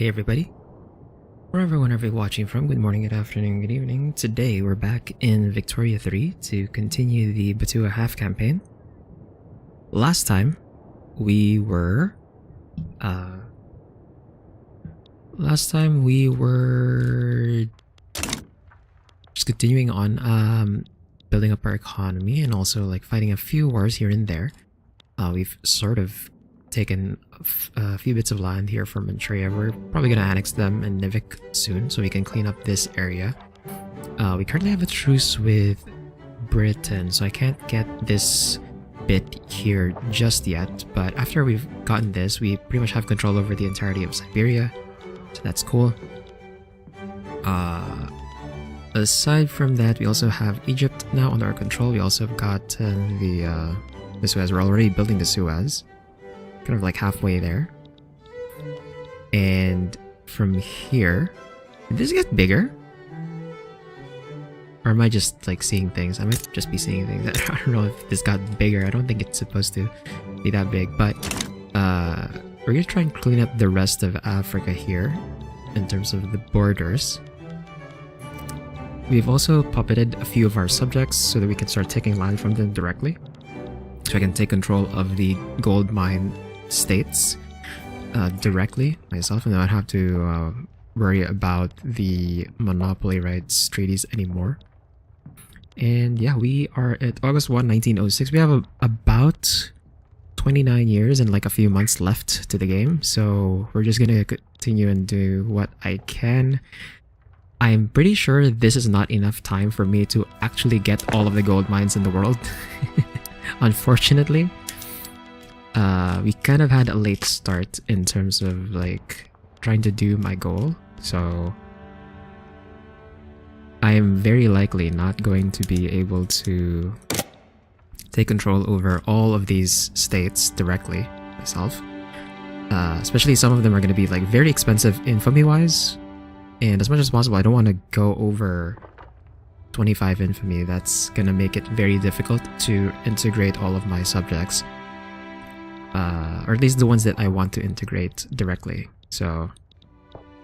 Hey everybody, wherever you're watching from, good morning, good afternoon, good evening. Today we're back in Victoria 3 to continue the Butua Half-Campaign. Last time we were just continuing on building up our economy and also like fighting a few wars here and there. We've sort of taken a few bits of land here from Montreal. We're probably going to annex them and Nivik soon so we can clean up this area. We currently have a truce with Britain, so I can't get this bit here just yet, but after we've gotten this, we pretty much have control over the entirety of Siberia, so that's cool. Aside from that, we also have Egypt now under our control. We also have got the Suez. We're already building the Suez, kind of like halfway there. And from here, did this get bigger? Or am I just like seeing things? I might just be seeing things. I don't know if this got bigger. I don't think it's supposed to be that big, but we're gonna try and clean up the rest of Africa here in terms of the borders. We've also puppeted a few of our subjects so that we can start taking land from them directly. So I can take control of the gold mine states directly myself, and I don't have to worry about the monopoly rights treaties anymore. And yeah, we are at August 1, 1906. We have about 29 years and like a few months left to the game, so we're just gonna continue and do what I can. I'm pretty sure this is not enough time for me to actually get all of the gold mines in the world. Unfortunately, we kind of had a late start in terms of like trying to do my goal, so I am very likely not going to be able to take control over all of these states directly myself. Especially some of them are going to be like very expensive infamy wise, and as much as possible I don't want to go over 25 infamy. That's gonna make it very difficult to integrate all of my subjects, or at least the ones that I want to integrate directly. So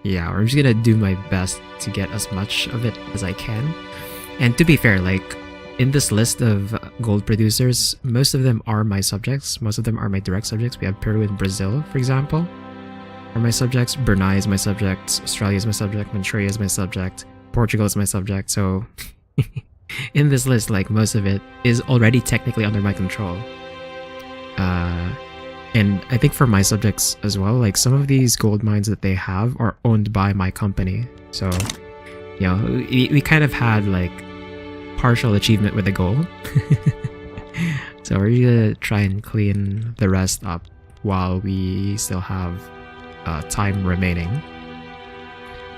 yeah, we're just gonna do my best to get as much of it as I can. And to be fair, like in this list of gold producers, most of them are my subjects. Most of them are my direct subjects. We have Peru and Brazil, for example, are my subjects. Brunei is my subject. Australia is my subject. Manchuria is my subject. Portugal is my subject. So in this list, like most of it is already technically under my control. And I think for my subjects as well, like some of these gold mines that they have are owned by my company. So, you know, we kind of had like partial achievement with the goal. So we're gonna try and clean the rest up while we still have time remaining.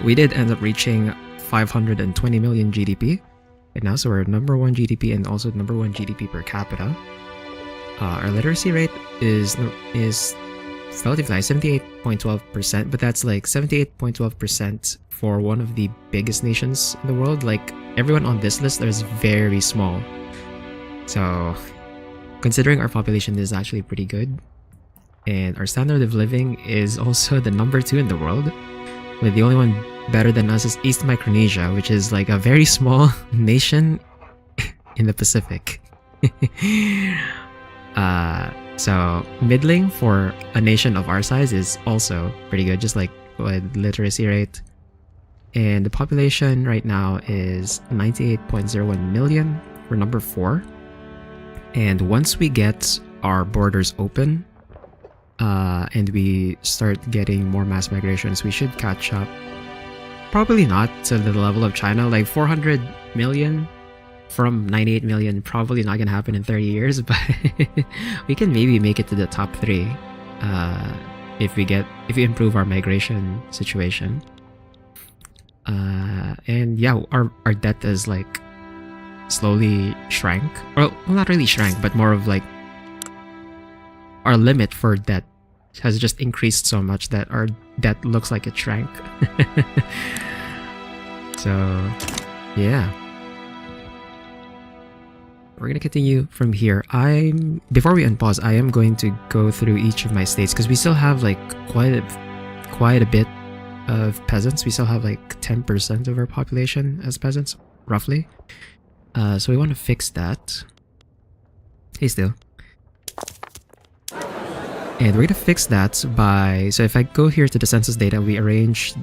We did end up reaching 520 million GDP right now, so we're number 1 GDP and also number 1 GDP per capita. Our literacy rate is relatively high, 78.12%, but that's like 78.12% for one of the biggest nations in the world. Like everyone on this list is very small, so considering our population is actually pretty good, and our standard of living is also the number 2 in the world, with the only one better than us is East Micronesia, which is like a very small nation in the Pacific. So middling for a nation of our size is also pretty good, just like with literacy rate. And the population right now is 98.01 million. We're number 4. And once we get our borders open, and we start getting more mass migrations, we should catch up. Probably not to the level of China, like 400 million from 98 million, probably not gonna happen in 30 years, but we can maybe make it to the top 3 if we improve our migration situation. And yeah, our debt is like slowly shrank, or well, not really shrank, but more of like our limit for debt has just increased so much that our debt looks like it shrank. So yeah, we're gonna continue from here. Before we unpause, I am going to go through each of my states because we still have like quite a bit of peasants. We still have like 10% of our population as peasants, roughly. So we want to fix that. Hey, still. And we're gonna fix that by, so if I go here to the census data, we arrange,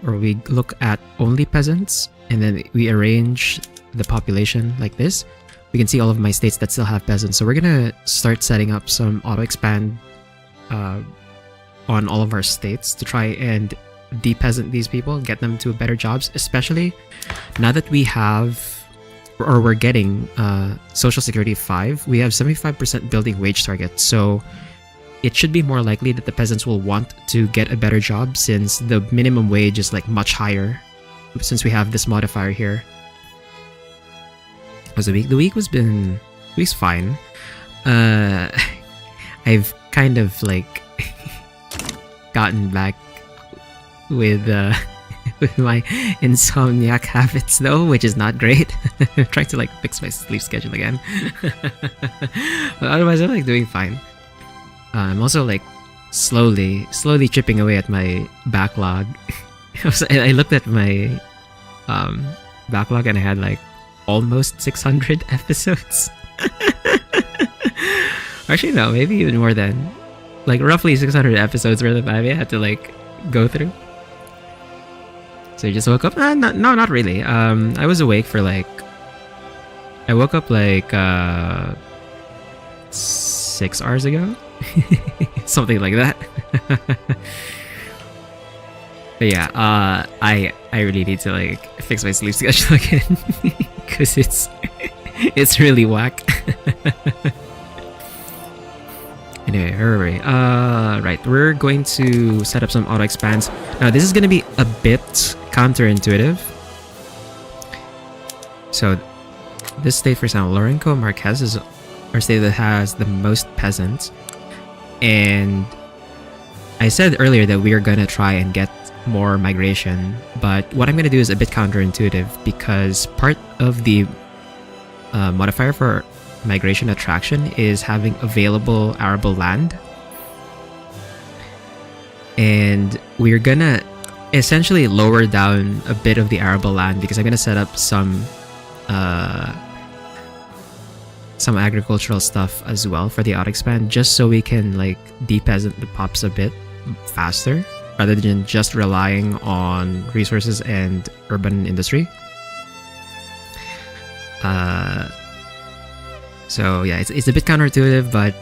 or we look at only peasants, and then we arrange the population like this. We can see all of my states that still have peasants. So we're gonna start setting up some auto expand on all of our states to try and de-peasant these people, get them to better jobs, especially now that we have, or we're getting Social Security 5, we have 75% building wage target. So it should be more likely that the peasants will want to get a better job since the minimum wage is like much higher since we have this modifier here. Was the week the week's fine. I've kind of like gotten back with with my insomniac habits though, which is not great. I'm trying to like fix my sleep schedule again. But otherwise I'm like doing fine. I'm also like slowly chipping away at my backlog. I looked at my backlog and I had like almost 600 episodes. Actually no, maybe even more than like roughly 600 episodes worth of anime I had to like go through. So you just woke up? No, not really. I was awake for like, I woke up like 6 hours ago. Something like that. But yeah, I really need to like fix my sleep schedule again because it's really whack. Anyway, hurry. Right, we're going to set up some auto expands. Now this is gonna be a bit counterintuitive. So this state, for example, Lorenco Marquez is our state that has the most peasants. And I said earlier that we are gonna try and get more migration, but what I'm gonna do is a bit counterintuitive because part of the modifier for migration attraction is having available arable land, and we're gonna essentially lower down a bit of the arable land because I'm gonna set up some agricultural stuff as well for the auto expand, just so we can like de-peasant the pops a bit faster rather than just relying on resources and urban industry. So yeah, it's a bit counterintuitive, but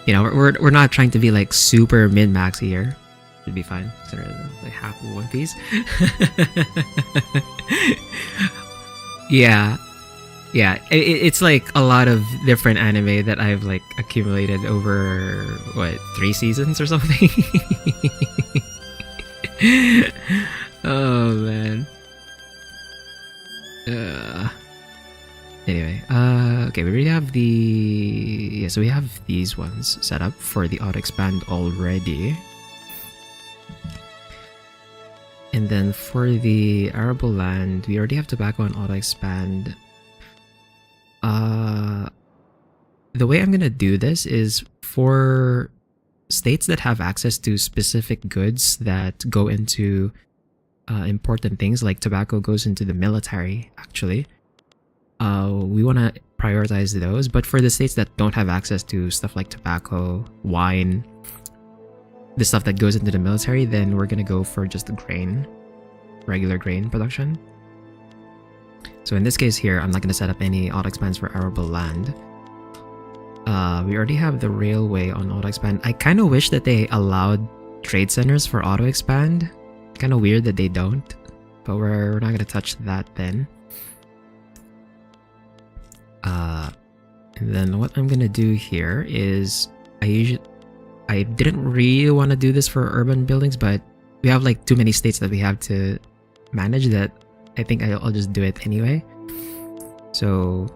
you know, we're not trying to be like super min-max here. Should be fine. Consider like half of One Piece. Yeah, it's like a lot of different anime that I've like accumulated over what, 3 seasons or something. Oh man. Anyway, okay, we already have so we have these ones set up for the auto expand already. And then for the arable land, we already have tobacco and auto expand. The way I'm gonna do this is for states that have access to specific goods that go into important things, like tobacco goes into the military actually. We want to prioritize those, but for the states that don't have access to stuff like tobacco, wine, the stuff that goes into the military, then we're gonna go for just the grain, regular grain production. So in this case here, I'm not going to set up any auto expands for arable land. We already have the railway on auto expand. I kind of wish that they allowed trade centers for auto expand. Kind of weird that they don't, but we're not going to touch that then. And then what I'm going to do here is I didn't really want to do this for urban buildings, but we have like too many states that we have to manage that I think I'll just do it anyway. So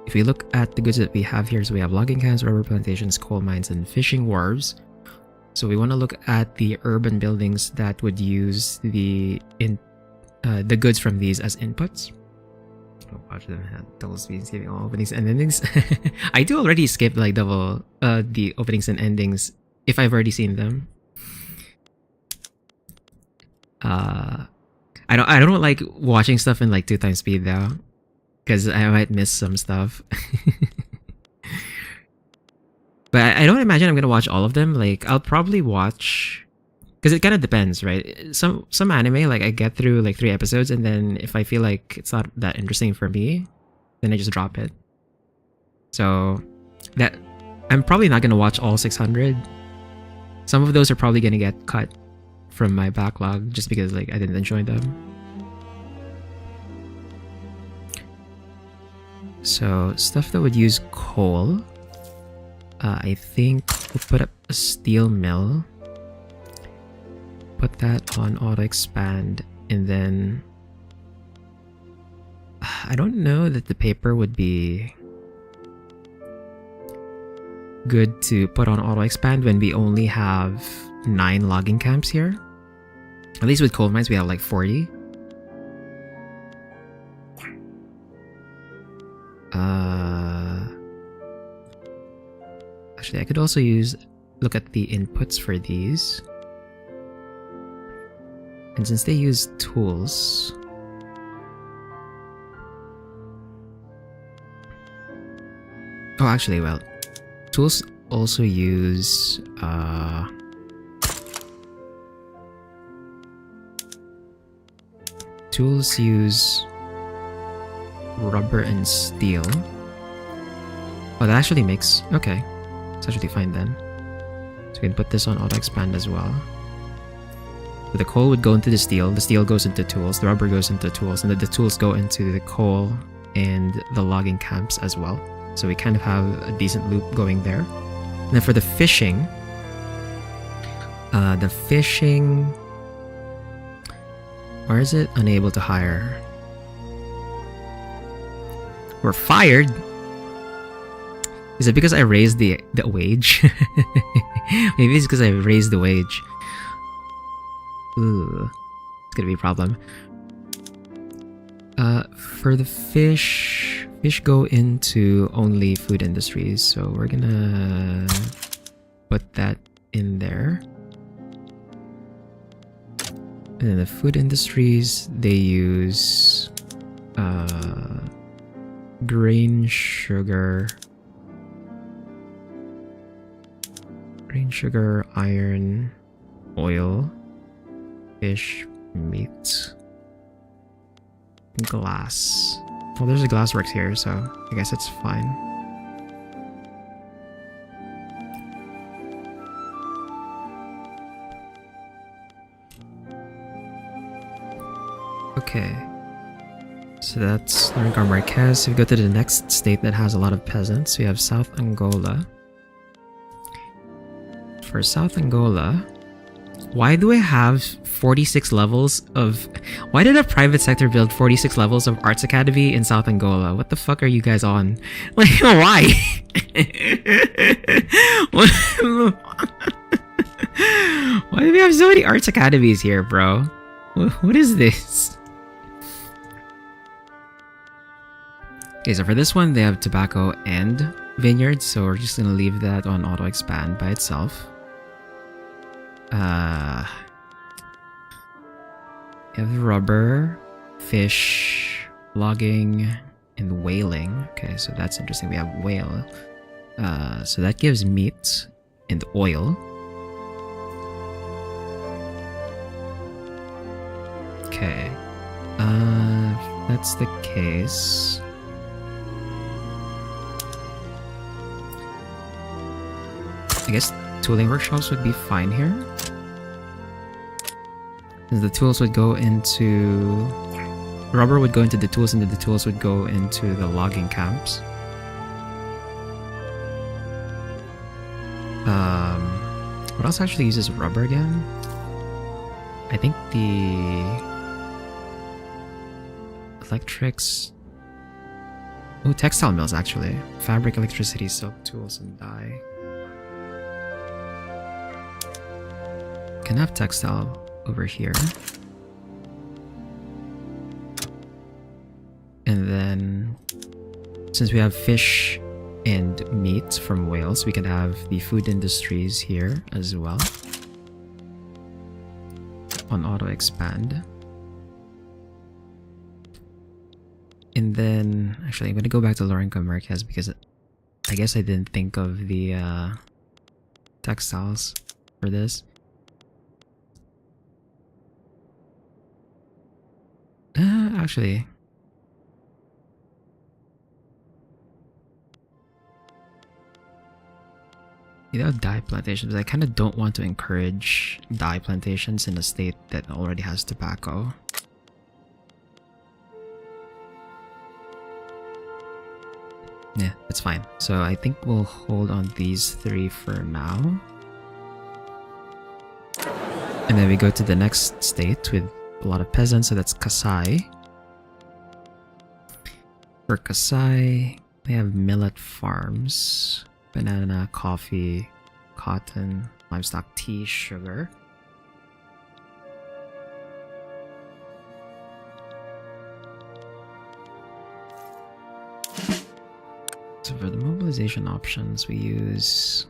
if we look at the goods that we have here, so we have logging camps, rubber plantations, coal mines, and fishing wharves. So we want to look at the urban buildings that would use the goods from these as inputs. Watch them have double speed skipping all openings and endings. I do already skip like double the openings and endings if I've already seen them. I don't like watching stuff in like 2x speed though, because I might miss some stuff. But I don't imagine I'm gonna watch all of them. Like I'll probably watch, because it kind of depends, right? Some anime, like I get through like 3 episodes, and then if I feel like it's not that interesting for me, then I just drop it. So that I'm probably not gonna watch all 600. Some of those are probably gonna get cut from my backlog just because like I didn't enjoy them. So stuff that would use coal. I think we'll put up a steel mill. Put that on auto expand, and then I don't know that the paper would be good to put on auto expand when we only have 9 logging camps here. At least with coal mines we have like 40. Actually, I could also look at the inputs for these. And since they use tools, oh, actually, well, tools also use rubber and steel. Oh, that actually makes, okay, it's actually fine then. So we can put this on auto expand as well. So the coal would go into the steel goes into tools, the rubber goes into tools, and then the tools go into the coal and the logging camps as well. So we kind of have a decent loop going there. And then for the fishing, where is it? Unable to hire. We're fired. Is it because I raised the wage? Maybe it's because I raised the wage. Ooh, it's gonna be a problem. For the fish go into only food industries, so we're gonna put that in there. And then the food industries, they use grain, sugar, iron, oil, fish, meat, glass. Well, there's a glassworks here, so I guess it's fine. Okay, so that's Largar Marquez. We go to the next state that has a lot of peasants. We have South Angola. For South Angola, why do I have 46 levels of... Why did a private sector build 46 levels of Arts Academy in South Angola? What the fuck are you guys on? Like, why? Why do we have so many Arts Academies here, bro? What is this? Okay, so for this one, they have tobacco and vineyards, so we're just gonna leave that on auto expand by itself. You have rubber, fish, logging, and whaling. Okay, so that's interesting. We have whale. So that gives meat and oil. Okay. If that's the case, I guess tooling workshops would be fine here. Since the tools would go into... Rubber would go into the tools, and then the tools would go into the logging camps. What else actually uses rubber again? I think the... electrics... Oh, textile mills actually. Fabric, electricity, silk, tools, and dye. Can have textile over here. And then since we have fish and meat from whales, we can have the food industries here as well. on auto expand. And then, actually, I'm gonna go back to lower income markets because I guess I didn't think of the textiles for this. Actually, dye plantations. I kind of don't want to encourage dye plantations in a state that already has tobacco. Yeah, it's fine. So I think we'll hold on these three for now. And then we go to the next state with a lot of peasants, so that's Kasai. For Kasai, they have millet farms, banana, coffee, cotton, livestock, tea, sugar. So for the mobilization options, we use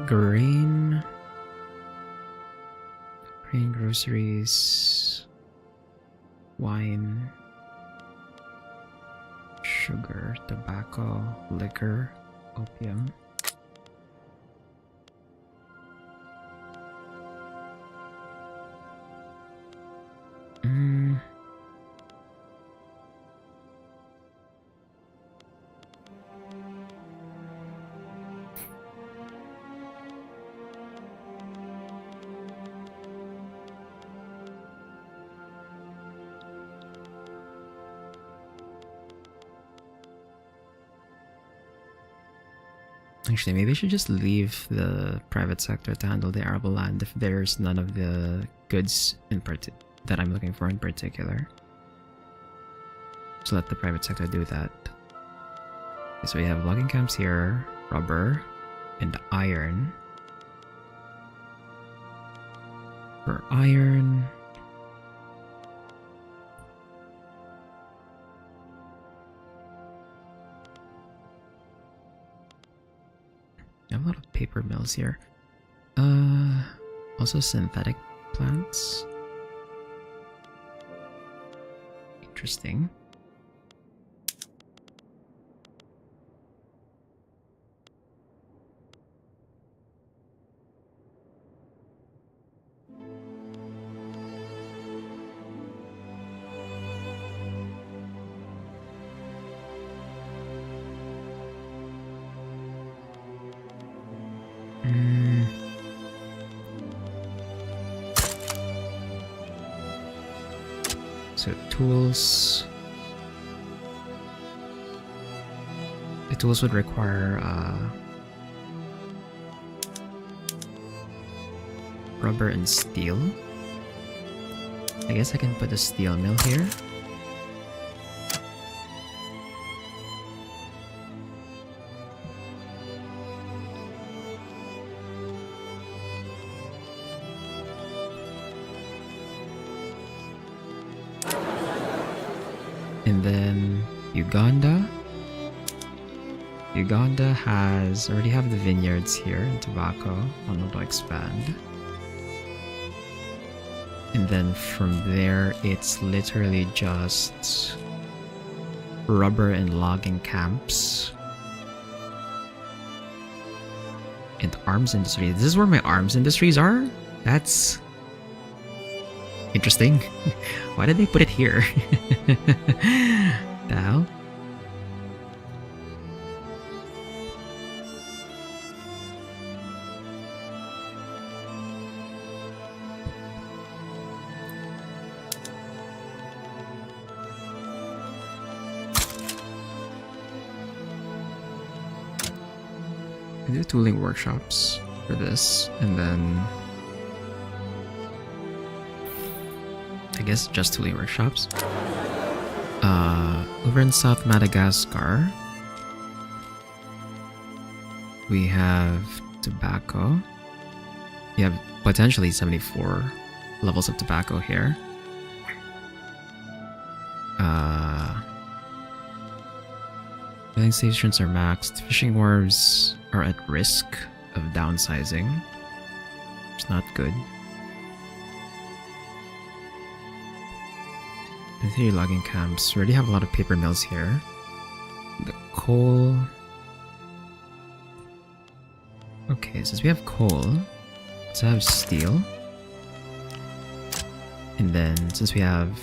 grain, groceries, wine, sugar, tobacco, liquor, opium. Actually, maybe I should just leave the private sector to handle the arable land if there's none of the goods that I'm looking for in particular. So let the private sector do that. Okay, so we have logging camps here, rubber, and iron. For iron, I have a lot of paper mills here. Also synthetic plants. Interesting. So tools. The tools would require rubber and steel. I guess I can put a steel mill here. And then Uganda. Uganda already have the vineyards here and tobacco on auto expand. And then from there, it's literally just rubber and logging camps. And arms industry. This is where my arms industries are? That's interesting. Why did they put it here? The hell? I do tooling workshops for this, and then I guess just tooling workshops. Over in South Madagascar, we have tobacco. We have potentially 74 levels of tobacco here. Filling stations are maxed. Fishing wharves are at risk of downsizing. It's not good. 3 logging camps. We already have a lot of paper mills here. The coal. Okay, since we have coal, let's have steel. And then since we have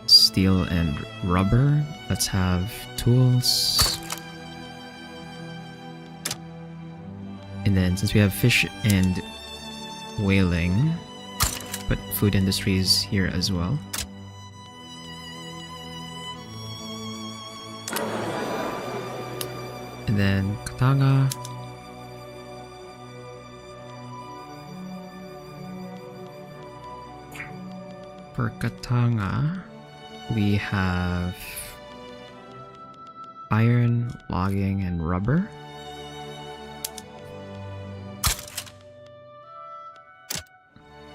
steel and rubber, let's have tools. And then since we have fish and whaling, put food industries here as well. And then katanga. For katanga, we have iron, logging, and rubber.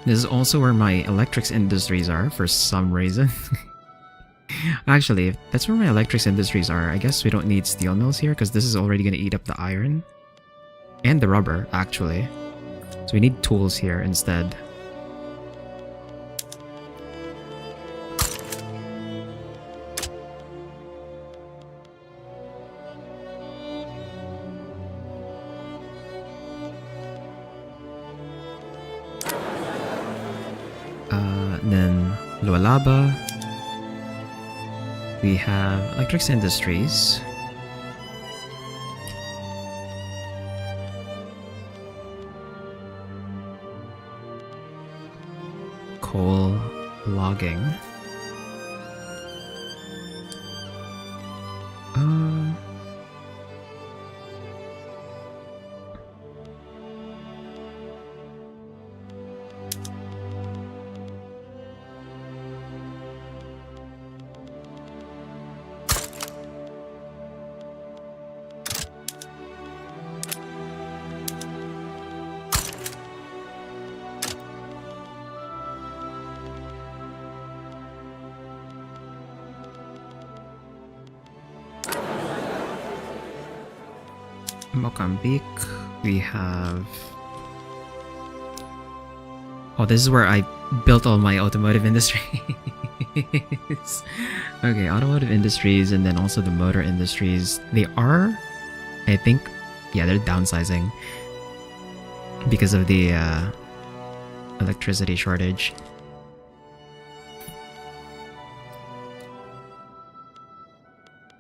This is also where my electrics industries are for some reason. Actually, if that's where my electrics industries are, I guess we don't need steel mills here because this is already going to eat up the iron and the rubber, actually. So we need tools here instead. Then Lualaba, we have electrics industries. Coal logging. Mozambique, we have... Oh, this is where I built all my automotive industries. Okay, automotive industries and then also the motor industries. They are, I think, yeah, they're downsizing because of the electricity shortage.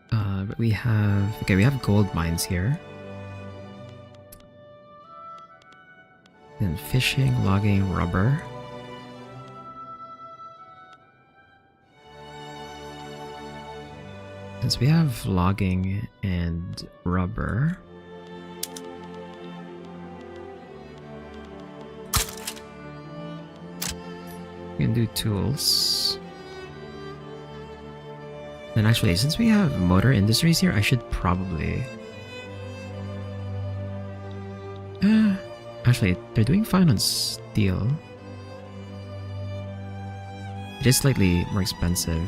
But we have gold mines here. Then fishing, logging, rubber. Since we have logging and rubber, we can do tools. Then actually, since we have motor industries here, I should probably... Actually, they're doing fine on steel. It is slightly more expensive.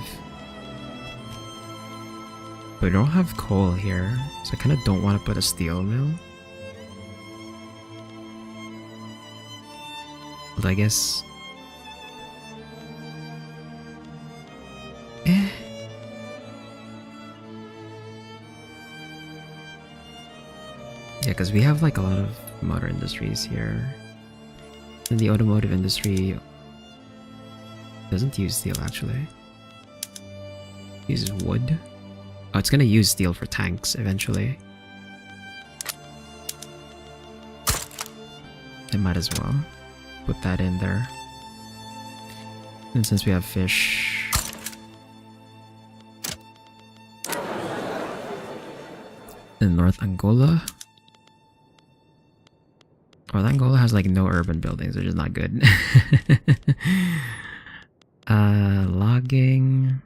But we don't have coal here, so I kind of don't want to put a steel mill. But I guess... Yeah, because we have like a lot of motor industries here. And the automotive industry doesn't use steel actually. It uses wood. Oh, it's gonna use steel for tanks eventually. I might as well put that in there. And since we have fish... in North Angola. North Angola has like no urban buildings, which is not good. Logging,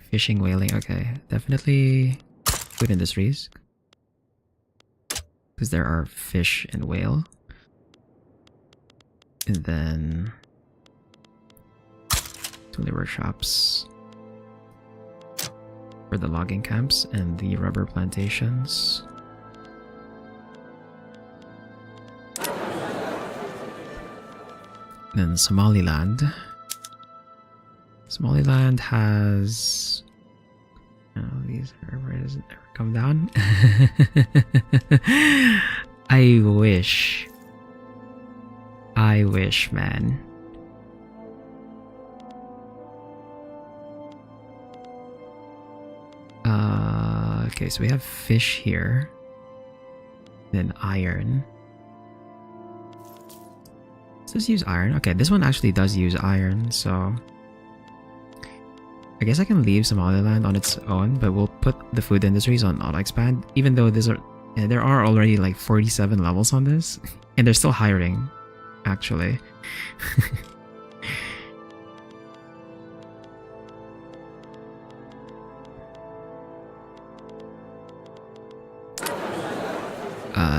fishing, whaling. Okay, definitely food industries because there are fish and whale. And then tooling workshops. for the logging camps and the rubber plantations. Then Somaliland. Somaliland has... Oh, these are... Where does it ever come down? I wish, man. Okay, so we have fish here. Then iron. Does this use iron? Okay, this one actually does use iron, so... I guess I can leave Somaliland on its own, but we'll put the food industries on auto expand, even though there are already like 47 levels on this, and they're still hiring, actually.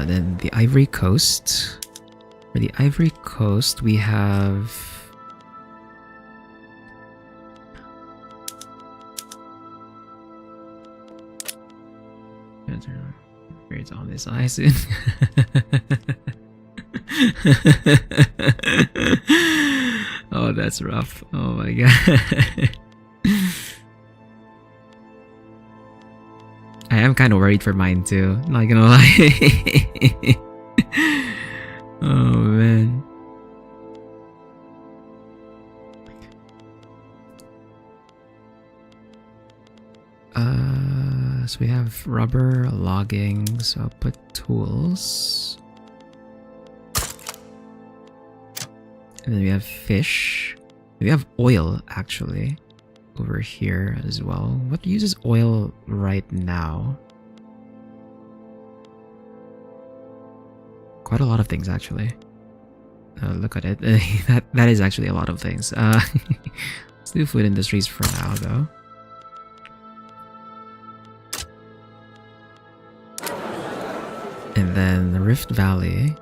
Then the Ivory Coast. For the Ivory Coast, we have... It's on this eye soon. Oh, that's rough. Oh my god. I am kind of worried for mine too, not gonna lie. Oh man. So we have rubber, logging, so I'll put tools. And then we have fish. We have oil, actually, over here as well. What uses oil right now? Quite a lot of things, actually. Look at it. That is actually a lot of things. Let's do food industries for now, though. And then the Rift Valley.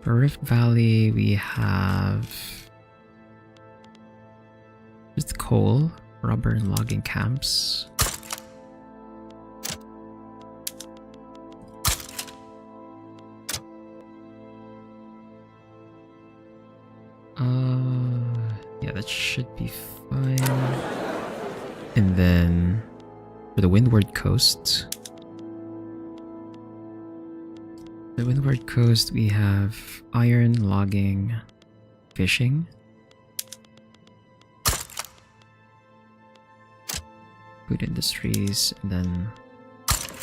For Rift Valley, we have just coal, rubber, and logging camps. Yeah, that should be fine. And then for the Windward Coast. The Windward Coast, we have iron, logging, fishing. Food industries, and then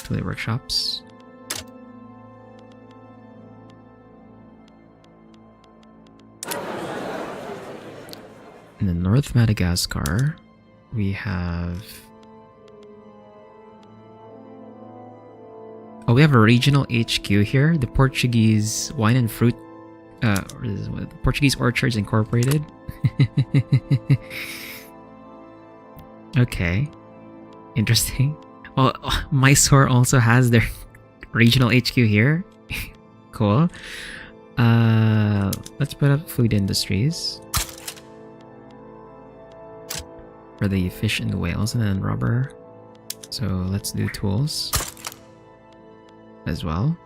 tool workshops. In the North Madagascar, we have... Oh, we have a regional HQ here. The Portuguese Wine and Fruit... Portuguese Orchards Incorporated. Okay. Interesting. Well, Mysore also has their regional HQ here. Cool. Let's put up food industries. For the fish and the whales, and then rubber. So let's do tools as well.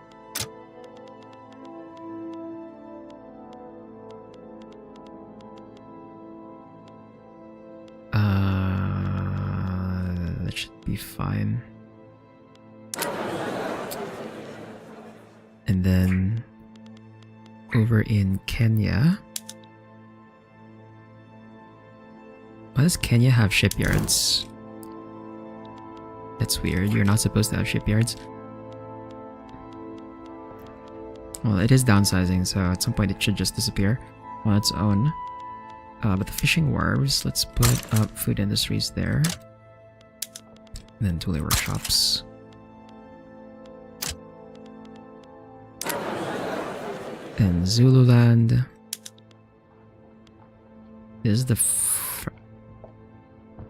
That should be fine. And then over in Kenya. Why does Kenya have shipyards? That's weird. You're not supposed to have shipyards. Well, it is downsizing, so at some point it should just disappear on its own. But the fishing wharves, let's put up food industries there. And then tooling workshops. And Zululand. This is the...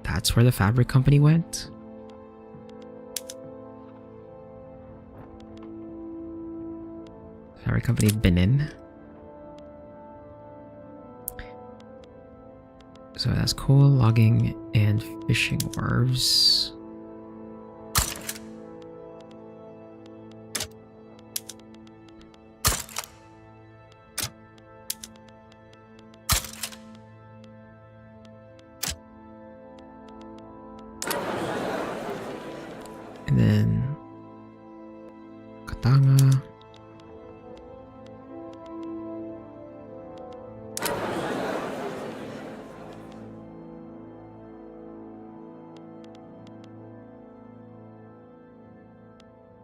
That's where the fabric company went? Fabric company Benin. So that's coal, logging, and fishing wharves. katanga.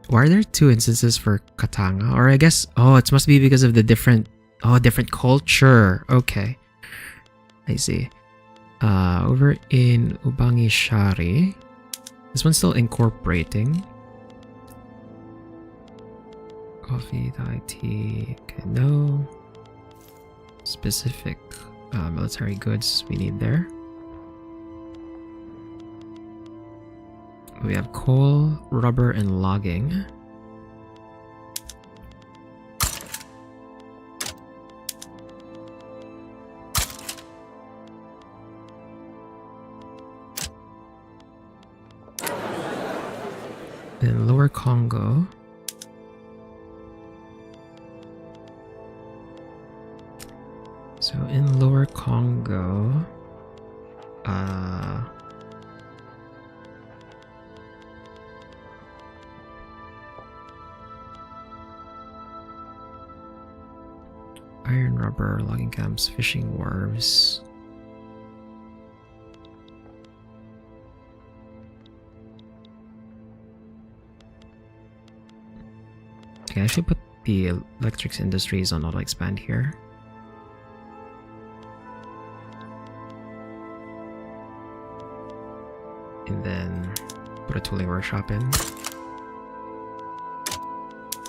Why are there two instances for katanga? Or I guess, oh, it must be because of the different culture. Okay, I see. Over in Ubangi Shari, this one's still incorporating. Coffee, Thai tea, okay, no. Specific military goods we need there. We have coal, rubber, and logging. In Lower Congo, so in Lower Congo, iron, rubber, logging camps, fishing wharves. Okay, I should put the electrics industries on auto expand here. And then put a tooling workshop in.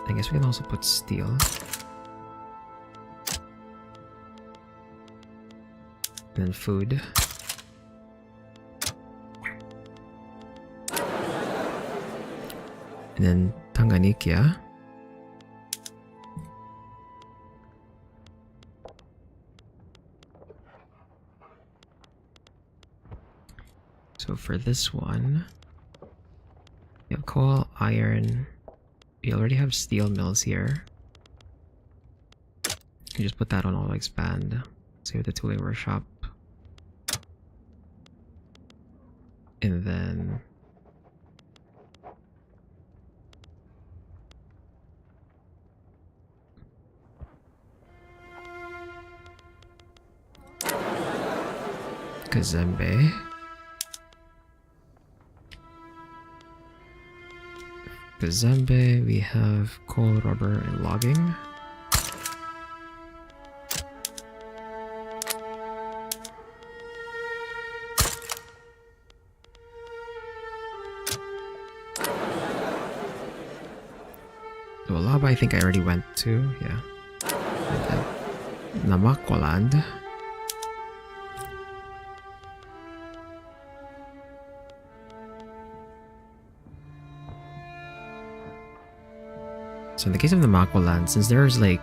I guess we can also put steel. And then food. And then Tanganyika. So for this one, we have coal, iron. We already have steel mills here. You just put that on auto expand. Save the tooling workshop. And then Kazembe. Kazembe, we have coal, rubber, and logging. Lualaba, I think I already went to, yeah. Namakwaland. So in the case of the Namakwaland, since there's like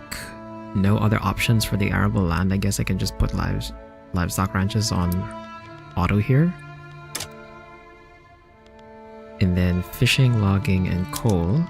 no other options for the arable land, I guess I can just put livestock ranches on auto here. And then fishing, logging, and coal.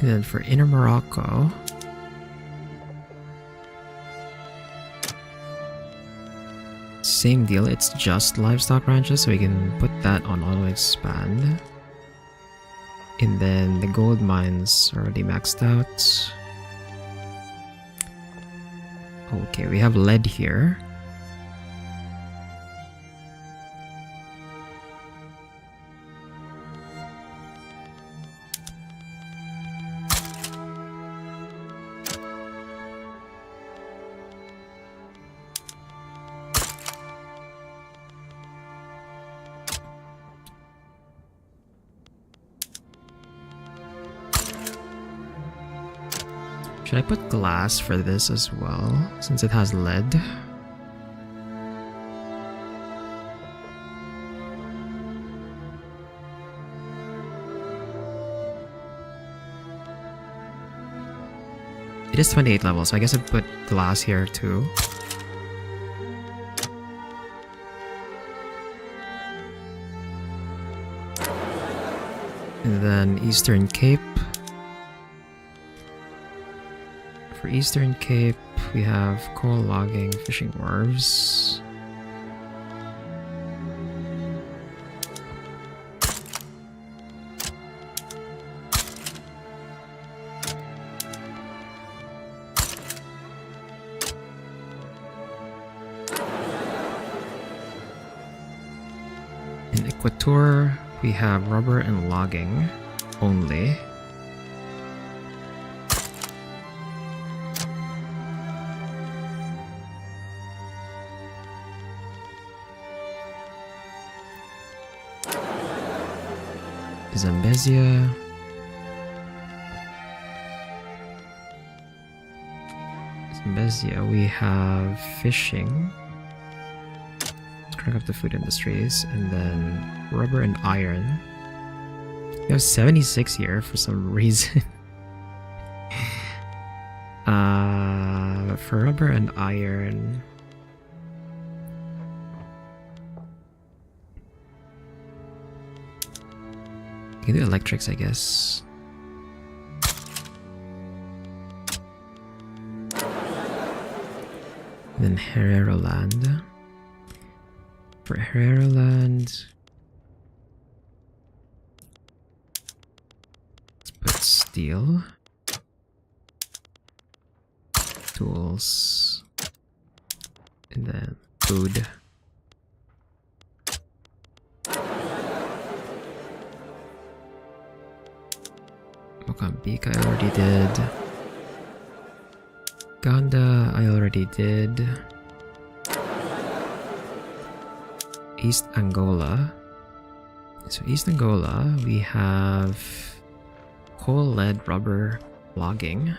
And then for Inner Morocco, same deal, it's just livestock ranches, so we can put that on auto expand. And then the gold mines are already maxed out. Okay, we have lead here. Should I put glass for this as well, since it has lead? It is 28 levels, so I guess I'd put glass here too. And then Eastern Cape. For Eastern Cape, we have coal logging, fishing wharves. In Equator, we have rubber and logging only. Zambezia. Zambezia, we have fishing. Let's crank up the food industries, and then rubber and iron. We have 76 here for some reason. For rubber and iron. You can do electrics, I guess. And then Herrera land. For Herrera land, let's put steel, tools, and then food. Mozambique I already did. Uganda I already did. East Angola. So East Angola, we have coal, lead, rubber, logging.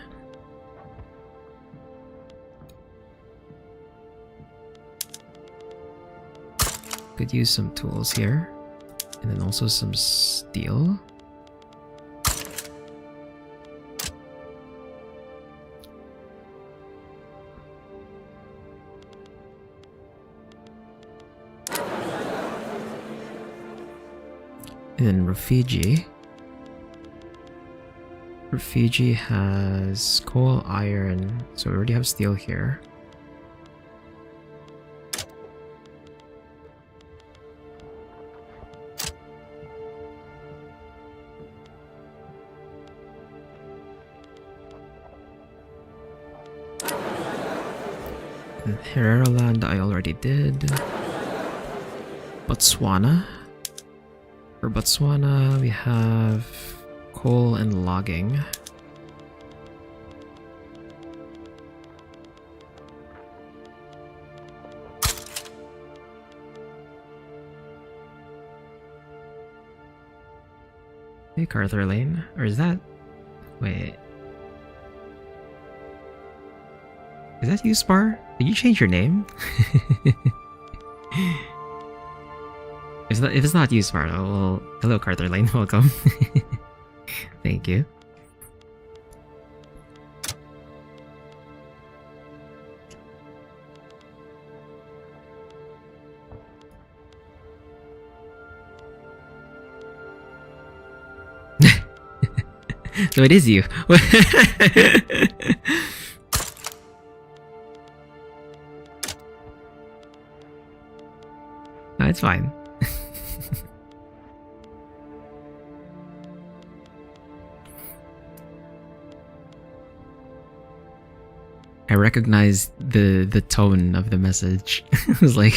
Could use some tools here. And then also some steel. And then Rufiji. Rufiji has coal, iron, so we already have steel here. And Herrera land I already did. Botswana. For Botswana, we have coal and logging. Hey, Arthur Lane. Or is that... Wait. Is that Uspar? Did you change your name? If it's not Uspar, well, hello Carter Lane, welcome. Thank you. So it is you. No, it's fine. I recognized the tone of the message. It was like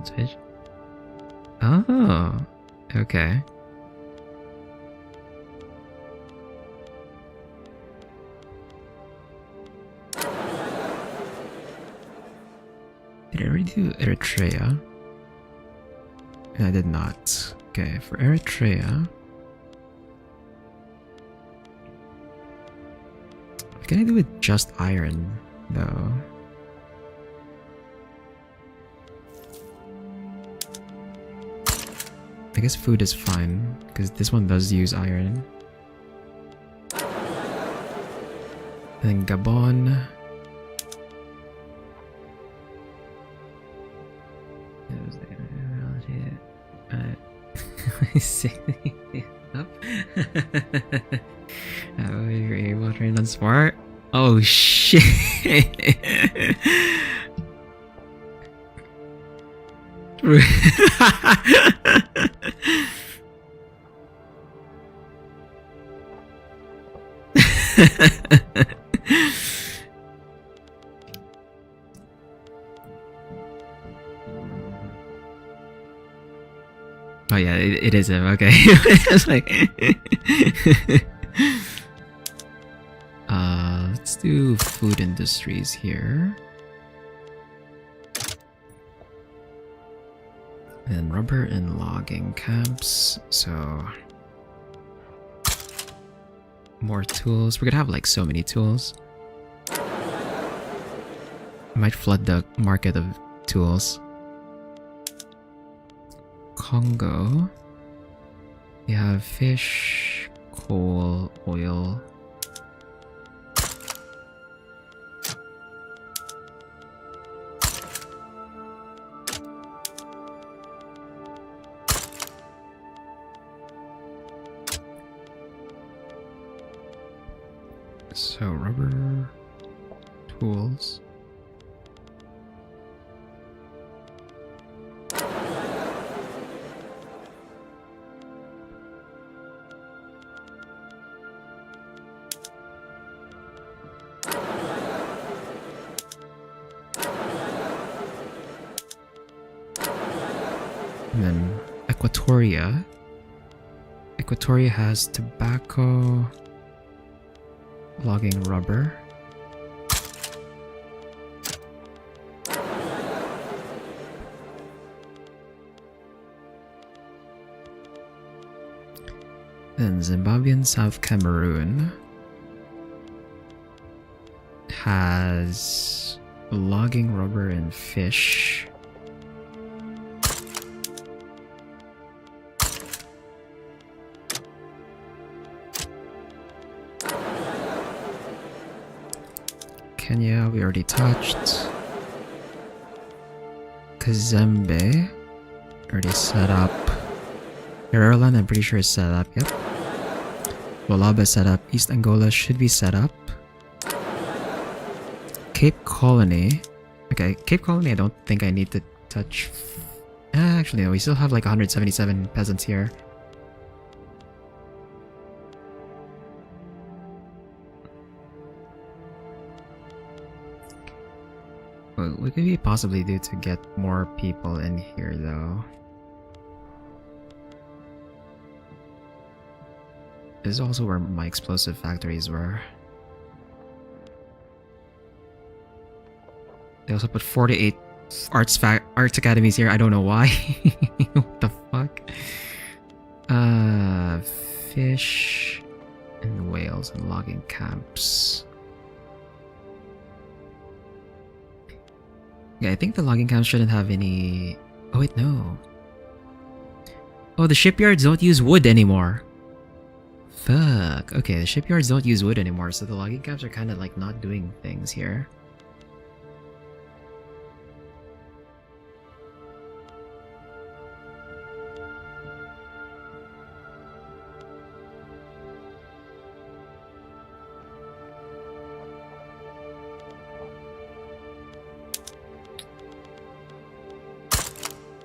Switch. Oh, okay. Did I already do Eritrea? I did not. Okay, for Eritrea, what can I do with just iron, though? I guess food is fine, because this one does use iron. Then Gabon. Up. You're trained on smart. Oh shit. Oh yeah, it is him. Okay. It's like let's do food industries here. And rubber and logging camps. So more tools. We're gonna have like so many tools. Might flood the market of tools. Congo. You have fish, coal, oil. So rubber, tools. And then Equatoria. Equatoria has tobacco, logging, rubber. Then Zimbabwean South Cameroon has logging, rubber, and fish. Kenya, we already touched. Kazembe, already set up. Ireland, I'm pretty sure is set up, yep. Lualaba set up. East Angola should be set up. Cape Colony. Okay, Cape Colony I don't think I need to touch. Actually, no, we still have like 177 peasants here. What could we possibly do to get more people in here though? This is also where my explosive factories were. They also put 48 arts academies here. I don't know why. What the fuck? Fish and whales and logging camps. Yeah, I think the logging camps shouldn't have any... Oh wait, no. Oh, the shipyards don't use wood anymore. Fuck. Okay, the shipyards don't use wood anymore, so the logging camps are kind of like not doing things here.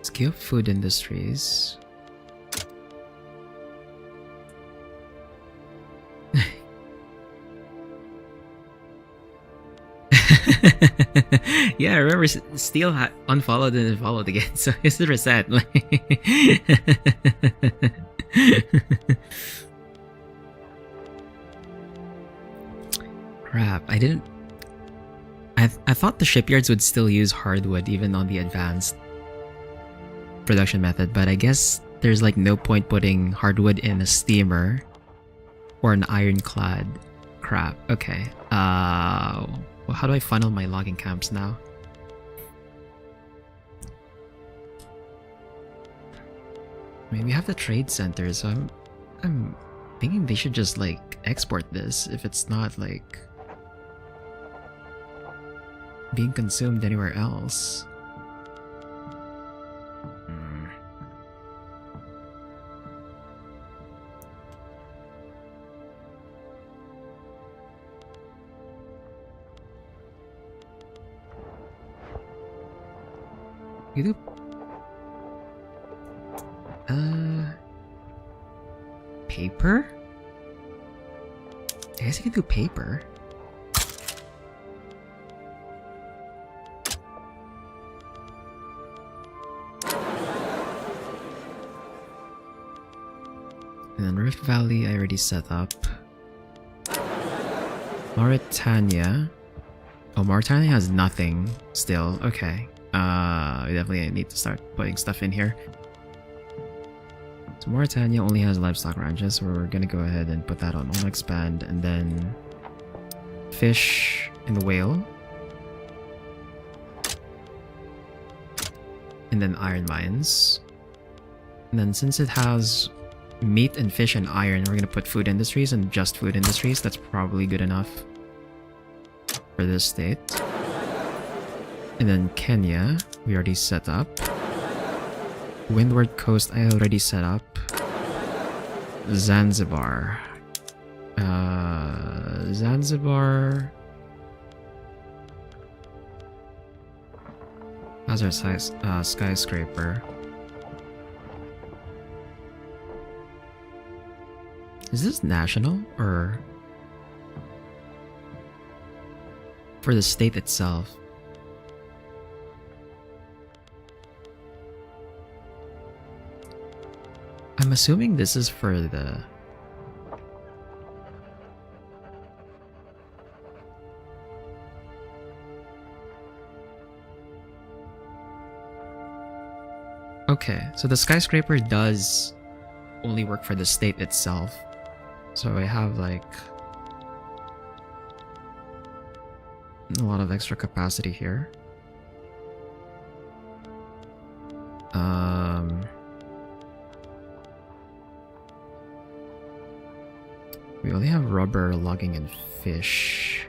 Skill food industries. Yeah, I remember Steel unfollowed and followed again, so it's a reset. Crap, I didn't... I thought the shipyards would still use hardwood even on the advanced production method, but I guess there's like no point putting hardwood in a steamer or an ironclad. Crap. Okay. Well, how do I funnel my logging camps now? I mean, we have the trade center, so I'm thinking they should just like export this if it's not like being consumed anywhere else. You do paper? I guess you can do paper. And then Rift Valley I already set up. Mauritania. Oh, Mauritania has nothing still. Okay. We definitely need to start putting stuff in here. So Mauritania only has livestock ranches, so we're gonna go ahead and put that on all expand, and then fish and the whale, and then iron mines. And then since it has meat and fish and iron, we're gonna put food industries and just food industries. That's probably good enough for this state. And then Kenya, we already set up. Windward Coast, I already set up. Zanzibar. Zanzibar. How's our size, skyscraper? Is this national or for the state itself? I'm assuming this is for the... Okay, so the skyscraper does only work for the state itself. So I have like a lot of extra capacity here. We only have rubber, logging, and fish.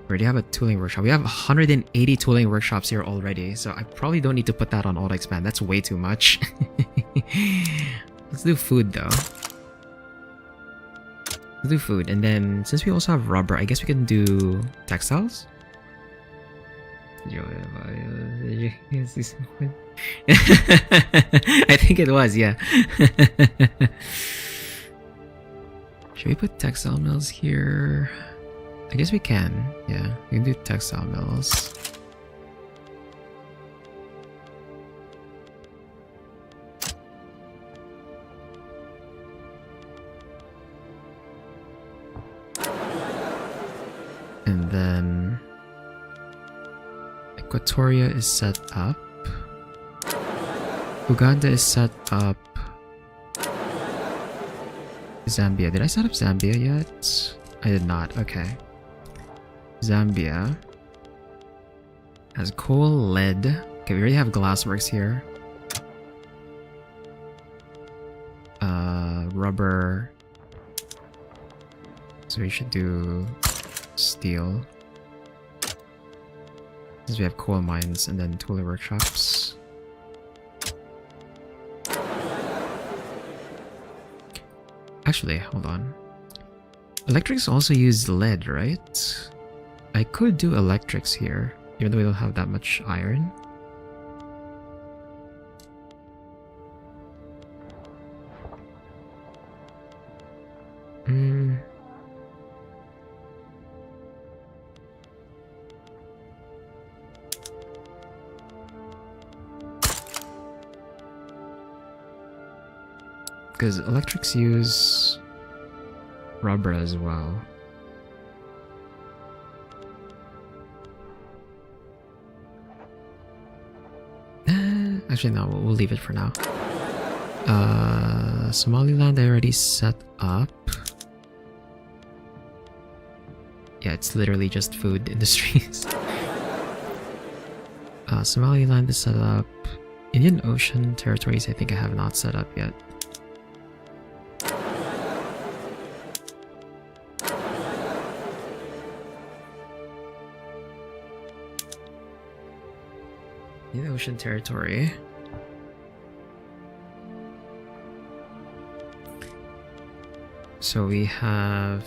We already have a tooling workshop. We have 180 tooling workshops here already, so I probably don't need to put that on auto expand. That's way too much. Let's do food though. Let's do food, and then since we also have rubber, I guess we can do textiles. I think it was, yeah. Should we put textile mills here? I guess we can. Yeah, we can do textile mills. And then Equatoria is set up. Uganda is set up. Zambia. Did I set up Zambia yet? I did not. Okay. Zambia has coal, lead. Okay, we already have glassworks here. Rubber. So we should do steel. Since we have coal mines and then tooling workshops. Actually, hold on. Electrics also use lead, right? I could do electrics here, even though we don't have that much iron. Because electrics use rubber as well. Actually, no, we'll leave it for now. Somaliland I already set up. Yeah, it's literally just food industries. Somaliland is set up. Indian Ocean territories I think I have not set up yet. In ocean territory. So we have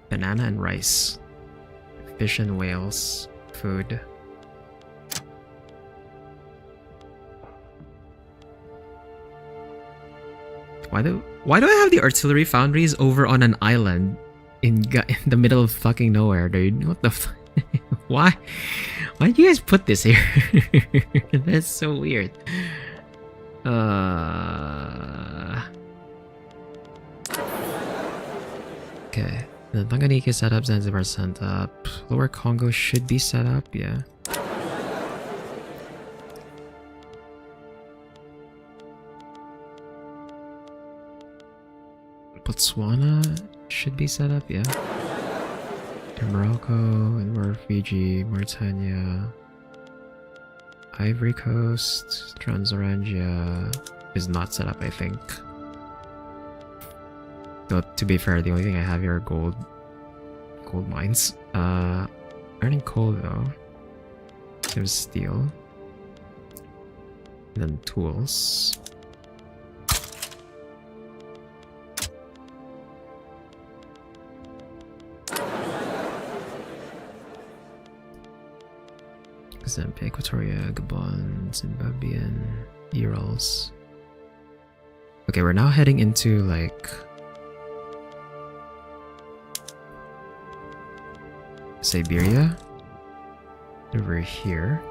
banana and rice, fish and whales, food. Why do I have the artillery foundries over on an island in the middle of fucking nowhere, dude? What the why did you guys put this here? That's so weird. Okay. The Tanganyika is set up, Zanzibar set up. Lower Congo should be set up, yeah. Botswana should be set up, yeah. And Morocco, and we're Fiji, Mauritania, Ivory Coast, Transorangia is not set up, I think. Though, to be fair, the only thing I have here are gold mines. Earning coal though. There's steel. And then tools. Zambia, Equatoria, Gabon, Zimbabwean, Urals. Okay, we're now heading into like Siberia over here.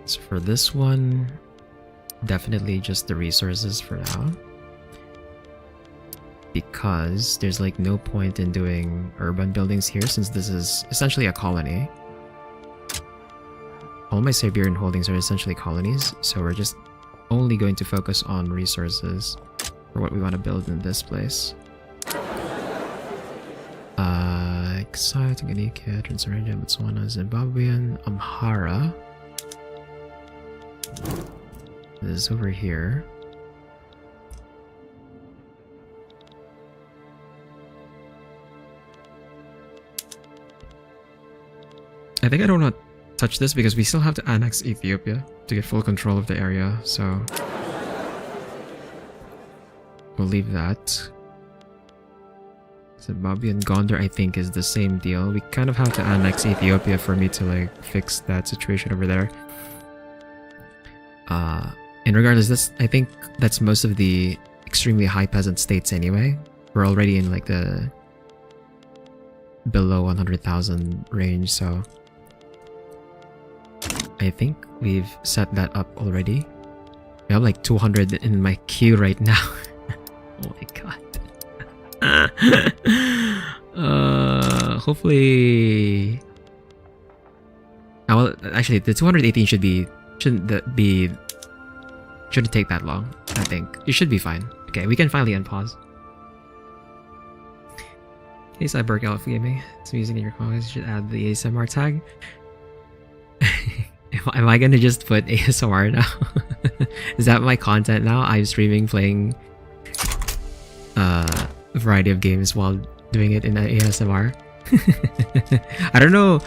So for this one, definitely just the resources for now, because there's like no point in doing urban buildings here since this is essentially a colony. All my Siberian holdings are essentially colonies, so we're just only going to focus on resources for what we want to build in this place. Kasai, Tanganyika, Transorangia, Botswana, Zimbabwean, Amhara. This is over here. I think I don't want to touch this because we still have to annex Ethiopia to get full control of the area, so we'll leave that. Zimbabwe and Gondar I think is the same deal. We kind of have to annex Ethiopia for me to like fix that situation over there. And regardless, I think that's most of the extremely high peasant states anyway. We're already in like the below 100,000 range, so I think we've set that up already. We have like 200 in my queue right now. Oh my god. Hopefully. Well, actually, the 218 shouldn't take that long. I think it should be fine. Okay, we can finally unpause. Hey, Cyborg Elf Gaming. It's music in your comments. You should add the ASMR tag. Am I gonna just put ASMR now? Is that my content now? I'm streaming, playing a variety of games while doing it in ASMR. I don't know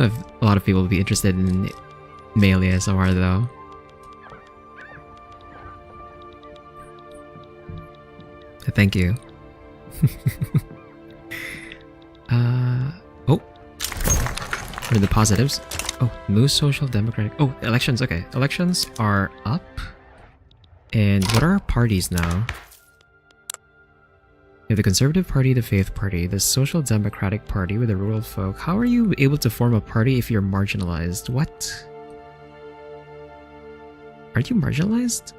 if a lot of people will be interested in male ASMR though. Thank you. Oh, what are the positives? Oh, new social democratic. Oh, elections. Okay, elections are up. And what are our parties now? We have the Conservative Party, the Faith Party, the Social Democratic Party with the rural folk. How are you able to form a party if you're marginalized? What? Aren't you marginalized?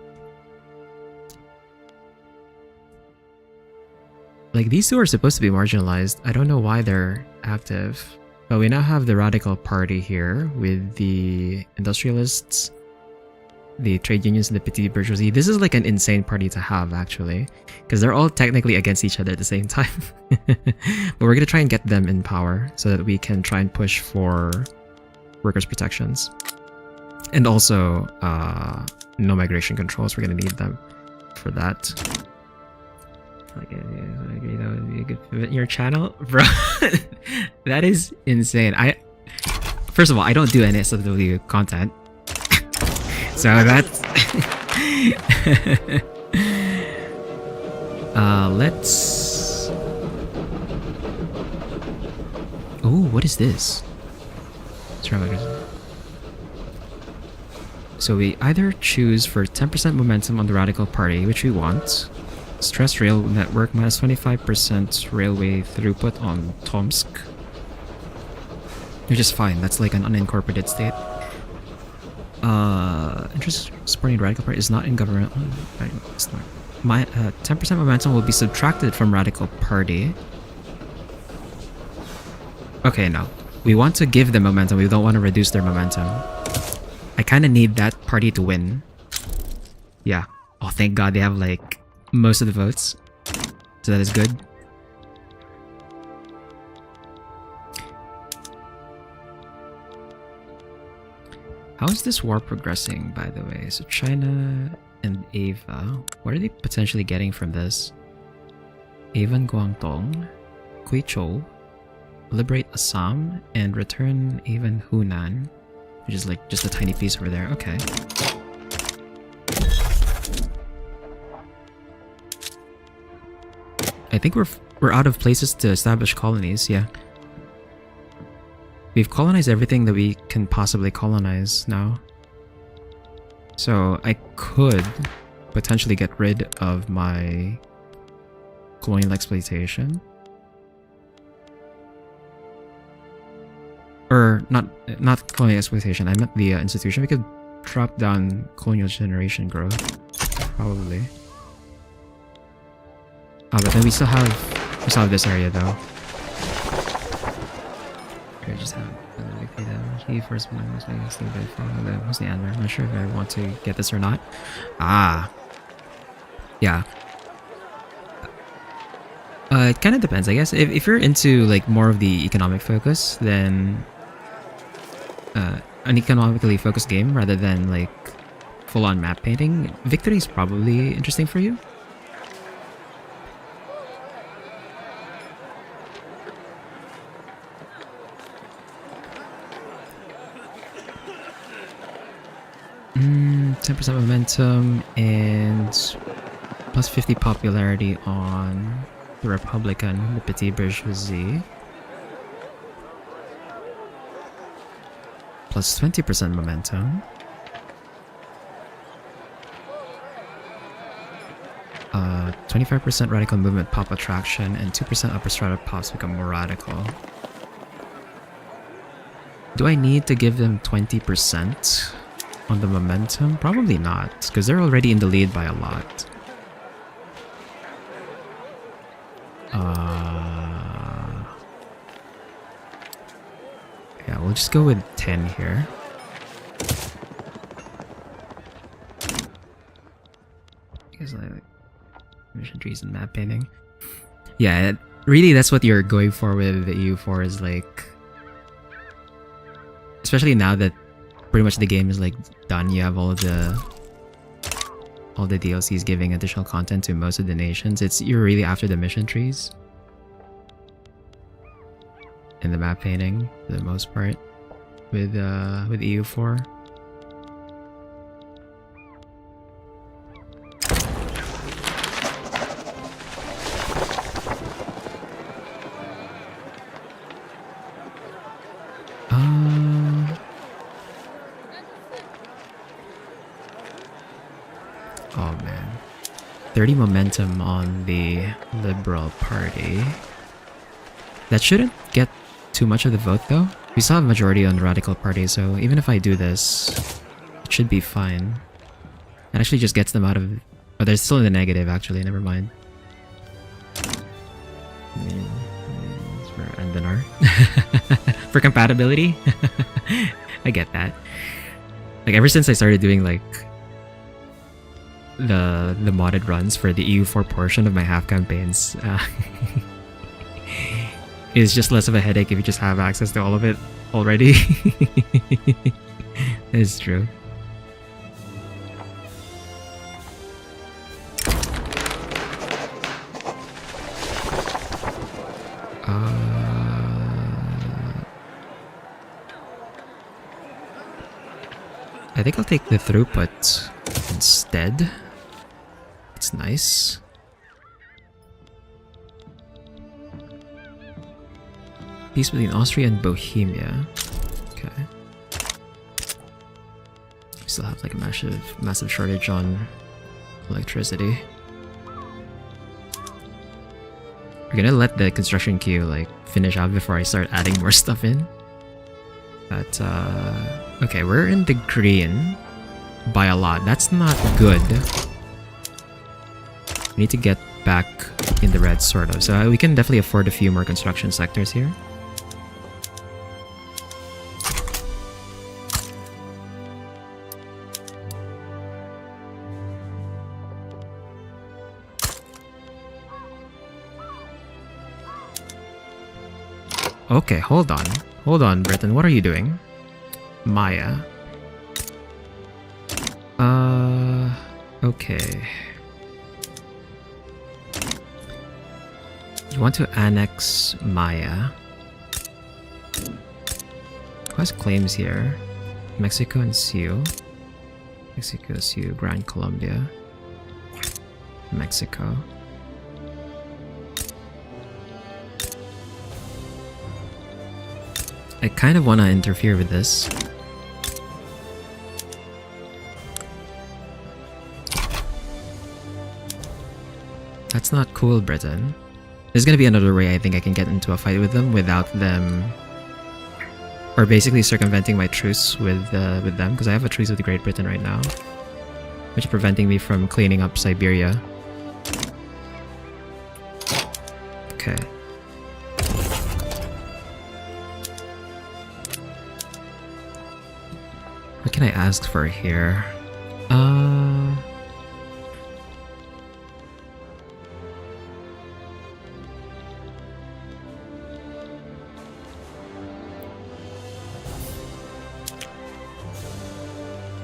Like, these two are supposed to be marginalized. I don't know why they're active. But we now have the Radical Party here with the industrialists, the trade unions, and the petty bourgeoisie. This is like an insane party to have, actually, because they're all technically against each other at the same time. But we're going to try and get them in power so that we can try and push for workers' protections. And also, no migration controls. We're gonna need them for that. Like, I agree that would be a good pivot in your channel, bro. That is insane. First of all, I don't do NSFW content, so that's. Let's. Oh, what is this? So we either choose for 10% momentum on the Radical Party, which we want. Stress rail network minus 25% railway throughput on Tomsk. Which is fine, that's like an unincorporated state. Interest supporting the Radical Party is not in government. It's not. My 10% momentum will be subtracted from Radical Party. Okay, no. We want to give them momentum, we don't want to reduce their momentum. I kind of need that party to win. Yeah. Oh, thank God they have like most of the votes. So that is good. How is this war progressing, by the way? So China and Ava, what are they potentially getting from this? Ava and Guangdong, Guizhou, liberate Assam, and return Ava and Hunan, which is like just a tiny piece over there. Okay. I think we're out of places to establish colonies, yeah. We've colonized everything that we can possibly colonize now. So I could potentially get rid of my colonial exploitation. Or not colonial exploitation, I meant the institution. We could drop down colonial generation growth, probably. But then we still have this area though. I just have first one. What's the answer? I'm not sure if I want to get this or not. Yeah. It kind of depends, I guess. If you're into like more of the economic focus, then an economically focused game rather than like full-on map painting, Victory is probably interesting for you. Mm, 10% momentum and plus 50 popularity on the Republican, the Petit Bourgeoisie. Plus 20% momentum. 25% radical movement pop attraction and 2% upper strata pops become more radical. Do I need to give them 20% on the momentum? Probably not, because they're already in the lead by a lot. Yeah, we'll just go with 10 here. Because I like mission trees and map painting. Yeah, really that's what you're going for with the EU4 is like, especially now that pretty much the game is like done. You have all the DLCs giving additional content to most of the nations. You're really after the mission trees and the map painting for the most part with EU4. Oh man, 30 momentum on the Liberal Party. That shouldn't get too much of the vote though. We still have majority on the Radical Party, so even if I do this, it should be fine. It actually just gets them out of... Oh, they're still in the negative actually, never mind. For Andanar. For compatibility? I get that. Like ever since I started doing like the modded runs for the EU4 portion of my half campaigns, it's just less of a headache if you just have access to all of it already. It's true. I think I'll take the throughput instead. It's nice. Peace between Austria and Bohemia. Okay. We still have like a massive shortage on electricity. We're gonna let the construction queue like finish out before I start adding more stuff in. But okay, we're in the green by a lot. That's not good. We need to get back in the red, sort of. So we can definitely afford a few more construction sectors here. Okay, hold on. Hold on, Britain. What are you doing? Maya. Okay. You want to annex Maya. Who has claims here? Mexico and Sioux. Mexico, Sioux, Gran Colombia. Mexico. I kind of want to interfere with this. That's not cool, Britain. There's gonna be another way I think I can get into a fight with them without them... Or basically circumventing my truce with them, because I have a truce with Great Britain right now. Which is preventing me from cleaning up Siberia. Okay. What can I ask for here?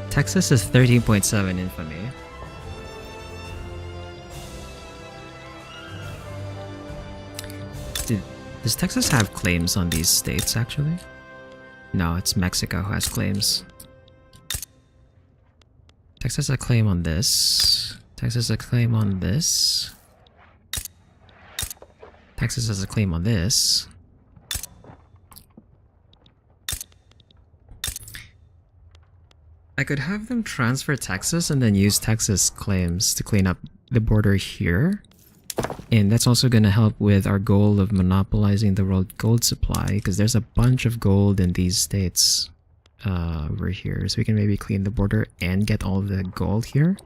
Texas is 13.7 infamy. Does Texas have claims on these states, actually? No, it's Mexico who has claims. Texas has a claim on this. Texas has a claim on this. Texas has a claim on this. I could have them transfer Texas and then use Texas claims to clean up the border here. And that's also going to help with our goal of monopolizing the world gold supply, because there's a bunch of gold in these states over here. So we can maybe clean the border and get all the gold here.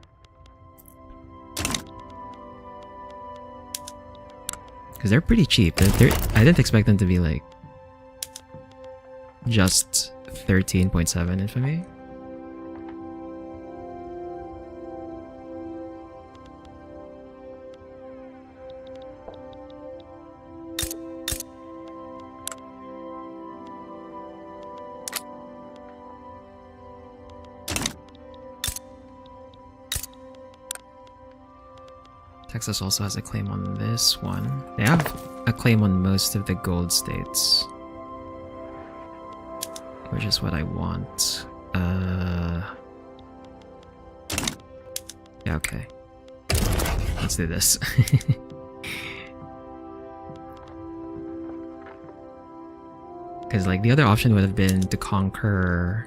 Because they're pretty cheap. I didn't expect them to be like just 13.7 infamy. Texas also has a claim on this one. They have a claim on most of the gold states, which is what I want. Yeah, okay. Let's do this. Because like the other option would have been to conquer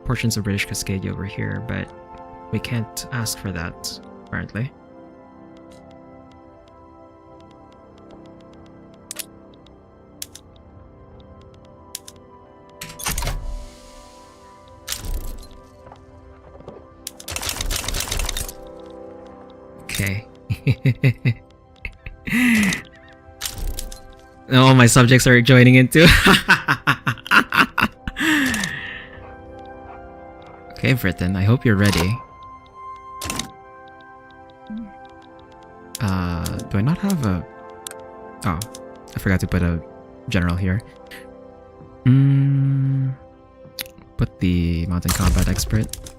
portions of British Cascadia over here, but we can't ask for that, apparently. Okay. Oh, my subjects are joining in too. Okay, Britain, I hope you're ready. Do I not have a... Oh, I forgot to put a general here. Put the mountain combat expert.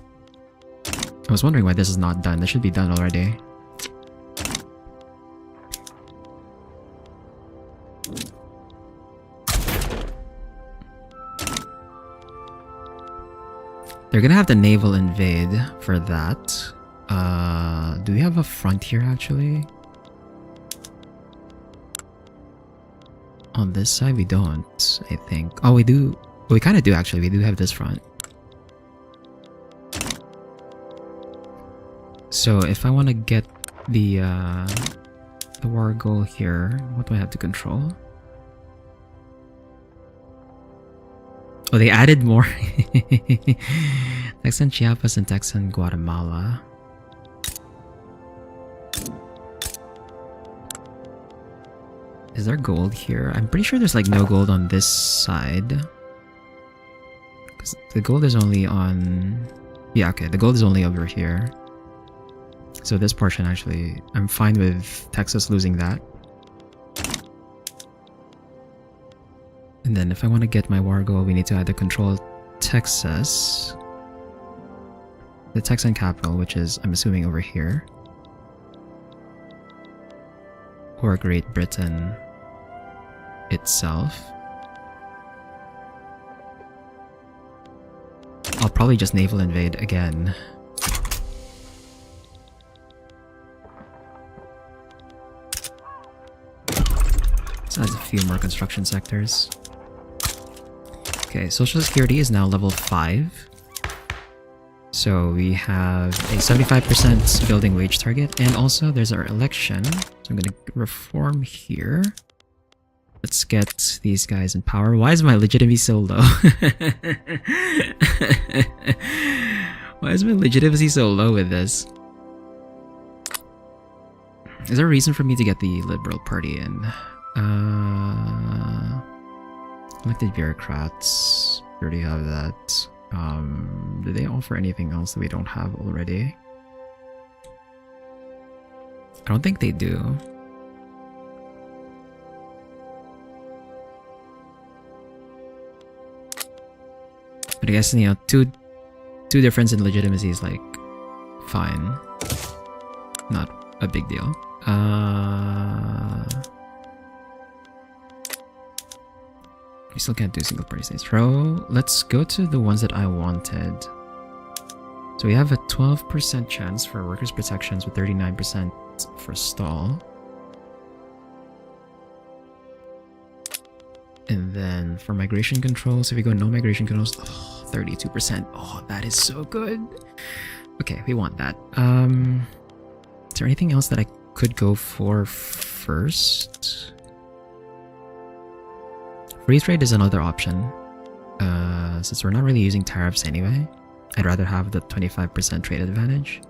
I was wondering why this is not done. This should be done already. They're gonna have the naval invade for that. Do we have a frontier actually? On this side we don't, I think. Oh, we do. We kind of do actually. We do have this front. So if I want to get the war goal here, what do I have to control? Oh, they added more. Texan Chiapas and Texan Guatemala. Is there gold here? I'm pretty sure there's like no gold on this side. Because the gold is only on... Yeah, okay, the gold is only over here. So this portion actually, I'm fine with Texas losing that. And then if I want to get my war goal, we need to either control Texas, the Texan capital, which is, I'm assuming, over here, or Great Britain itself. I'll probably just naval invade again. So that's a few more construction sectors. Okay, Social Security is now level 5. So we have a 75% building wage target, and also there's our election. So I'm gonna reform here. Let's get these guys in power. Why is my legitimacy so low? Why is my legitimacy so low with this? Is there a reason for me to get the Liberal Party in? Elected bureaucrats. We already have that. Do they offer anything else that we don't have already? I don't think they do. But I guess, you know, two difference in legitimacy is like fine. Not a big deal. We still can't do single party states. Let's go to the ones that I wanted. So we have a 12% chance for workers' protections with 39% for stall. And then for migration controls, if we go no migration controls, 32%. Oh, that is so good. Okay, we want that. Is there anything else that I could go for first? Free trade is another option. Since we're not really using tariffs anyway, I'd rather have the 25% trade advantage.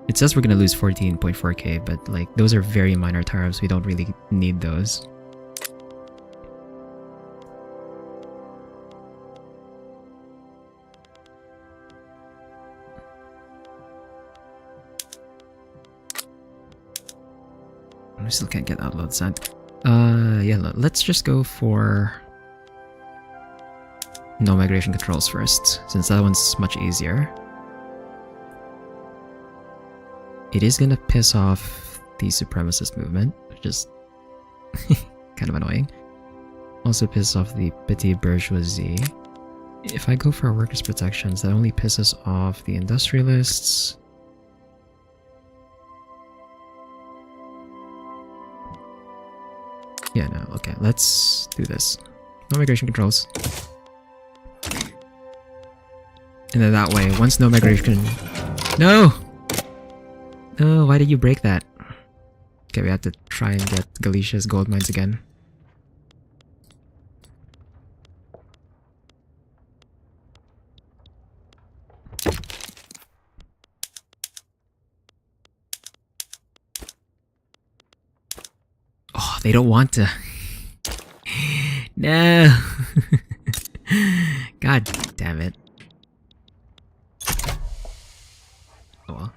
It says we're gonna lose 14.4k, but like those are very minor tariffs. We don't really need those. I still can't get outload sent. Yeah, let's just go for no migration controls first, since that one's much easier. It is gonna piss off the supremacist movement, which is kind of annoying. Also piss off the petty bourgeoisie. If I go for workers' protections, that only pisses off the industrialists. Yeah, no, okay, let's do this. No migration controls. And then that way, once no migration... No! No, why did you break that? Okay, we have to try and get Galicia's gold mines again. Oh, they don't want to. No. God damn it. Oh well.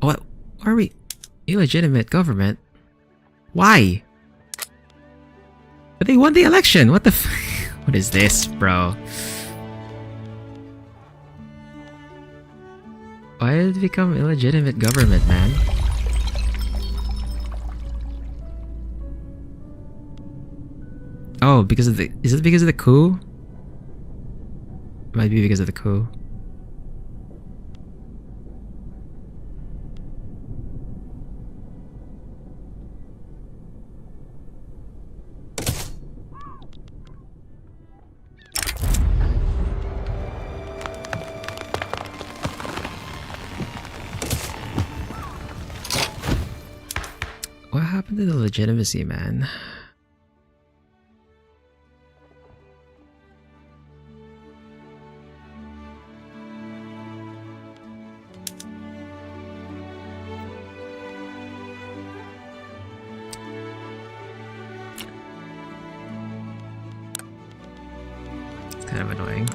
What? Are we illegitimate government? Why? But they won the election. What the f— What is this, bro? Why did it become illegitimate government, man? Oh, because of the... Is it because of the coup? Might be because of the coup. What happened to the legitimacy, man? It's kind of annoying.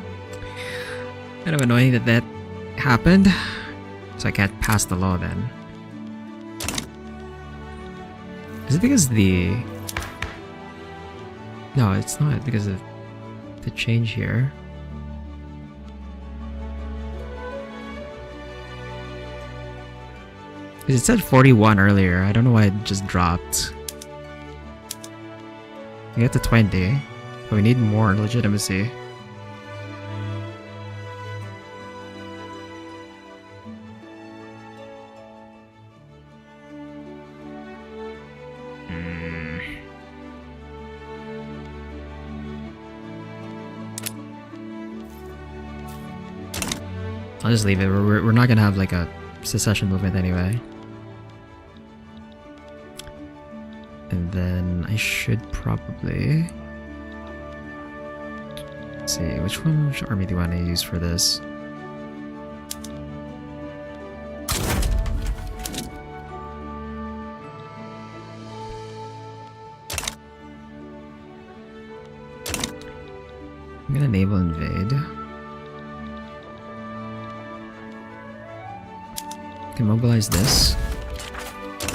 Kind of annoying that that happened. So I can't pass the law then. Is it because the... No, it's not because of the change here. Because it said 41 earlier. I don't know why it just dropped. We get to 20, but we need more legitimacy. I'll just leave it. We're not gonna have like a secession movement anyway. And then I should probably... Let's see, which army do I want to use for this? I'm gonna naval invade. Can mobilize this.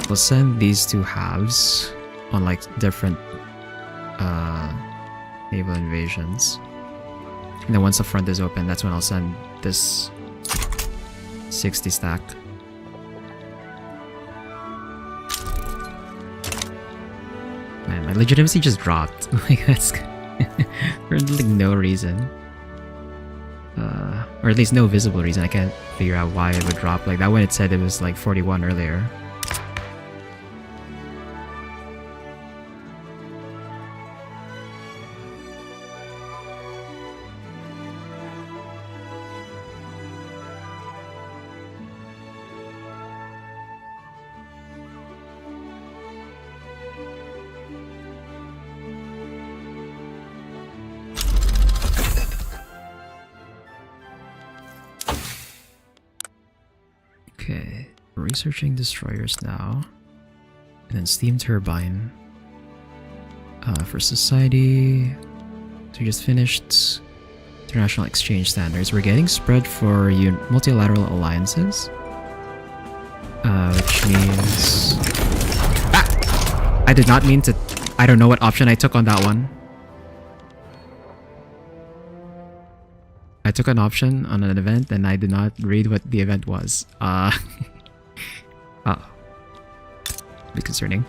We'll send these two halves on like different naval invasions. And then once the front is open, that's when I'll send this 60 stack. Man, my legitimacy just dropped. Like that's for like no reason. Or at least no visible reason. I can't figure out why it would drop like that when it said it was like 41 earlier. Okay, researching destroyers now. And then steam turbine. For society... So we just finished international exchange standards. We're getting spread for multilateral alliances. Which means... Ah! I did not mean to... I don't know what option I took on that one. I took an option on an event and I did not read what the event was. Oh. A bit concerning.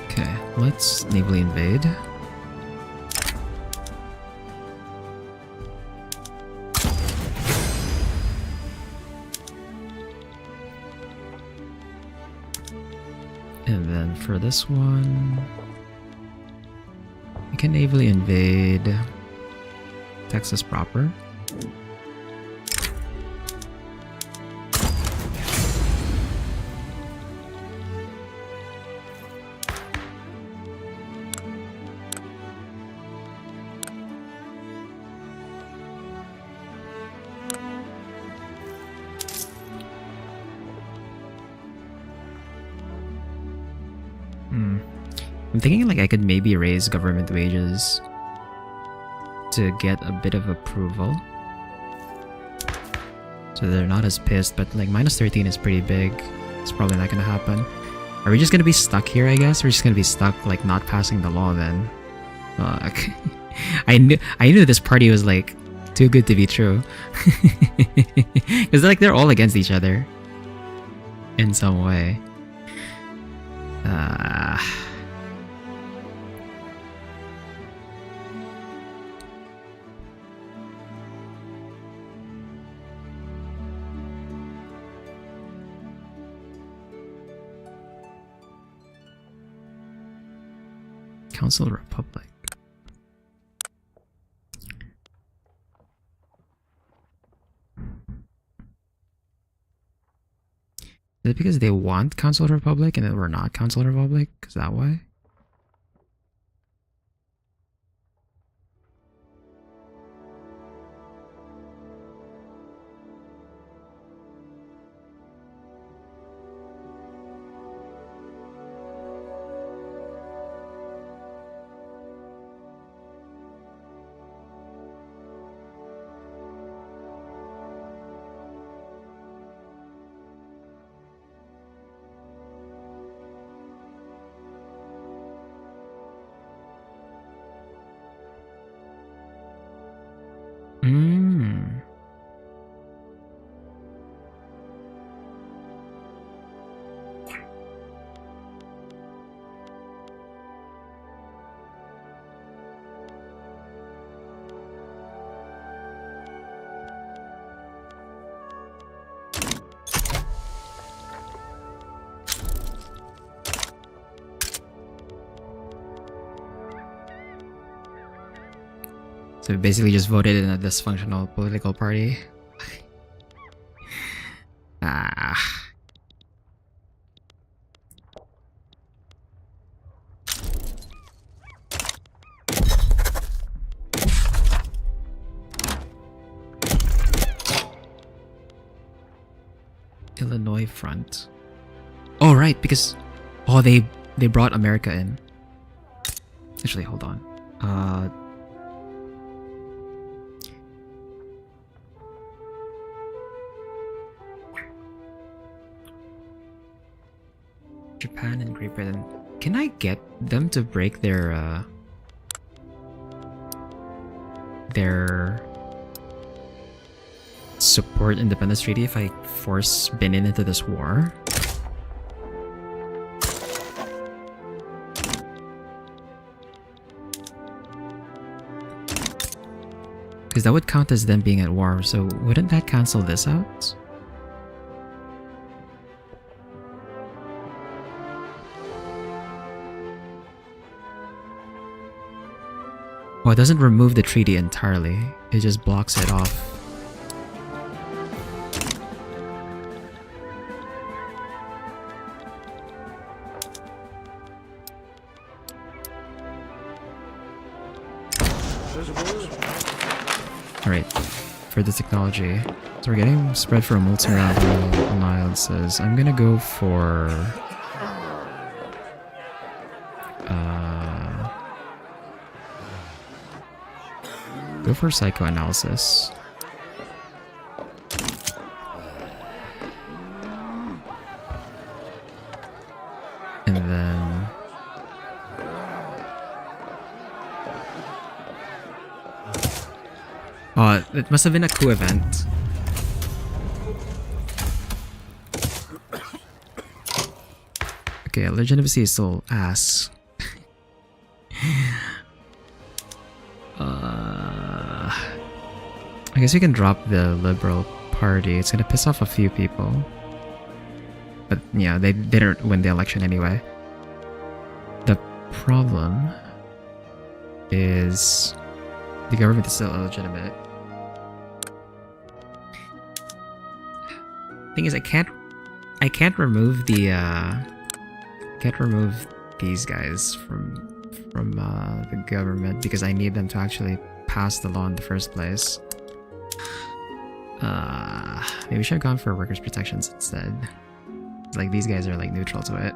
Okay, let's navally invade. And then for this one, we can navally invade Texas proper. I'm thinking like I could maybe raise government wages to get a bit of approval. So they're not as pissed, but like minus 13 is pretty big. It's probably not gonna happen. Are we just gonna be stuck here, I guess? We're just gonna be stuck like not passing the law then. Fuck. I knew this party was like too good to be true. Cause like they're all against each other in some way. Council Republic. Is it because they want Council Republic and then we're not Council Republic? Is that why? So we basically just voted in a dysfunctional political party. Illinois front. Oh right, because they brought America in. Actually, hold on. Japan and Great Britain. Can I get them to break their support independence treaty if I force Benin into this war? Because that would count as them being at war, so wouldn't that cancel this out? Oh, it doesn't remove the treaty entirely. It just blocks it off. Alright, for the technology. So we're getting spread for a multi-round alliances. I'm gonna go for... go for psychoanalysis. And then... oh, it must have been a coup event. Okay, legitimacy is still ass. I guess we can drop the Liberal Party. It's gonna piss off a few people. But yeah, they didn't win the election anyway. The problem is the government is still illegitimate. Thing is, I can't remove the can't remove these guys from the government because I need them to actually pass the law in the first place. Maybe we should have gone for workers' protections instead. Like, these guys are like neutral to it.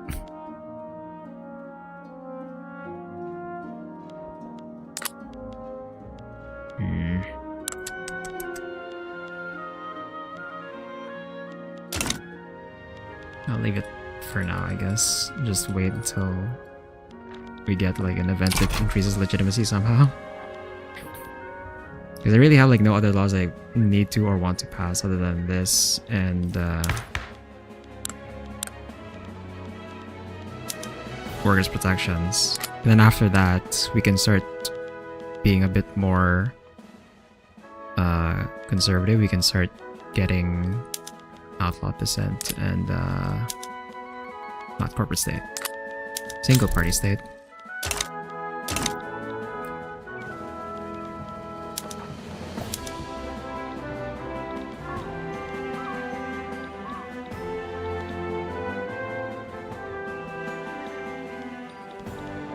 I'll leave it for now, I guess. Just wait until we get like an event that increases legitimacy somehow. Because I really have like no other laws I need to or want to pass other than this and workers' protections. And then after that, we can start being a bit more conservative. We can start getting outlawed dissent and not corporate state, single party state.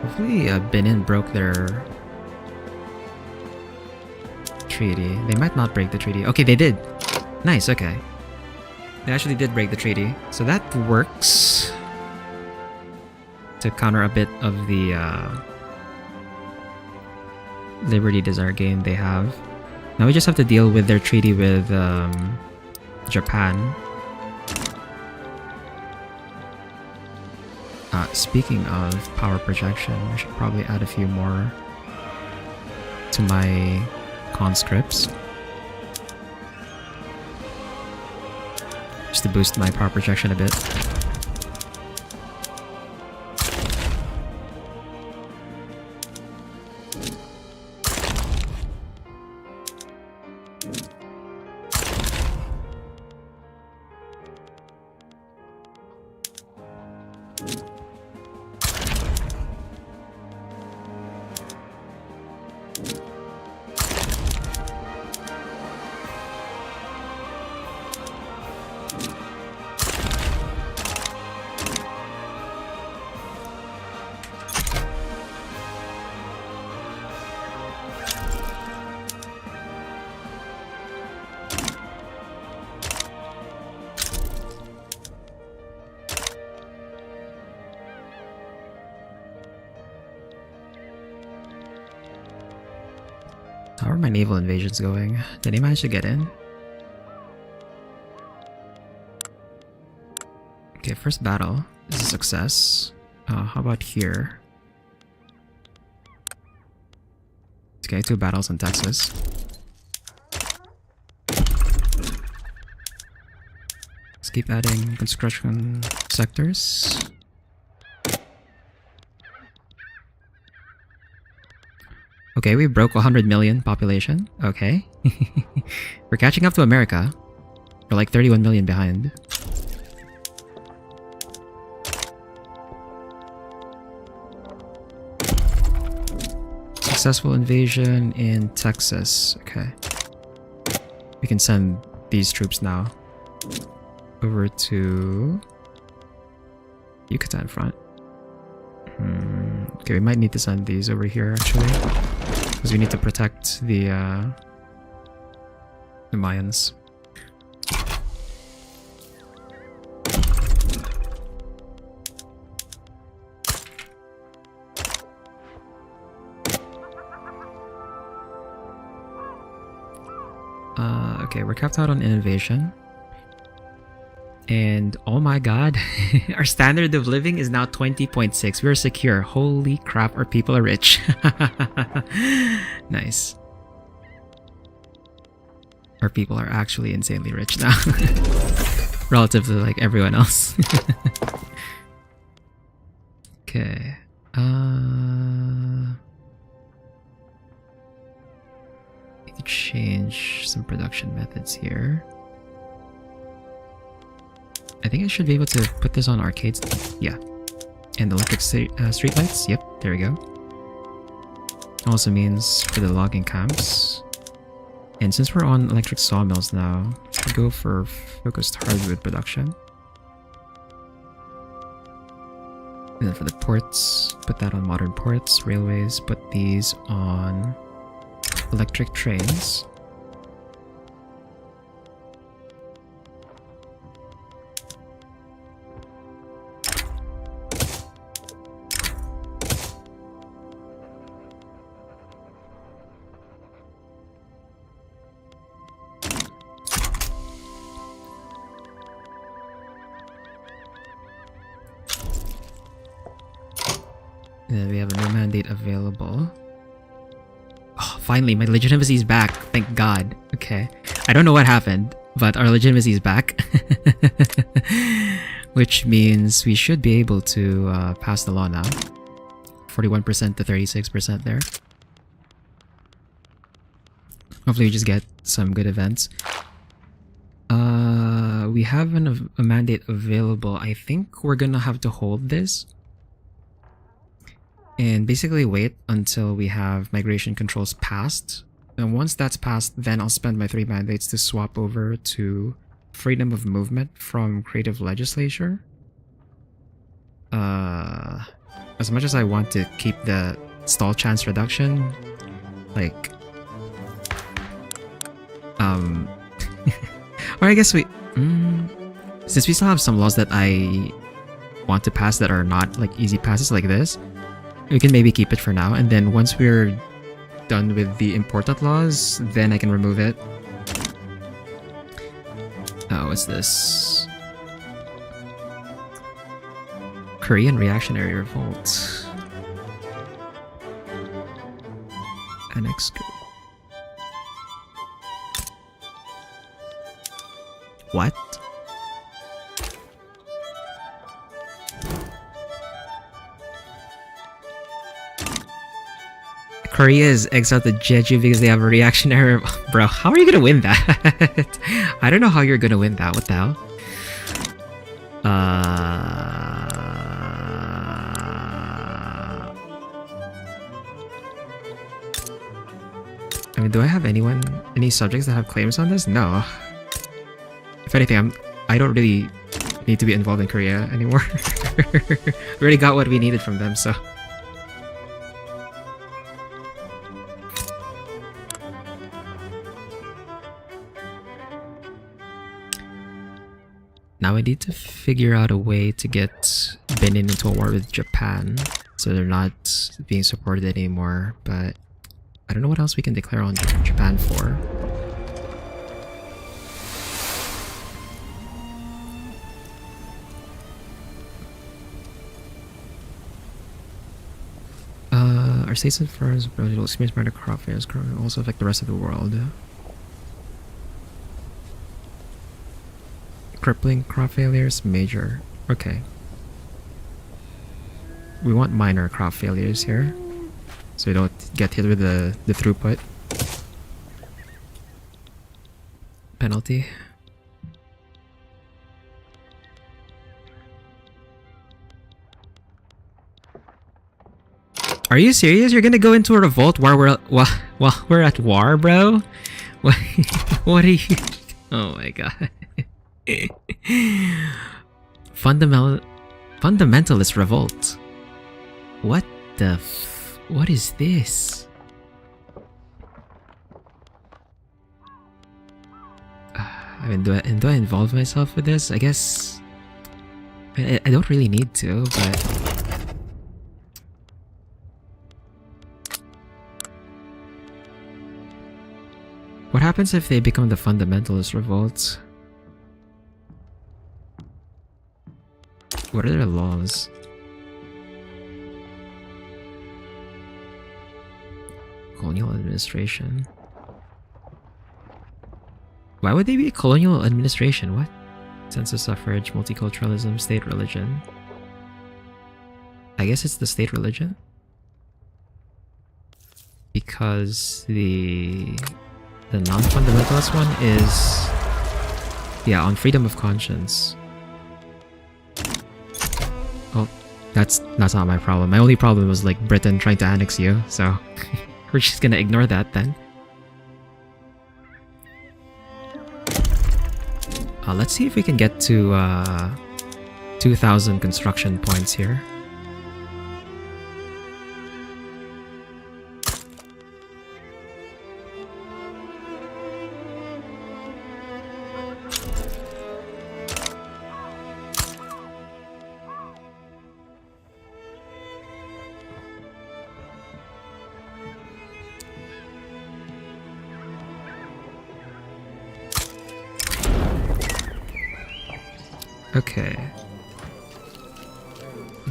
Hopefully Benin broke their treaty. They might not break the treaty. Okay, they did. Nice, okay. They actually did break the treaty. So that works to counter a bit of the liberty desire gain they have. Now we just have to deal with their treaty with Japan. Speaking of power projection, I should probably add a few more to my conscripts. Just to boost my power projection a bit. How are my naval invasions going? Did they manage to get in? Okay, first battle is a success. How about here? Okay, 2 battles in Texas. Let's keep adding construction sectors. Okay, we broke 100 million population. Okay. We're catching up to America. We're like 31 million behind. Successful invasion in Texas. Okay. We can send these troops now over to Yucatan front. Okay, we might need to send these over here actually, because we need to protect the Mayans. Okay, we're capped out on innovation. And oh my god, our standard of living is now 20.6. We're secure. Holy crap, our people are rich. Nice. Our people are actually insanely rich now. Relative to like everyone else. Okay. Need to change some production methods here. I think I should be able to put this on arcades. Yeah. And electric street lights. Yep, there we go. Also means for the logging camps. And since we're on electric sawmills now, we go for focused hardwood production. And then for the ports, put that on modern ports. Railways, put these on electric trains. We have a new mandate available. Oh, finally, my legitimacy is back. Thank God. Okay. I don't know what happened, but our legitimacy is back. Which means we should be able to pass the law now. 41% to 36% there. Hopefully we just get some good events. We have a mandate available. I think we're gonna have to hold this. And basically wait until we have migration controls passed. And once that's passed, then I'll spend my 3 mandates to swap over to freedom of movement from creative legislature. As much as I want to keep the stall chance reduction, like, or I guess since we still have some laws that I want to pass that are not like easy passes like this, we can maybe keep it for now, and then once we're done with the important laws, then I can remove it. Oh, what's this? Korean reactionary revolt. Annex. What? Korea is exiled to Jeju because they have a reactionary... Bro, how are you gonna win that? I don't know how you're gonna win that. What the hell? I mean, do I have any subjects that have claims on this? No. If anything, I don't really need to be involved in Korea anymore. We already got what we needed from them, so... Now I need to figure out a way to get Benin into a war with Japan, so they're not being supported anymore, but I don't know what else we can declare on Japan for. Our states and firms will experience minor crop failures also affect the rest of the world. Crippling crop failures, major. Okay. We want minor crop failures here, so we don't get hit with the throughput penalty. Are you serious? You're gonna go into a revolt while we're at war, bro? What are you? Oh my god. Fundamentalist revolt. What the what is this? I mean, do I involve myself with this? I guess I don't really need to, but what happens if they become the fundamentalist revolt? What are their laws? Colonial administration. Why would they be a colonial administration? What? Census, suffrage, multiculturalism, state religion. I guess it's the state religion? Because the non-fundamentalist one is... yeah, on freedom of conscience. Well, that's not my problem. My only problem was like Britain trying to annex you, so we're just gonna ignore that then. Let's see if we can get to 2,000 construction points here. Okay.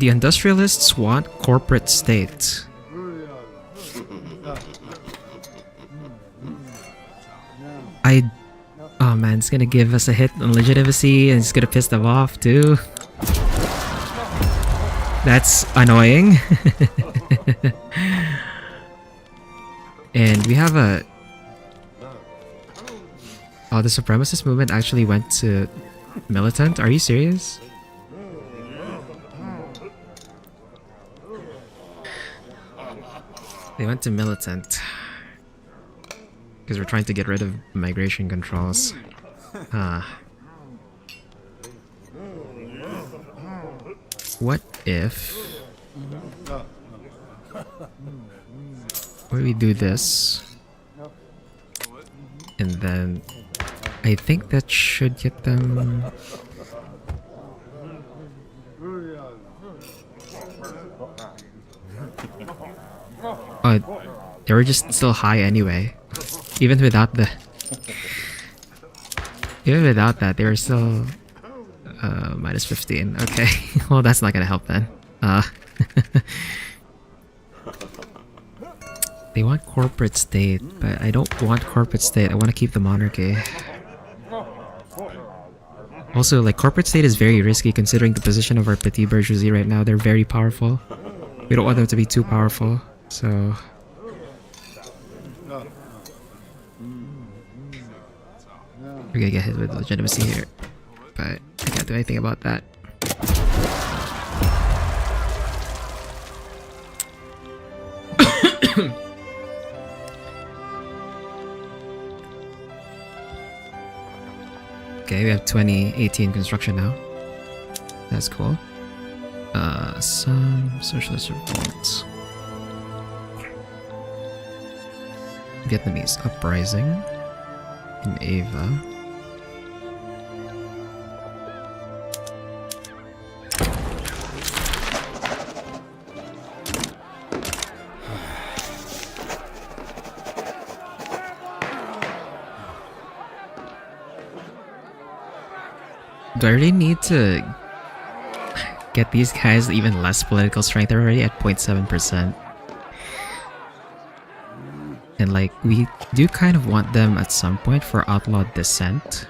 The industrialists want corporate state. Oh man, it's gonna give us a hit on legitimacy and it's gonna piss them off too. That's annoying. And we have a... Oh, the supremacist movement actually went to militant? Are you serious? They went to militant. Because we're trying to get rid of migration controls. What if... What do we do this? And then... I think that should get them... Oh, they were just still high anyway. Even without the... Even without that, they were still... minus 15. Okay. Well, that's not gonna help then. They want corporate state, but I don't want corporate state. I want to keep the monarchy. Also, like, corporate state is very risky considering the position of our petit bourgeoisie right now. They're very powerful. We don't want them to be too powerful, so... We're gonna get hit with legitimacy here, but I can't do anything about that. Okay, we have 2018 construction now. That's cool. Some socialist revolts. Vietnamese uprising in Ava. Do I really need to get these guys even less political strength? They're already at 0.7%. And like, we do kind of want them at some point for outlawed dissent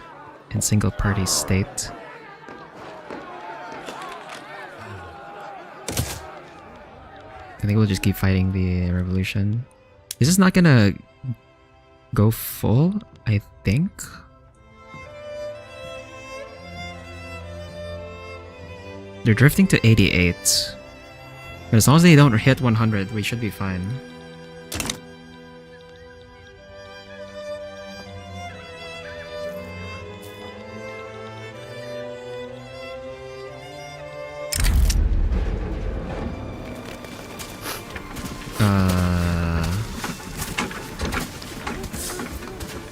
and single party state. I think we'll just keep fighting the revolution. This is not gonna go full, I think. They're drifting to 88. But as long as they don't hit 100, we should be fine.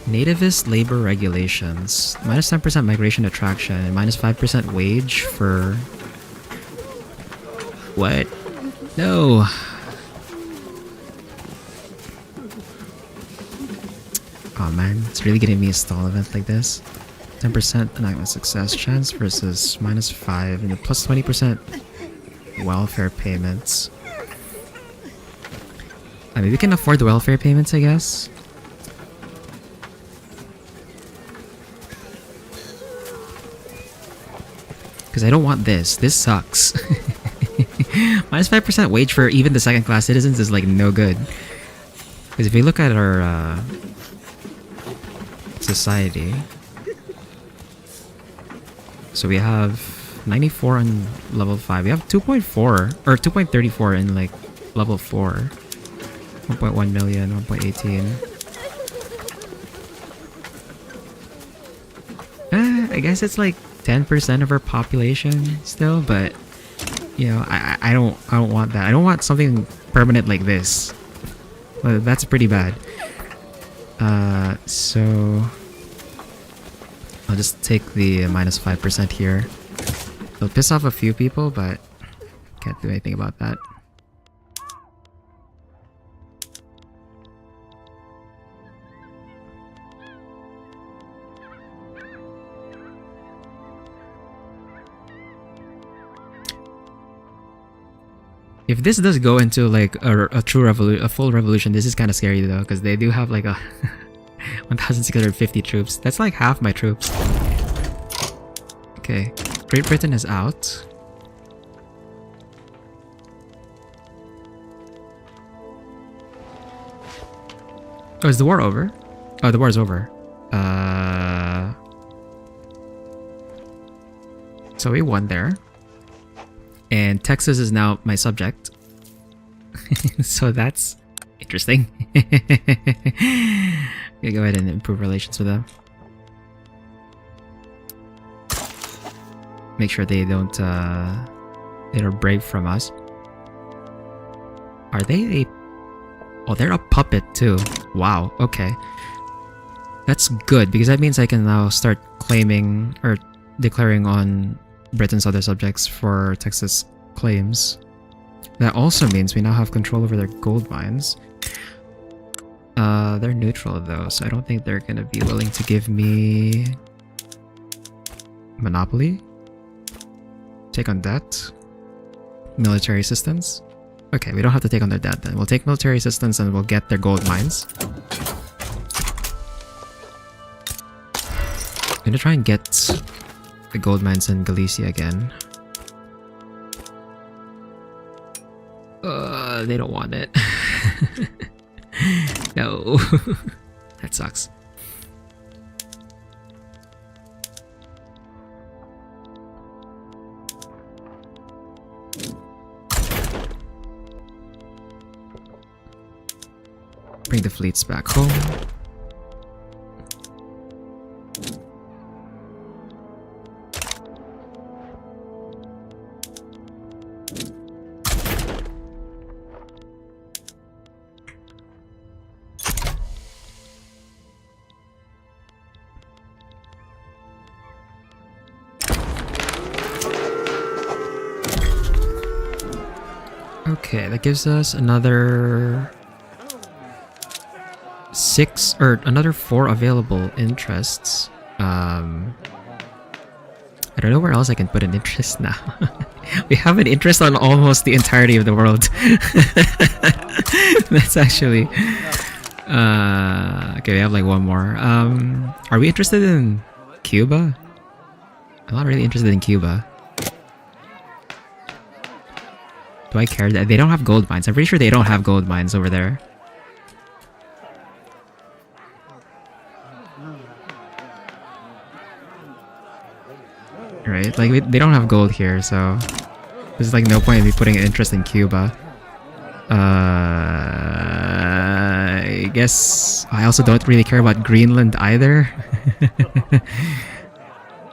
Nativist labor regulations. Minus 10% migration attraction and minus 5% wage for... What? No! Oh man, it's really getting me a stall event like this. 10% enactment success chance versus minus 5 and plus 20% welfare payments. I mean, we can afford the welfare payments, I guess. Because I don't want this. This sucks. Minus 5% wage for even the second class citizens is like no good. Because if you look at our society, so we have 94 on level 5. We have 2.4 or 2.34 in like level 4. 1.1 million, 1.18. I guess it's like 10% of our population still, but you know, I don't want that. I don't want something permanent like this. That's pretty bad. So I'll just take the minus 5% here. It'll piss off a few people, but can't do anything about that. If this does go into like a true revolution, a full revolution, this is kind of scary though, because they do have like a 1,650 troops. That's like half my troops. Okay, Great Britain is out. Oh, is the war over? Oh, the war is over. So we won there. And Texas is now my subject. So that's interesting. Okay, go ahead and improve relations with them. Make sure they don't break from us. Are they a... Oh, they're a puppet too. Wow, okay. That's good, because that means I can now start claiming or declaring on Britain's other subjects for Texas claims. That also means we now have control over their gold mines. They're neutral though, so I don't think they're gonna be willing to give me monopoly. Take on debt. Military assistance. Okay, we don't have to take on their debt then. We'll take military assistance and we'll get their gold mines. I'm gonna try and get the gold mines in Galicia again. They don't want it. No. That sucks. Bring the fleets back home. Okay, that gives us another 6 or another 4 available interests. I don't know where else I can put an interest now. We have an interest on almost the entirety of the world. That's actually okay, we have like one more. Are we interested in Cuba? I'm not really interested in Cuba. Do I care? They don't have gold mines. I'm pretty sure they don't have gold mines over there. Right? Like, they don't have gold here, so... There's like no point in me putting an interest in Cuba. I guess... I also don't really care about Greenland either.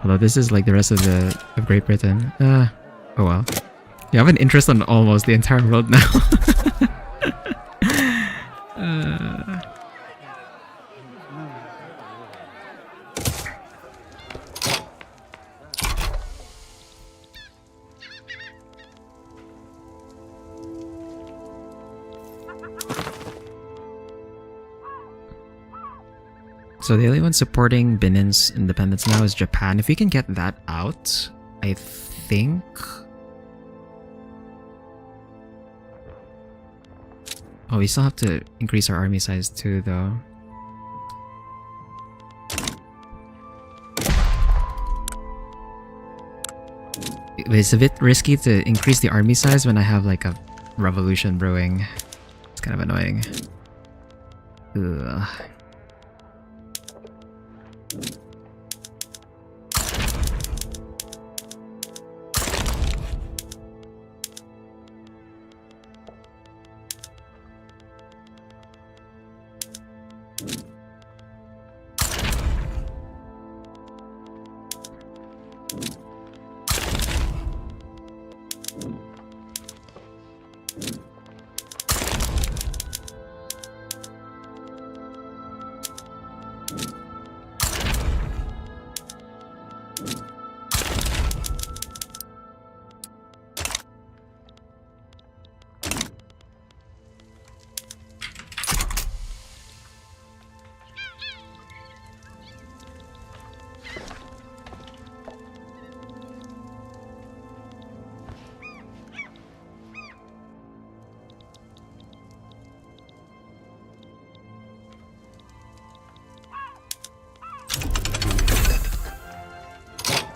Although this is like the rest of Great Britain. Oh well. You have an interest on almost the entire world now. So the only one supporting Benin's independence now is Japan. If we can get that out, I think... Oh, we still have to increase our army size too, though. It's a bit risky to increase the army size when I have like a revolution brewing. It's kind of annoying. Ugh.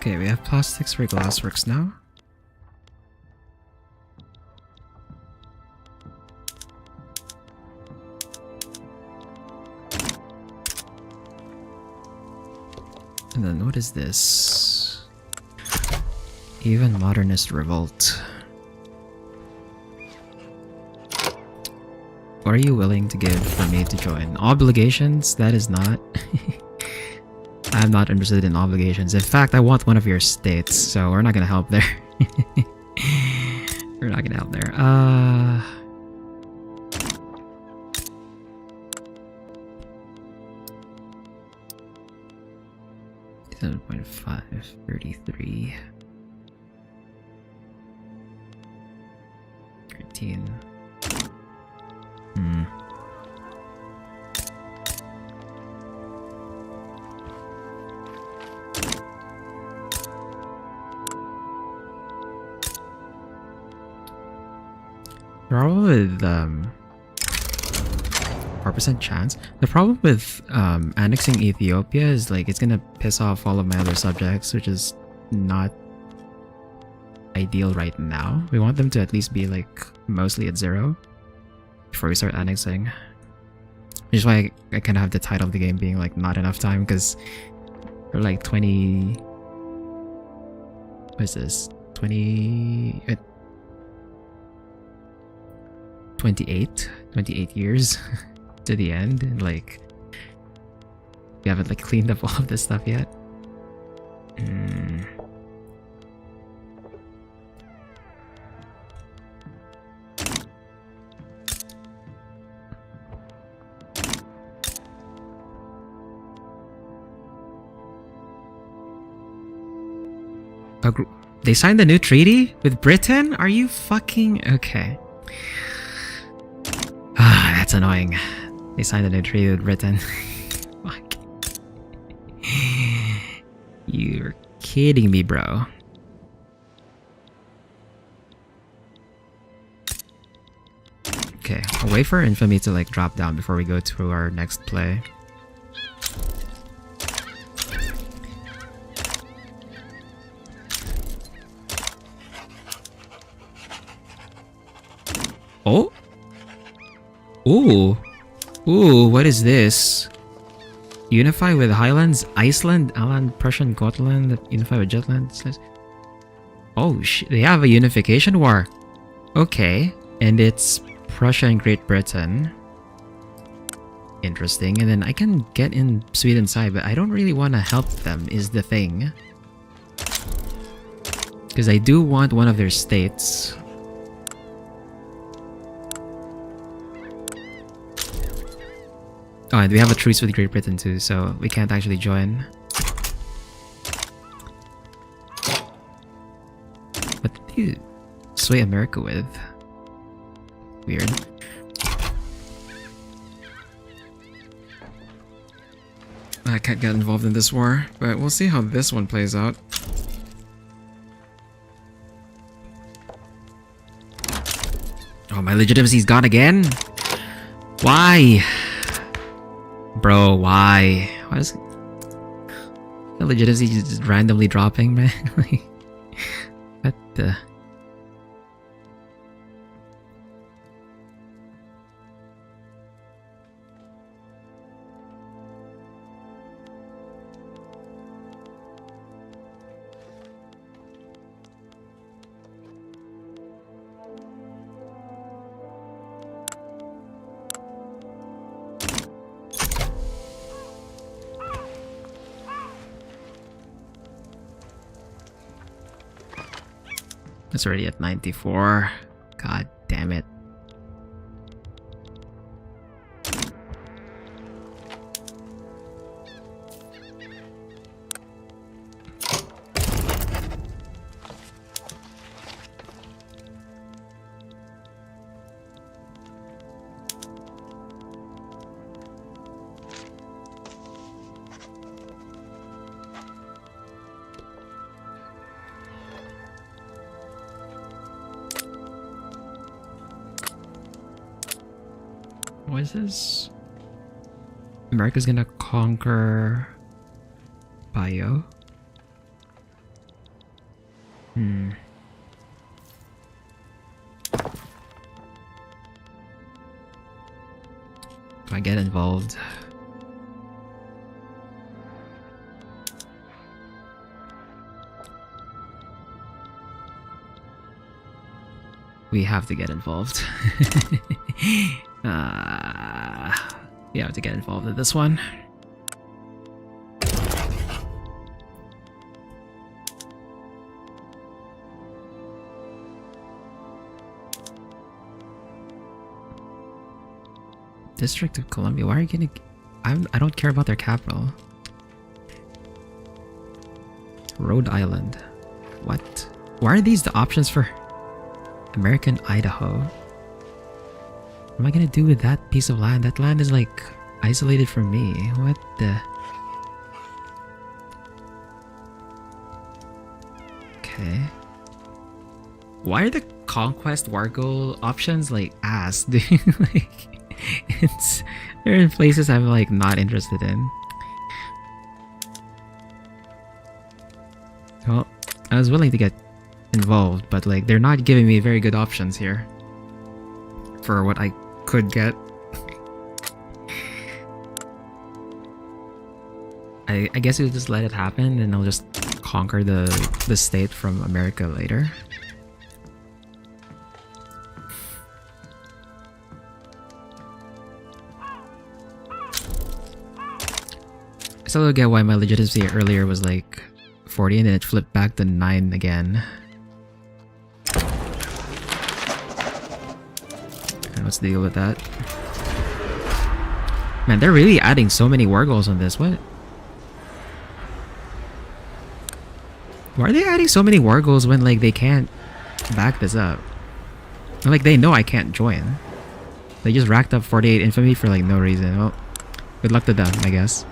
Okay, we have plastics for glassworks now. And then what is this? Even modernist revolt. What are you willing to give for me to join? Obligations? That is not. I'm not interested in obligations. In fact, I want one of your states, so we're not gonna help there. We're not gonna help there. 7.5, 33. 13. Problem with 4% chance. The problem with annexing Ethiopia is like it's gonna piss off all of my other subjects, which is not ideal right now. We want them to at least be like mostly at 0 before we start annexing. Which is why I kind of have the title of the game being like not enough time, because we're like 20. What is this? 28 years to the end, and like we haven't like cleaned up all of this stuff yet. They signed a new treaty with Britain? Are you fucking okay? Ah, that's annoying. They signed a new treaty with Britain. Fuck. You're kidding me, bro. Okay, I'll wait for infamy to like drop down before we go to our next play. Oh? Ooh. Ooh, what is this? Unify with Highlands, Iceland, Aland, Prussian, Gotland, unify with Jutland. Oh, they have a unification war. Okay. And it's Prussia and Great Britain. Interesting. And then I can get in Sweden side, but I don't really want to help them is the thing. Because I do want one of their states. Oh, and we have a truce with Great Britain too, so we can't actually join. What did you sway America with? Weird. I can't get involved in this war, but we'll see how this one plays out. Oh, my legitimacy's gone again? Why? Bro, why? Why is the legitimacy just randomly dropping, man? Like, what the... It's already at 94. God damn it. What is this? America's gonna conquer Bio. Do I get involved? We have to get involved. We have to get involved in this one. District of Columbia. Why are you gonna? I don't care about their capital. Rhode Island. What? Why are these the options for American Idaho? What am I gonna do with that piece of land? That land is like isolated from me. What the? Okay. Why are the conquest war goal options like ass, dude? Like, they're in places I'm like not interested in. Well, I was willing to get involved, but like they're not giving me very good options here for what I could get. I guess we'll just let it happen and I'll just conquer the state from America later. I still don't get why my legitimacy earlier was like 40 and then it flipped back to 9 again. And let's deal with that. Man, they're really adding so many war goals on this. What? Why are they adding so many war goals when like they can't back this up? Like they know I can't join. They just racked up 48 infamy for like no reason. Well, good luck to them, I guess.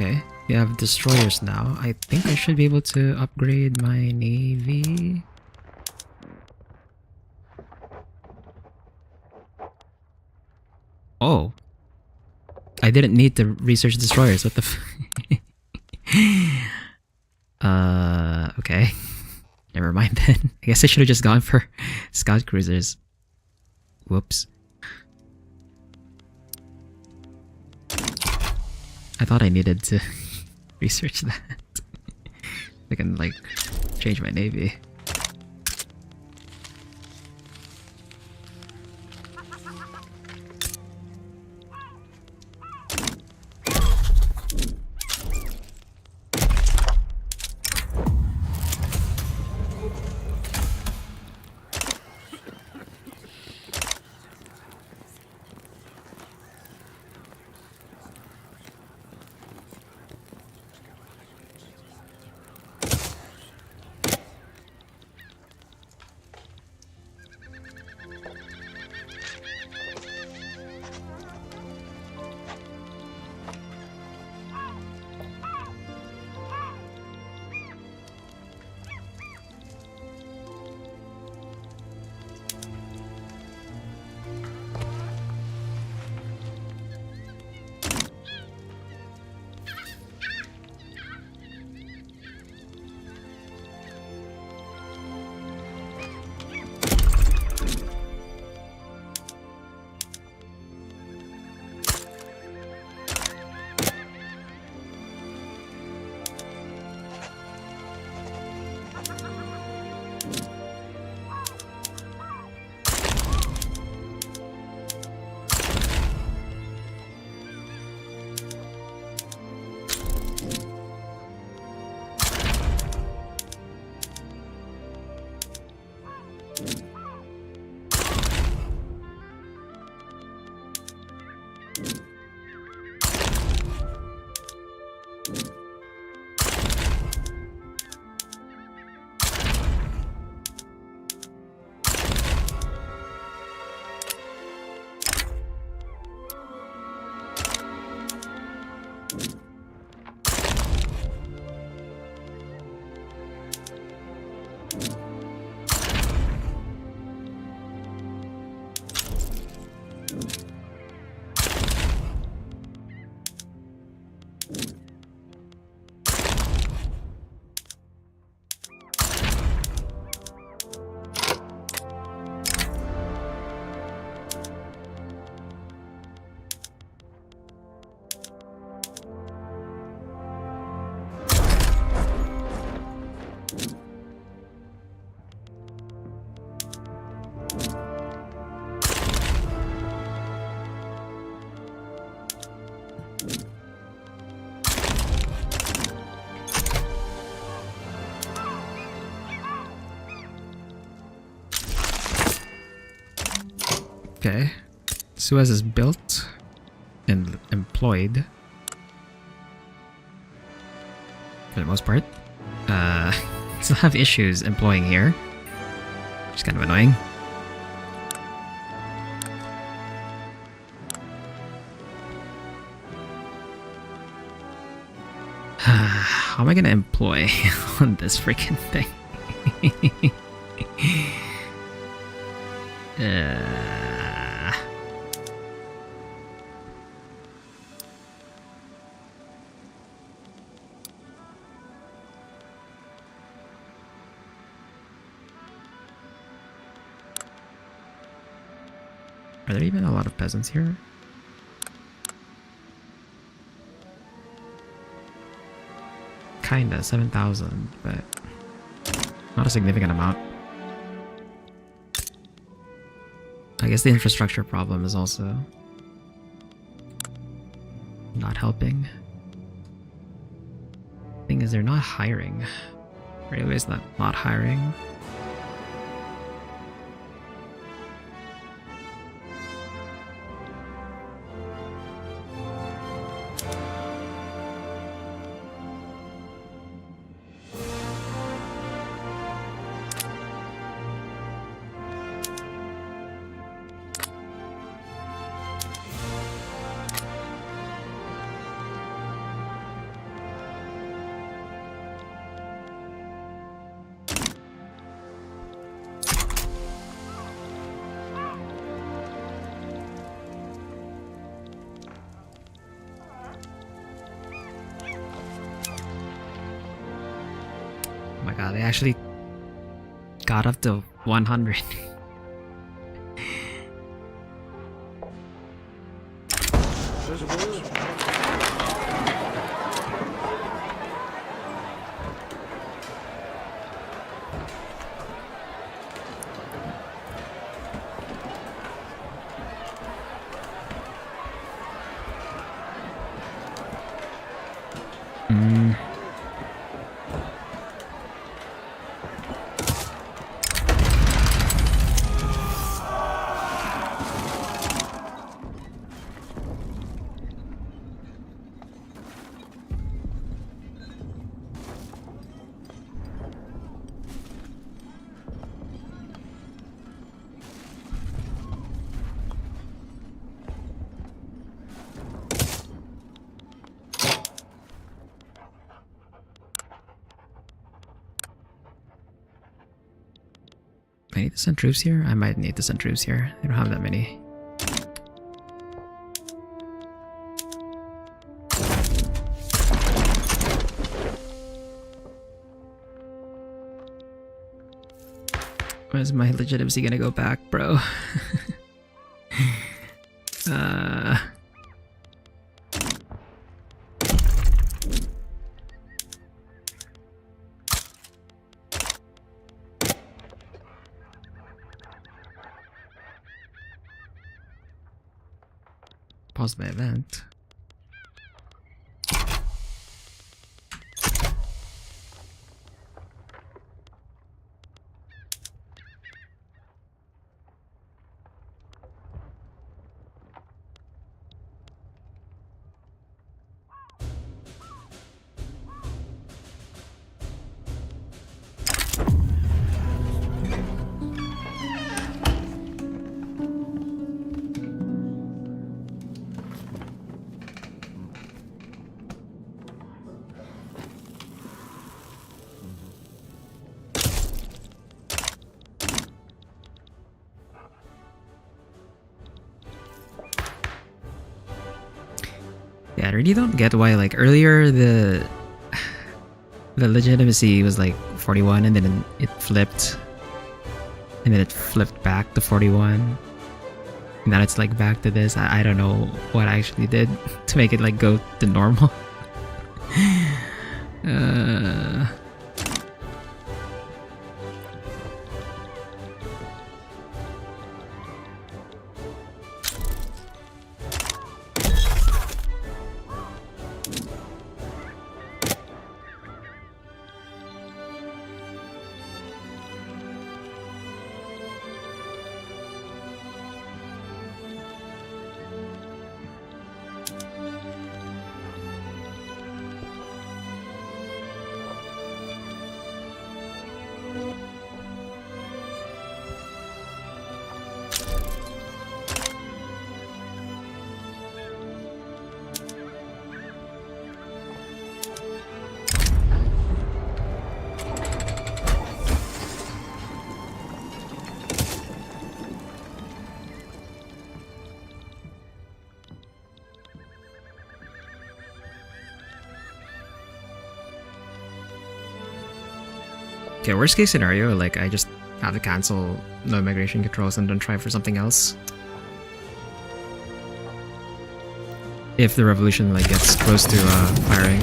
Okay, we have destroyers now. I think I should be able to upgrade my navy. Oh. I didn't need to research destroyers. What the okay. Never mind then. I guess I should have just gone for scout cruisers. Whoops. I thought I needed to research that. I can like change my navy. Okay. Suez is built and employed. For the most part. Still have issues employing here. Which is kind of annoying. How am I gonna employ on this freaking thing? Are there even a lot of peasants here? Kinda, 7,000, but not a significant amount. I guess the infrastructure problem is also not helping. Thing is, they're not hiring. Railway's not hiring. Oh my god, they actually got up to 100. I need to send troops here? I might need to send troops here. They don't have that many. Where's my legitimacy gonna go back, bro? Pause my event. Yeah, I really don't get why, like, earlier the legitimacy was like 41 and then it flipped. And then it flipped back to 41. And now it's like back to this. I don't know what I actually did to make it like go to normal. Okay, worst case scenario, like I just have to cancel no immigration controls and then try for something else. If the revolution like gets close to firing.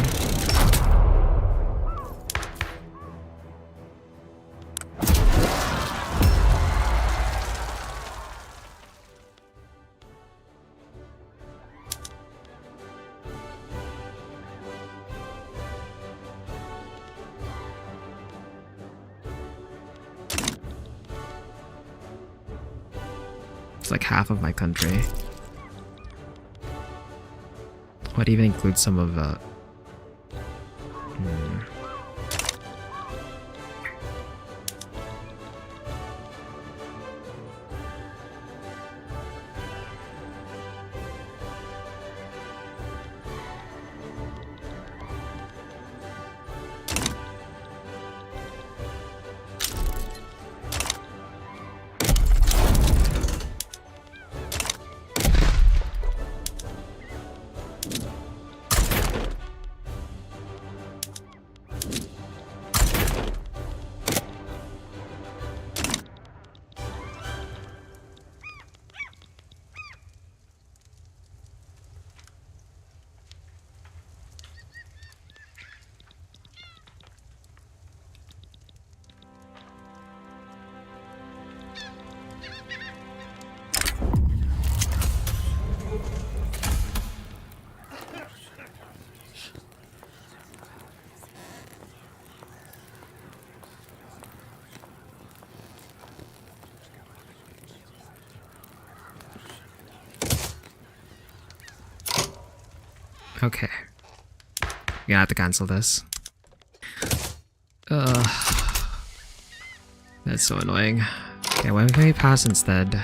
It's like half of my country. What even includes some of okay. I'm gonna have to cancel this. That's so annoying. Okay, why don't we pass instead?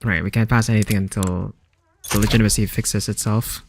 Right, we can't pass anything until the legitimacy fixes itself.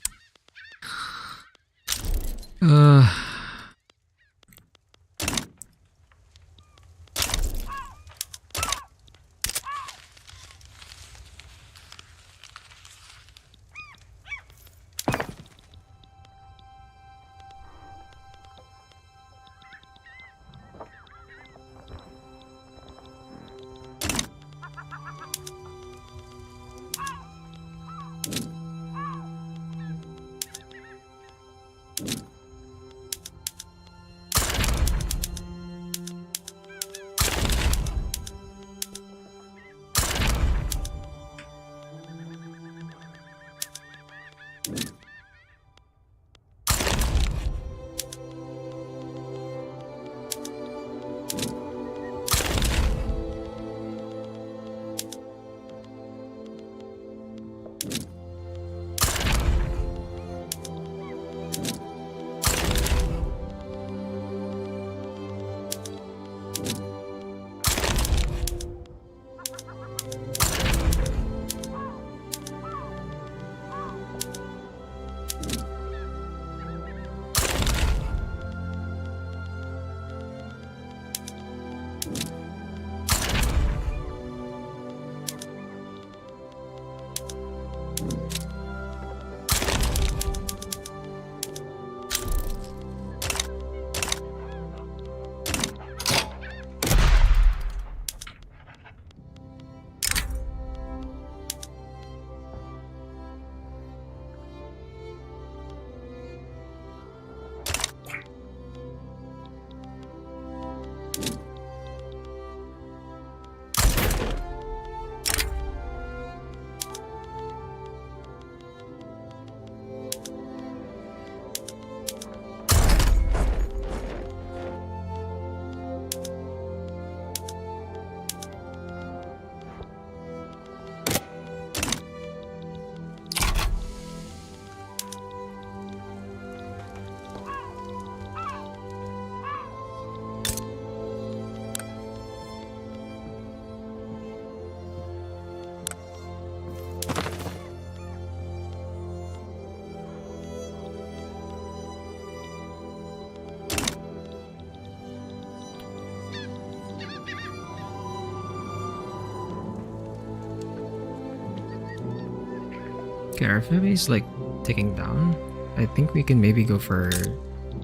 Okay, our FMA is like ticking down. I think we can maybe go for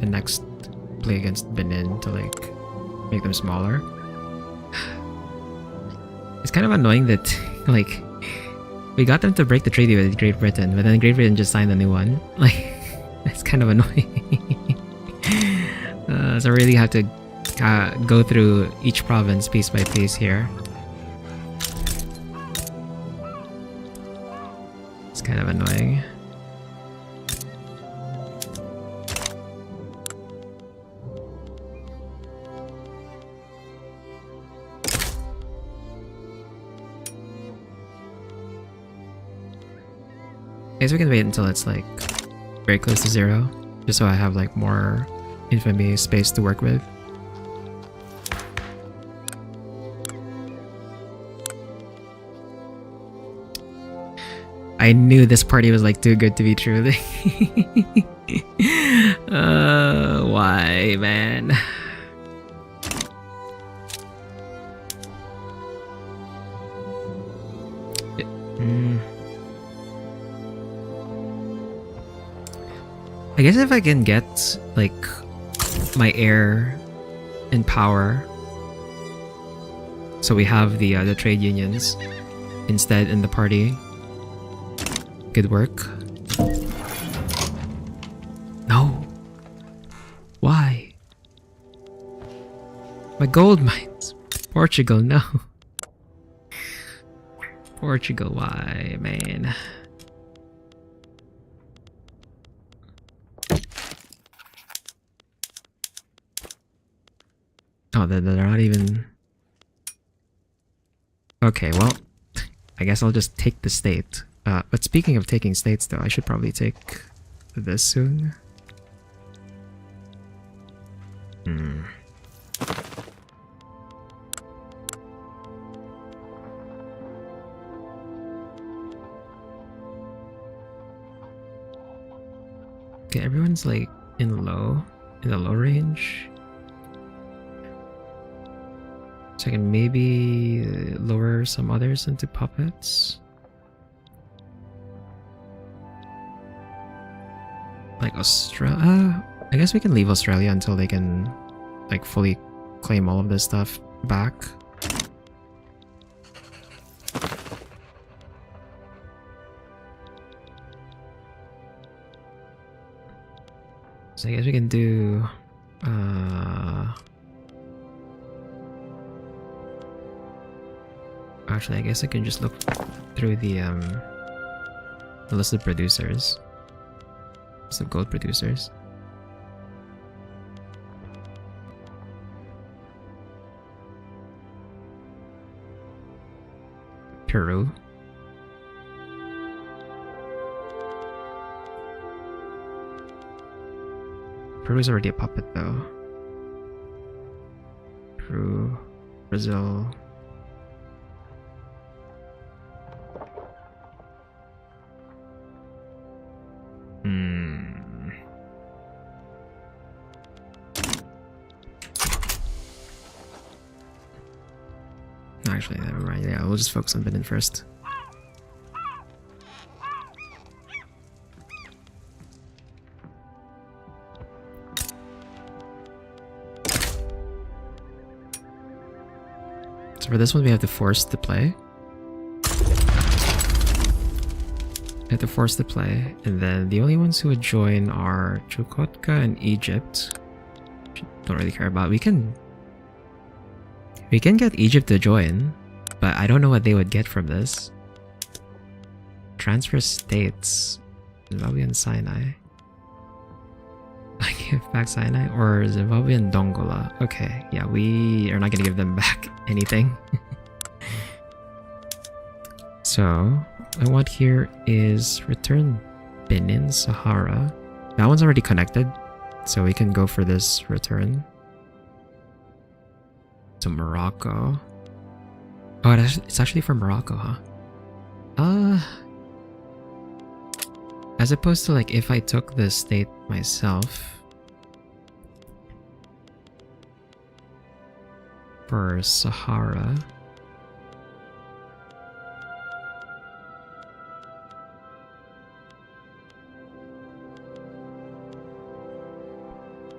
the next play against Benin to like make them smaller. It's kind of annoying that like we got them to break the treaty with Great Britain, but then Great Britain just signed a new one. Like, it's kind of annoying. So I really have to go through each province piece by piece here. It's kind of annoying. I guess we can wait until it's like very close to 0, just so I have like more infamy space to work with. I knew this party was like too good to be true. Why, man? I guess if I can get like my heir in power, so we have the trade unions instead in the party. Good work. No. Why? My gold mines. Portugal, no. Portugal, why, man? Oh, they're not even... Okay, well, I guess I'll just take the state. But speaking of taking states, though, I should probably take this soon. Okay, everyone's like in the low range. So I can maybe lower some others into puppets. Like Australia. I guess we can leave Australia until they can like fully claim all of this stuff back. So I guess we can do actually I guess I can just look through the list of producers. List of gold producers. Peru. Peru's already a puppet though. Peru, Brazil. Actually, never mind. Yeah, we'll just focus on Benin first. So for this one, we have to force the play. We have to force the play, and then the only ones who would join are Chukotka and Egypt. Don't really care about. We can get Egypt to join, but I don't know what they would get from this. Transfer states. Zimbabwe and Sinai. I give back Sinai or Zimbabwe and Dongola. Okay, yeah, we are not gonna give them back anything. So, what I want here is return Benin, Sahara. That one's already connected, so we can go for this return. To Morocco. Oh, it's actually from Morocco, huh? As opposed to like if I took the state myself for Sahara.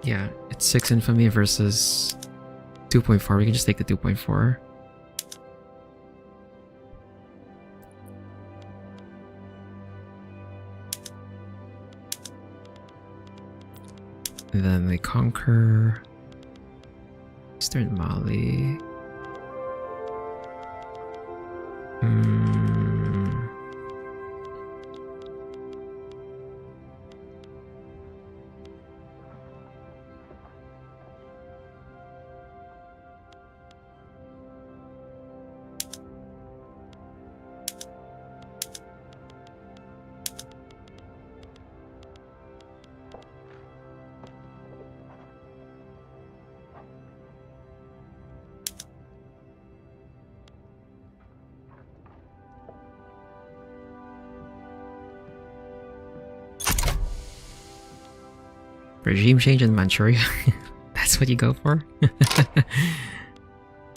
Yeah, it's 6 infamy versus 2.4. We can just take the 2.4. And then they conquer Eastern Mali. Regime change in Manchuria. That's what you go for?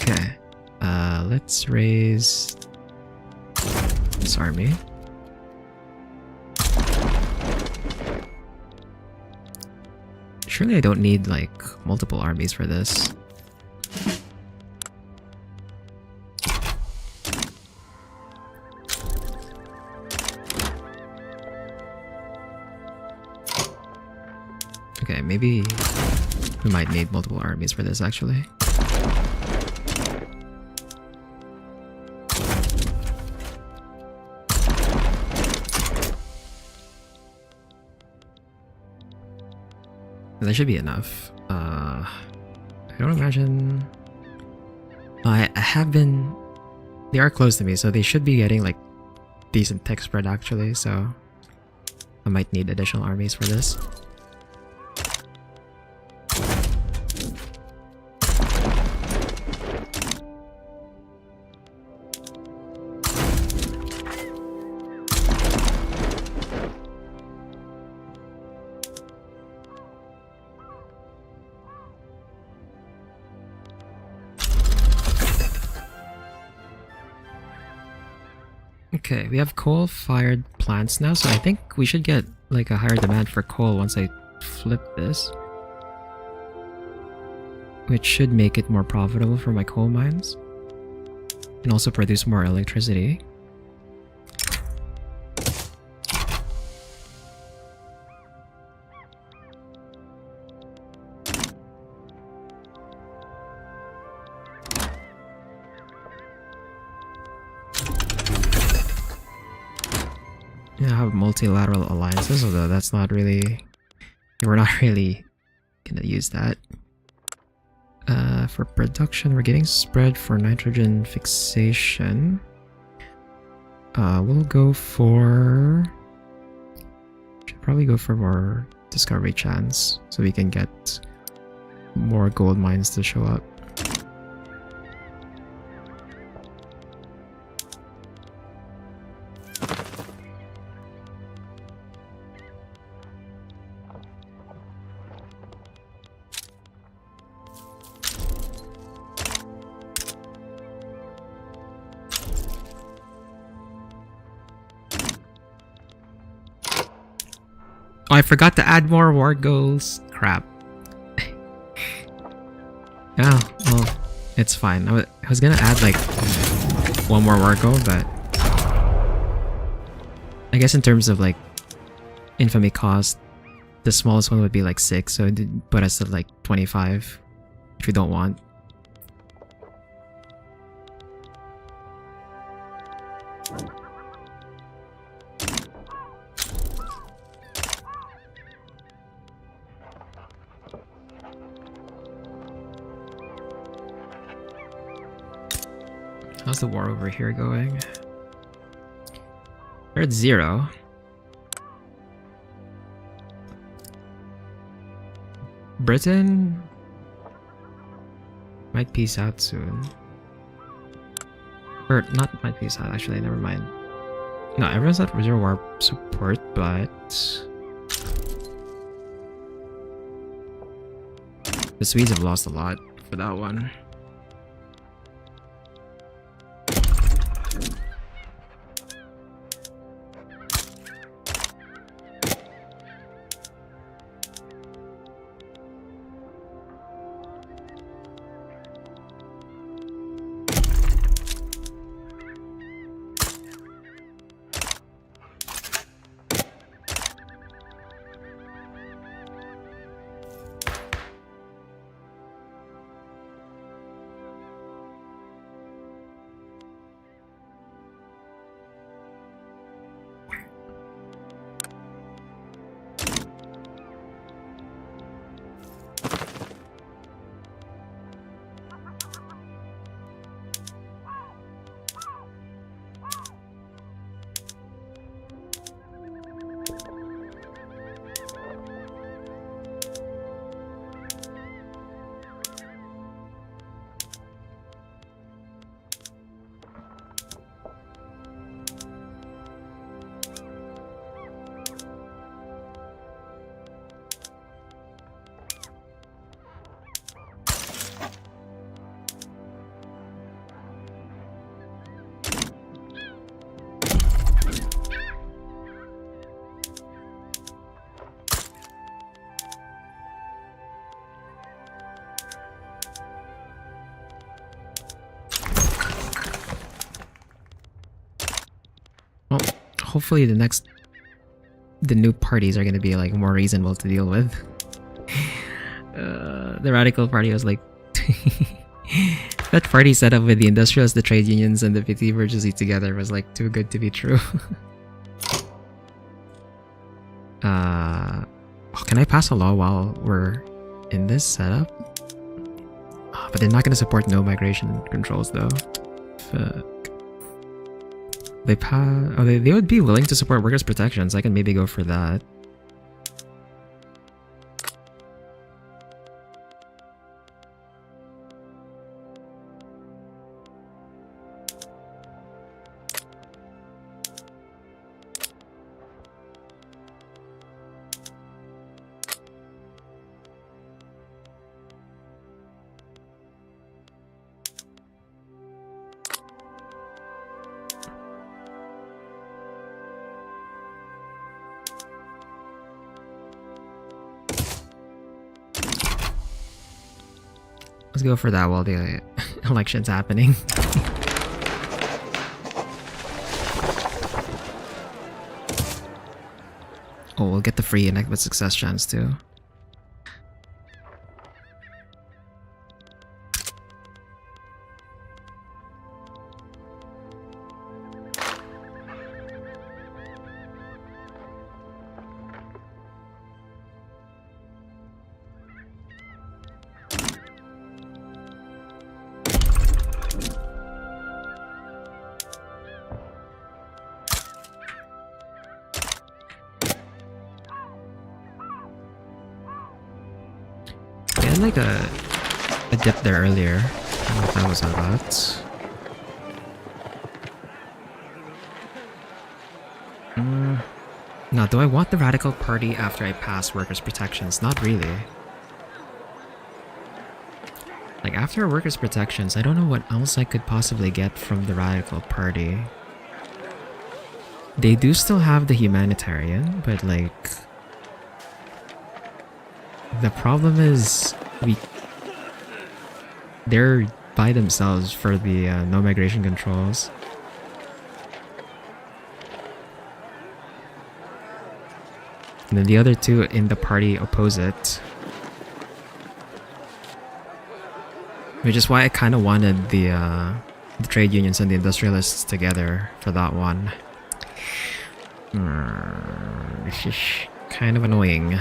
Okay. Let's raise this army. Surely I don't need like multiple armies for this. Okay, maybe we might need multiple armies for this actually. That should be enough. I don't imagine... I have been... They are close to me, so they should be getting like decent tech spread actually, so I might need additional armies for this. Okay, we have coal-fired plants now, so I think we should get like a higher demand for coal once I flip this. Which should make it more profitable for my coal mines. And also produce more electricity. Yeah, I have multilateral alliances, although that's not really... We're not really gonna use that. For production, we're getting spread for nitrogen fixation. We'll go for... Should probably go for more discovery chance, so we can get more gold mines to show up. Oh, I forgot to add more war goals. Crap. Yeah, well, it's fine. I was gonna add like one more war goal, but I guess in terms of like infamy cost, the smallest one would be like 6, so it did put us at like 25, which we don't want. How's the war over here going? We're at 0. Britain might peace out soon. Or not might peace out, actually, never mind. No, everyone's at 0 war support, but the Swedes have lost a lot for that one. Well, hopefully the new parties are gonna be like more reasonable to deal with. The Radical Party was like that party set up with the industrialists, the trade unions, and the vtuber together was like too good to be true. Oh, can I pass a law while we're in this setup? Oh, but they're not gonna support no migration controls though. Fuck. They would be willing to support workers' protections. I can maybe go for that. Let's go for that while the election's happening. Oh, we'll get the free inequitable success chance too. I had like a dip there earlier. I don't know what that was about. Now, do I want the Radical Party after I pass workers' protections? Not really. Like, after workers' protections, I don't know what else I could possibly get from the Radical Party. They do still have the humanitarian, but like... the problem is, they're by themselves for the no migration controls. And then the other two in the party oppose it. Which is why I kind of wanted the trade unions and the industrialists together for that one. This is kind of annoying.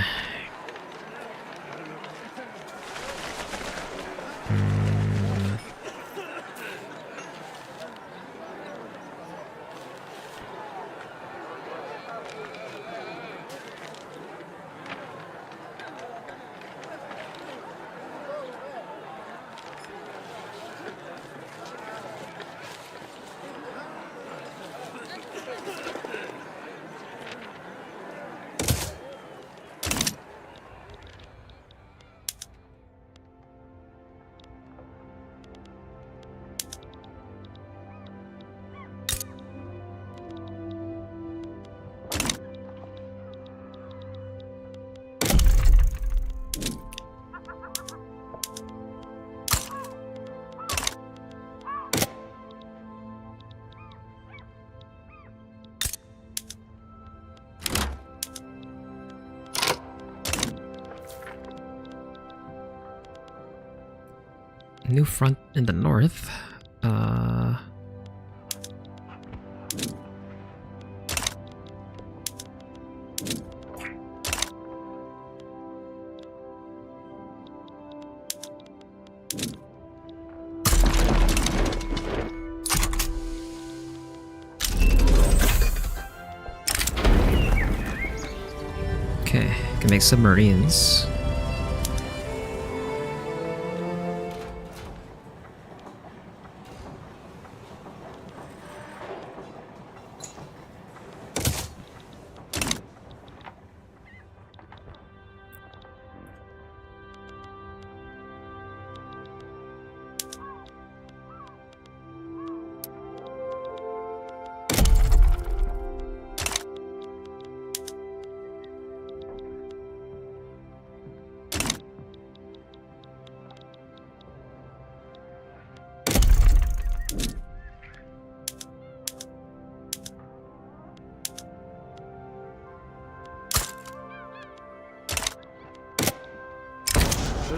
New front in the north. Okay, can make submarines. You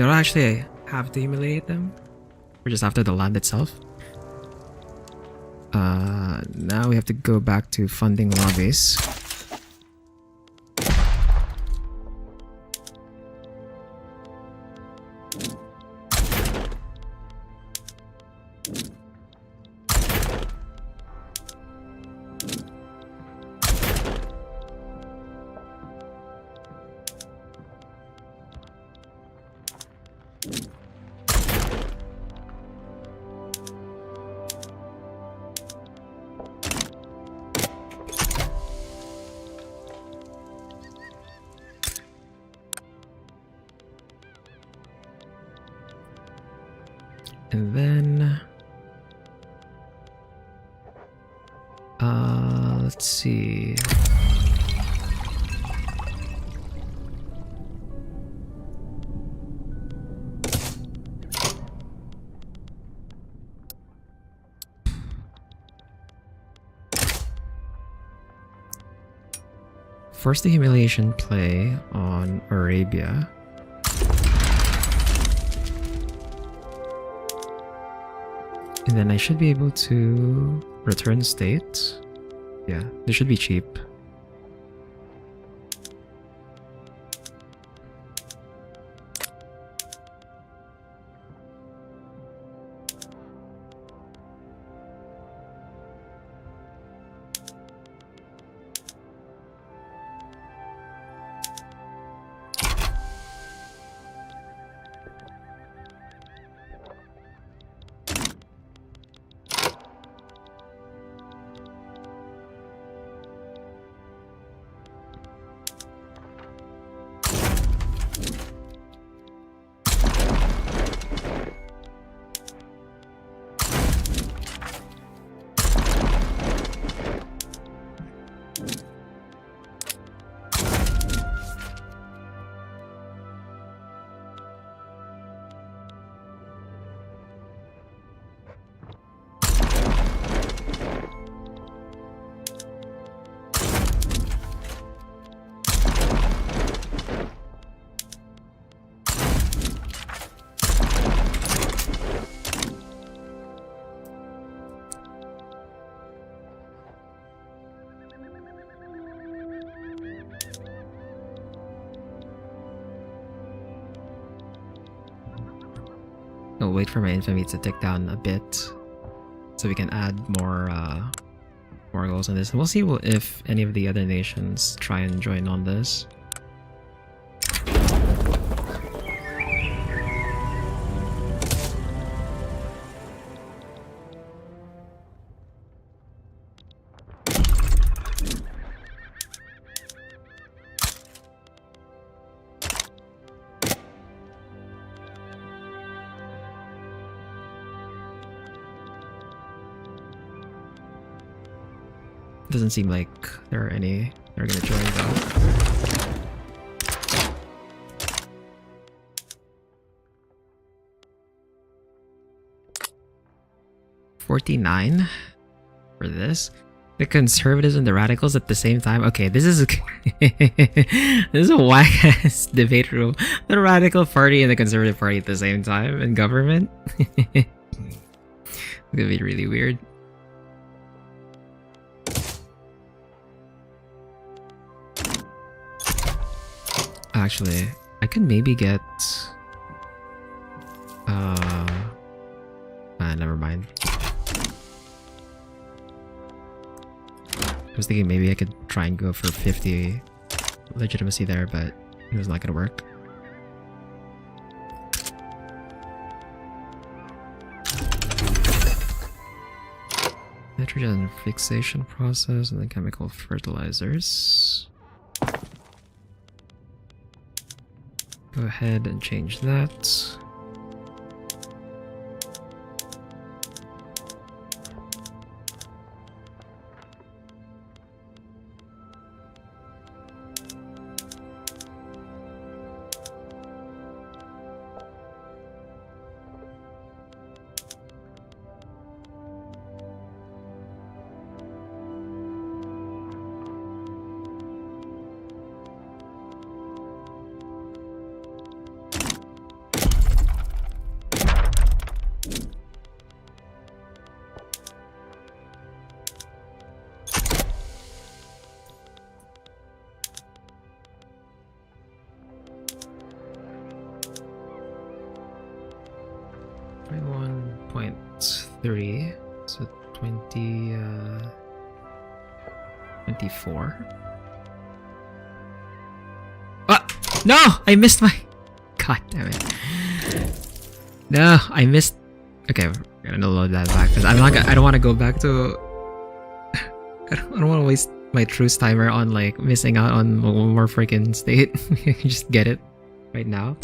don't actually have to humiliate them. We're just after the land itself. Now we have to go back to funding lobbies. And then let's see. Force the humiliation play on Arabia. And then I should be able to return state. Yeah, this should be cheap. I'll wait for my infamy to tick down a bit so we can add more goals on this. And we'll see if any of the other nations try and join on this. Doesn't seem like there are any that are gonna join though. 49 for this. The conservatives and the radicals at the same time. Okay, this is this is a whack ass debate room. The radical party and the conservative party at the same time in government. It's gonna be really weird. Actually, I could maybe get never mind. I was thinking maybe I could try and go for 50 legitimacy there, but it was not gonna work. Nitrogen fixation process and then chemical fertilizers. Go ahead and change that. 3. So 20... 24. Ah! No! I missed my... God damn it. No, I missed... Okay, we're gonna load that back because I'm not gonna... I don't want to go back to... I don't want to waste my truce timer on like missing out on one more freaking state. You can just get it right now.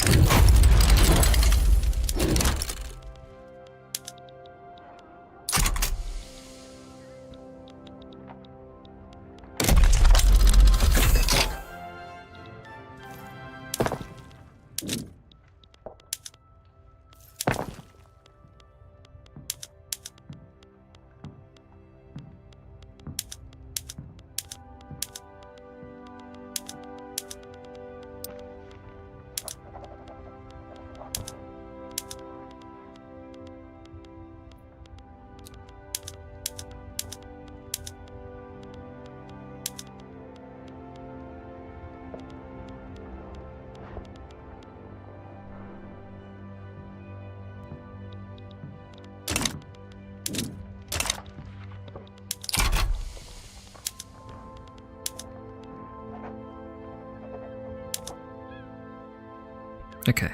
Okay.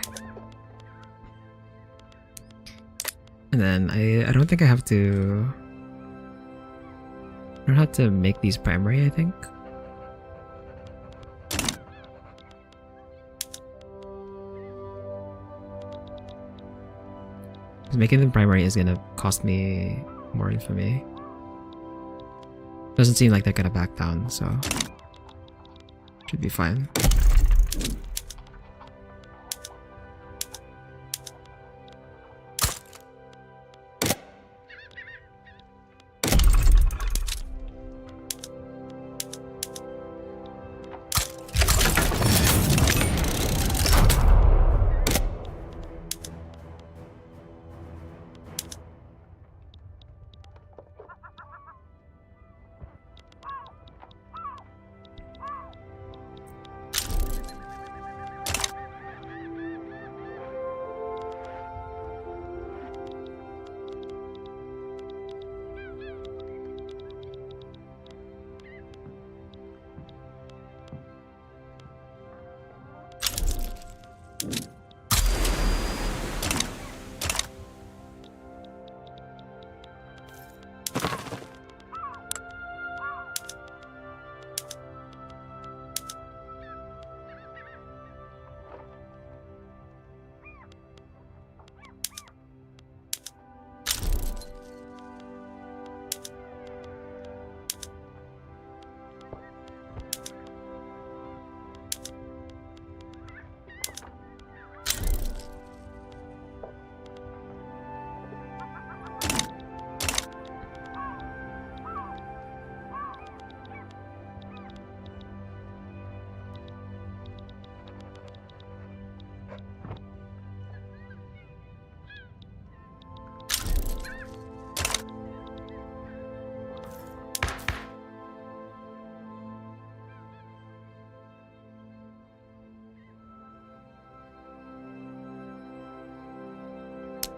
And then I don't think I have to... I don't have to make these primary, I think. Making them primary is gonna cost me more infamy. Doesn't seem like they're gonna back down, so... should be fine.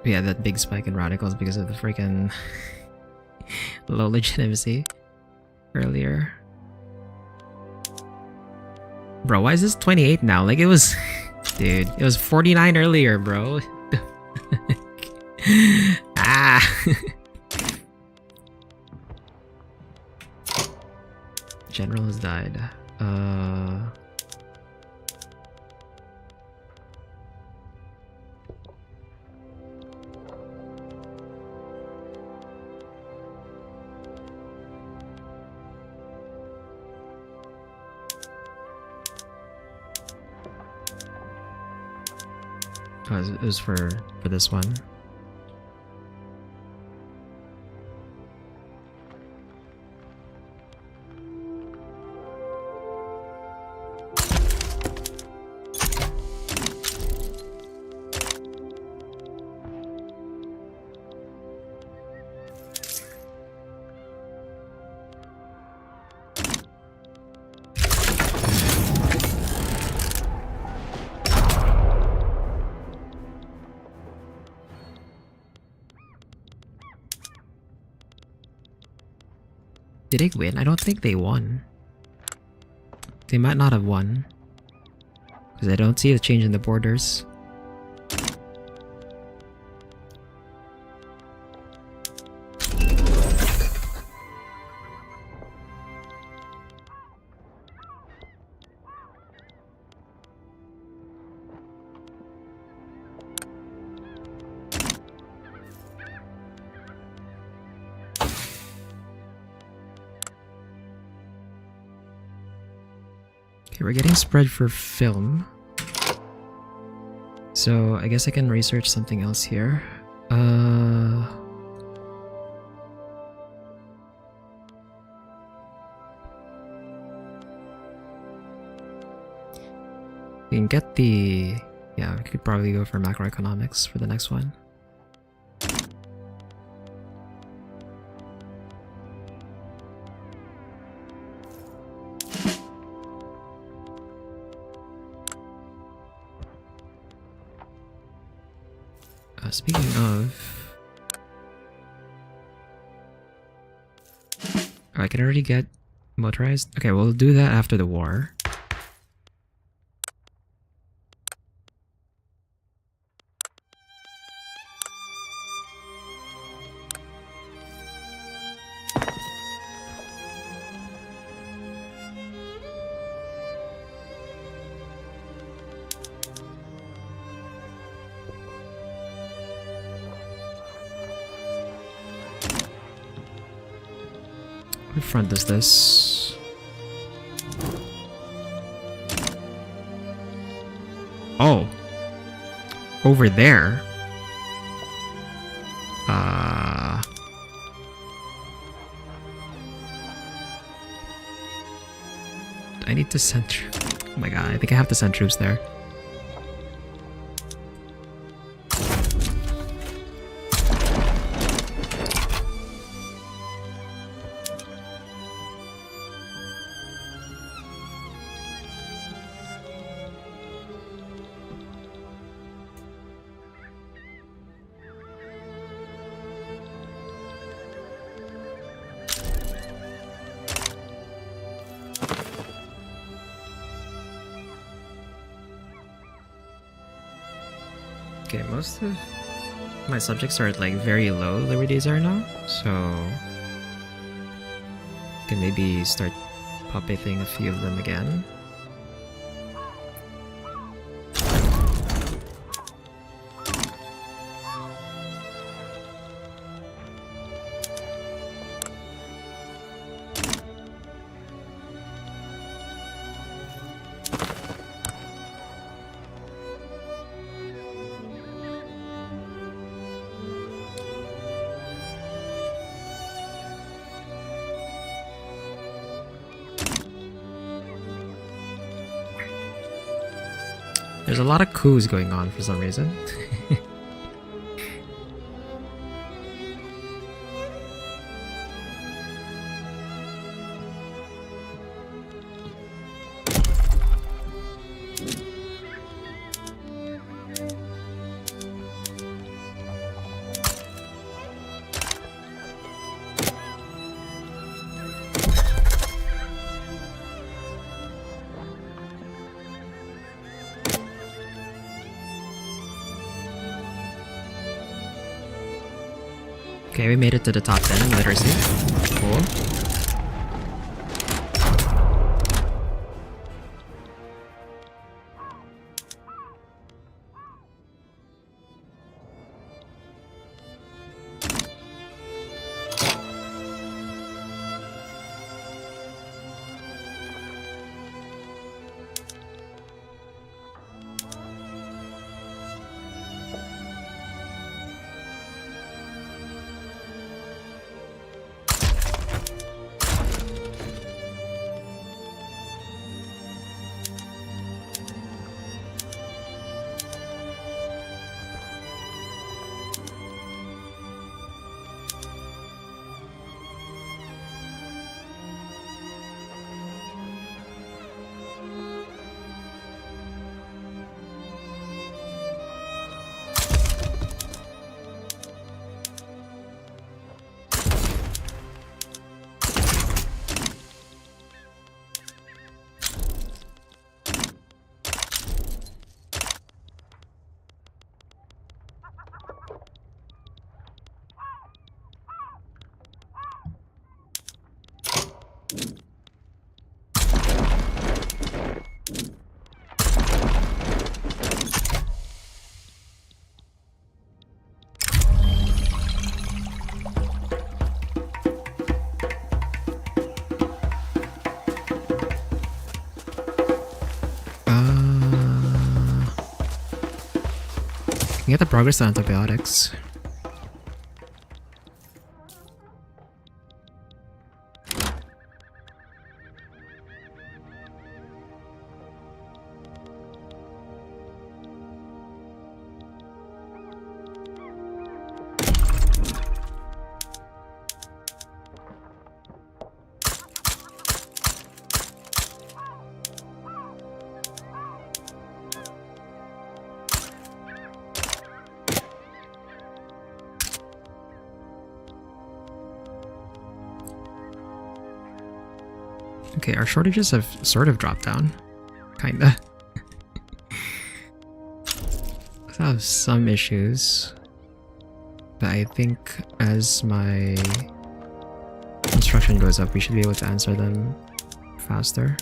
Yeah, that big spike in radicals because of the freaking low legitimacy earlier. Bro, why is this 28 now? Like it was... Dude, it was 49 earlier, bro. Ah! General has died. Oh, it was for this one. Did they win? I don't think they won. They might not have won. Because I don't see a change in the borders. We're getting spread for film. So I guess I can research something else here. We can get the... Yeah, we could probably go for macroeconomics for the next one. Speaking of... Oh, I can already get motorized? Okay, we'll do that after the war. What front is this? Oh! Over there? I need to send... Oh my god, I think I have to send troops there. Okay, most of my subjects are at like very low liberties are now, so I can maybe start populating a few of them again. There's a lot of coups going on for some reason. Okay, we made it to the top 10 in literacy. Cool. Get the progress on antibiotics. Okay, our shortages have sort of dropped down. Kinda. I have some issues. But I think as my construction goes up, we should be able to answer them faster.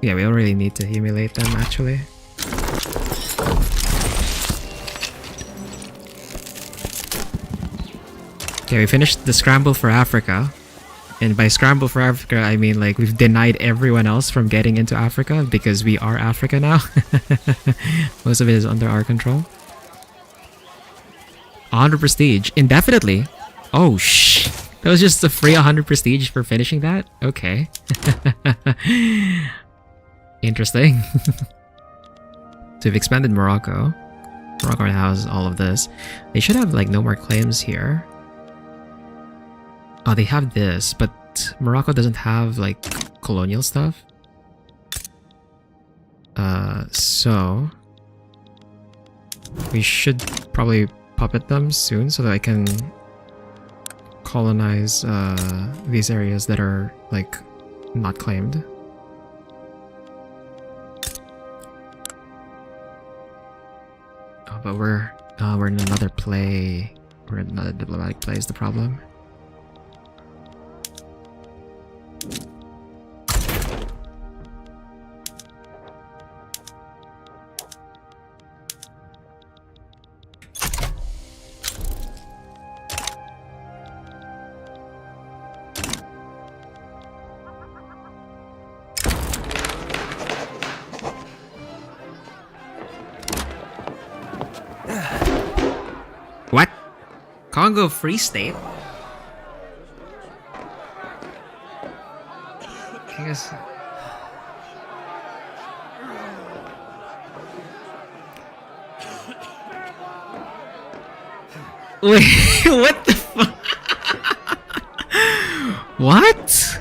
Yeah, we don't really need to humiliate them, actually. Okay, we finished the scramble for Africa. And by scramble for Africa, I mean like we've denied everyone else from getting into Africa because we are Africa now. Most of it is under our control. 100 prestige. Indefinitely. Oh, shh. That was just a free 100 prestige for finishing that? Okay. Interesting. So we've expanded Morocco. Morocco has all of this. They should have like no more claims here. Oh, they have this, but Morocco doesn't have like colonial stuff. So we should probably puppet them soon so that I can colonize these areas that are like not claimed. Oh, but we're in another play. We're in another diplomatic play is the problem. What? Congo Free State? I guess. Wait, what the fuck? What?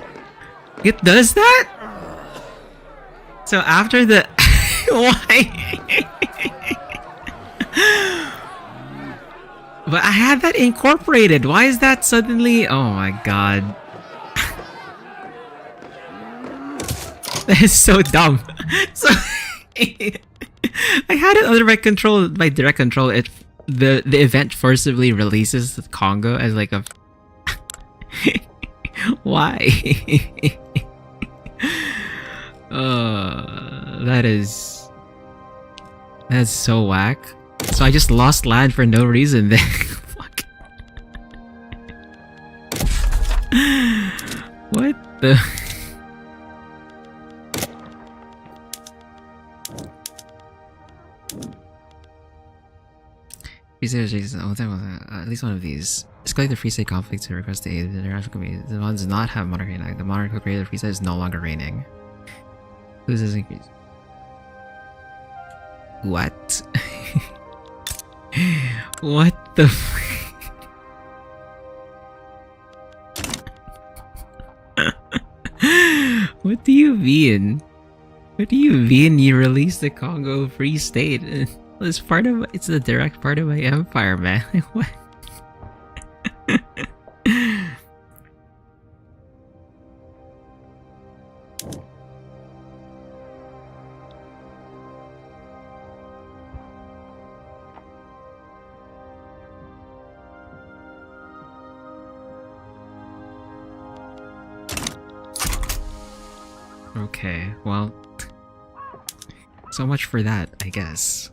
It does that? So after the... Why? But I had that incorporated. Why is that suddenly... Oh my god. That is so dumb. So I had it under my control, by direct control. The event forcibly releases the Congo as like a... Why? That's so whack. So I just lost land for no reason then. Fuck. What the... At least one of these. Escalate the Free State conflict to request the aid of the international community. The one does not have monarchy now. The monarch who created the Free State is no longer reigning. Who's this increase? What? What the What do you mean? What do you mean you released the Congo Free State? It's part of, it's a direct part of my empire, man. Like, what? Okay, well, so much for that, I guess.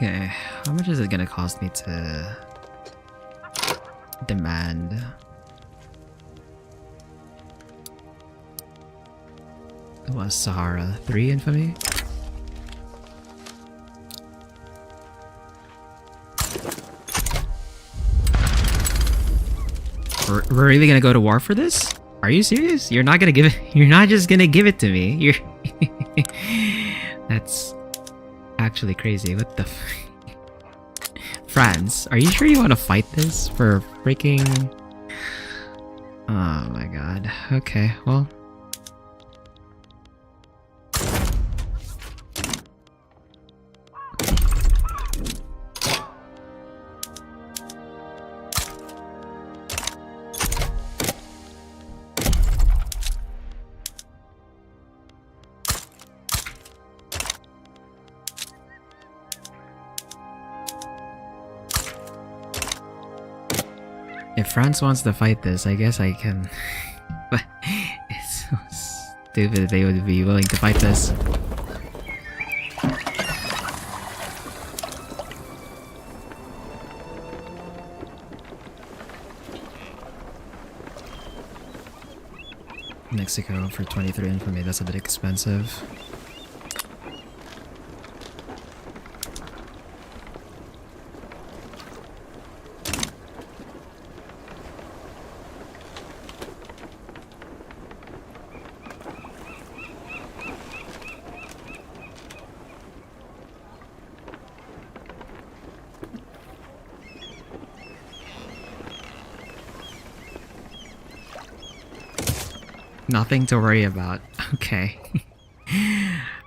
Okay, how much is it gonna cost me to demand? What, Sahara 3 infamy? We're really gonna go to war for this? Are you serious? You're not gonna give it? You're not just gonna give it to me. You're. That's actually crazy. What the? France, are you sure you want to fight this for freaking? Oh my god. Okay, well. If France wants to fight this, I guess I can. But it's so stupid they would be willing to fight this. Mexico for 23 infamy, that's a bit expensive. Nothing to worry about. Okay.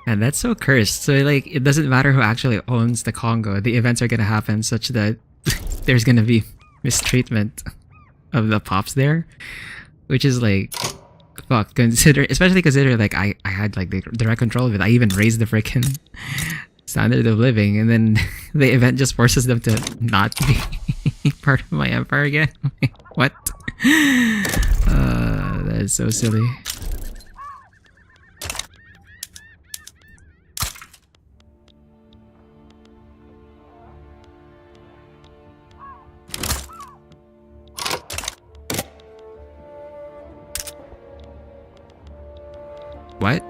And that's so cursed. So like, it doesn't matter who actually owns the Congo. The events are gonna happen such that there's gonna be mistreatment of the pops there, which is like, fuck. Especially consider like I had like the direct control of it. I even raised the freaking standard of living, and then the event just forces them to not be part of my empire again. What? That is so silly. What?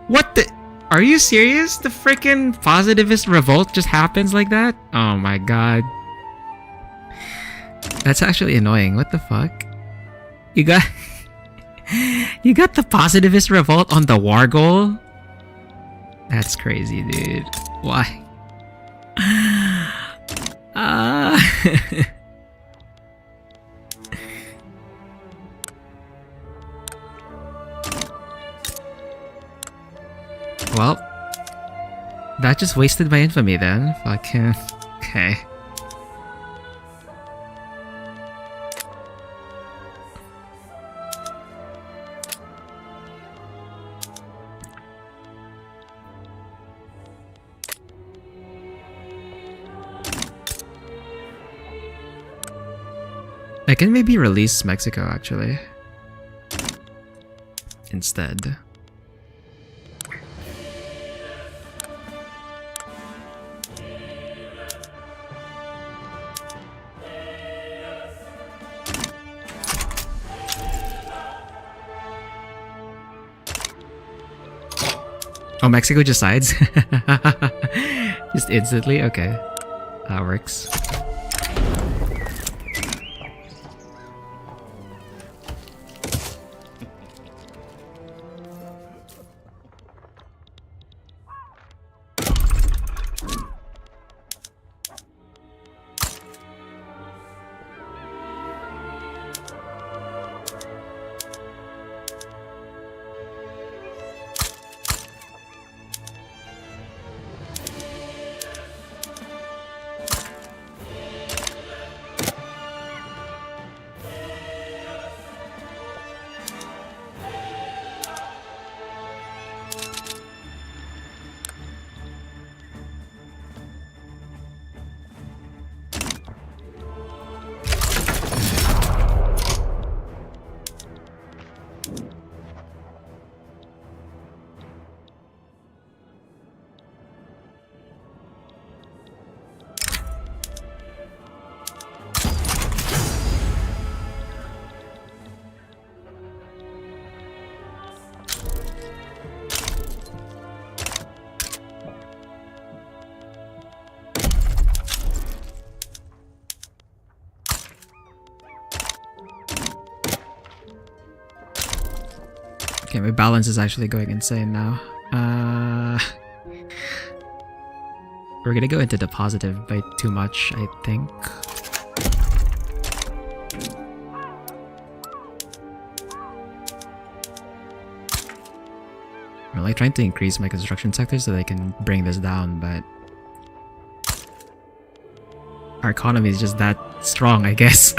What the? Are you serious? The freaking positivist revolt just happens like that? Oh my god. That's actually annoying. What the fuck? You got you got the positivist revolt on the war goal? That's crazy, dude. Why? Well, that just wasted my infamy then. Fucking okay. I can maybe release Mexico actually instead. Oh, Mexico just sides? Just instantly? Okay. That works. Okay, my balance is actually going insane now. We're gonna go into the positive by too much, I think. I'm like trying to increase my construction sector so they can bring this down, but our economy is just that strong, I guess.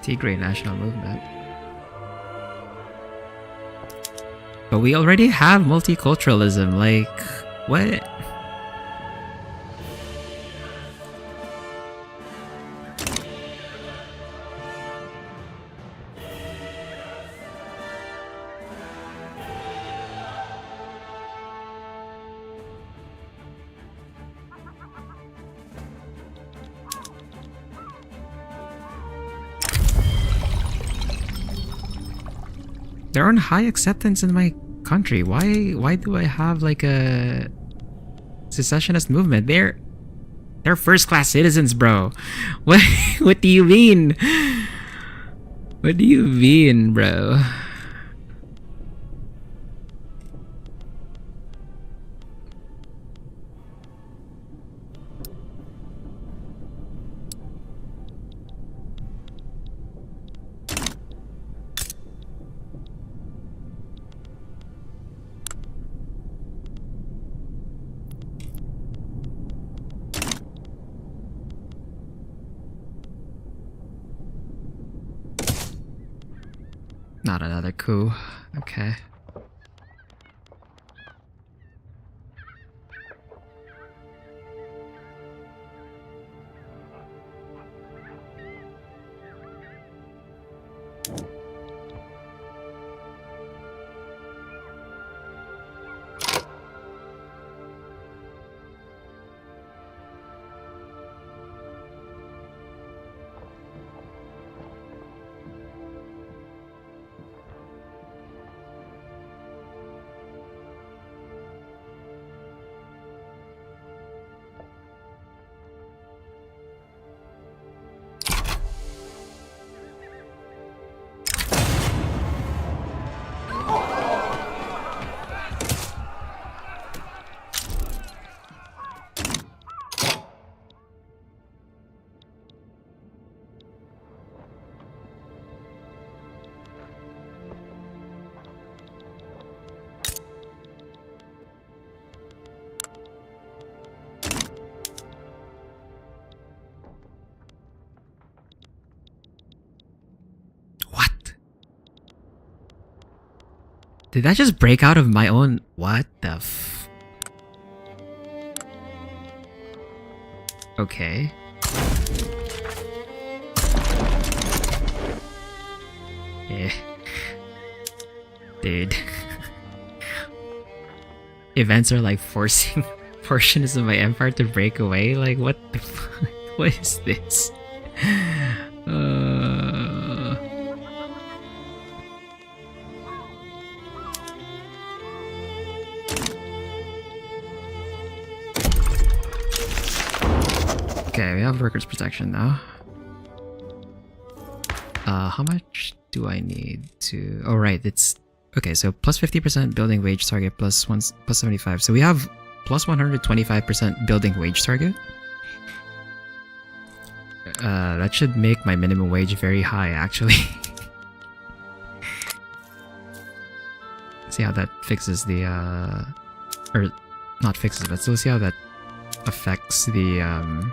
Tigray National Movement. But we already have multiculturalism, like, what? They're on high acceptance in my country. Why do I have like a secessionist movement? They're first class citizens, bro. What do you mean? What do you mean, bro? Not another coup. Okay. Did that just break out of my own? What the f? Okay. Yeah. Dude. Events are like forcing portions of my empire to break away. Like, what the fuck? What is this? Okay, we have workers' protection now. How much do I need to... Oh, right, it's... Okay, so plus 50% building wage target plus 75. So we have plus 125% building wage target. That should make my minimum wage very high, actually. See how that fixes the... Or, not fixes, but still see how that affects the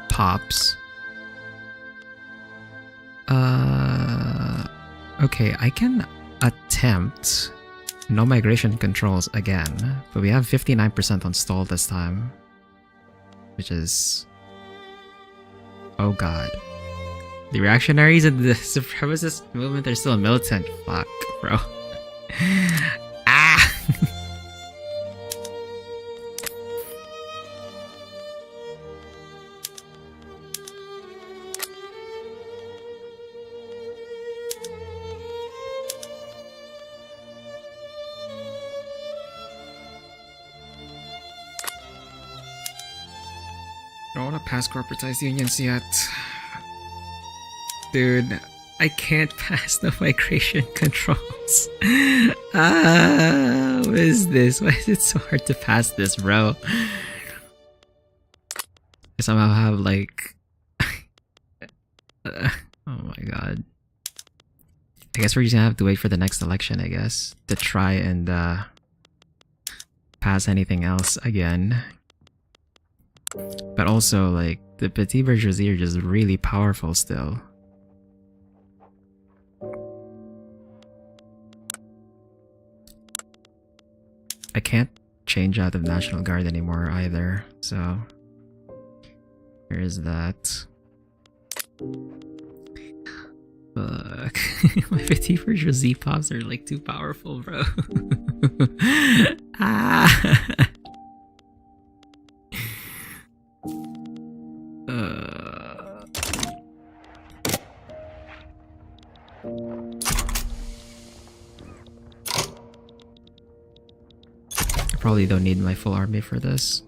pops. Okay, I can attempt no migration controls again, but we have 59% on stall this time, which is... Oh god. The reactionaries and the supremacist movement are still militant. Fuck, bro. Ah! I don't want to pass corporatized unions yet. Dude, I can't pass the migration controls. What is this? Why is it so hard to pass this, bro? I somehow have like... oh my god. I guess we're just gonna have to wait for the next election, I guess, to try and pass anything else again. But also, like, the petit bourgeoisie are just really powerful still. I can't change out of National Guard anymore either, so... There is that. Fuck. My petit bourgeoisie pops are like too powerful, bro. Ah! I probably don't need my full army for this.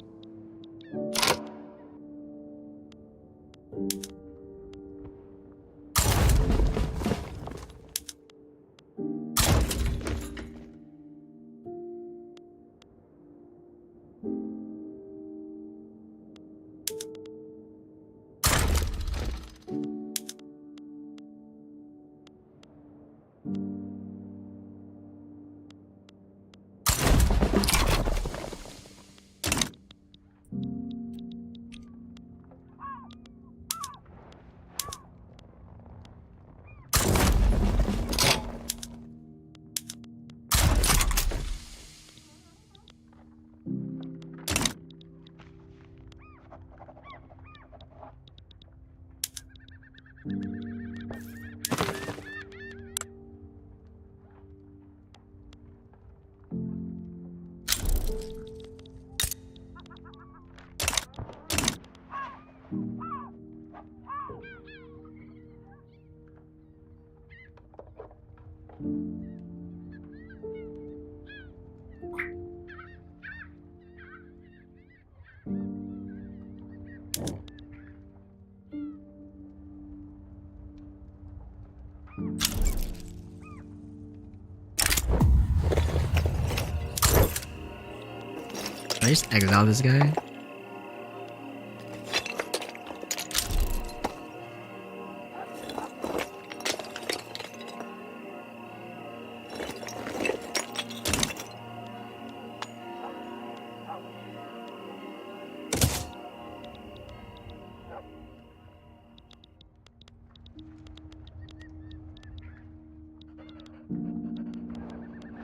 Can I just exile this guy?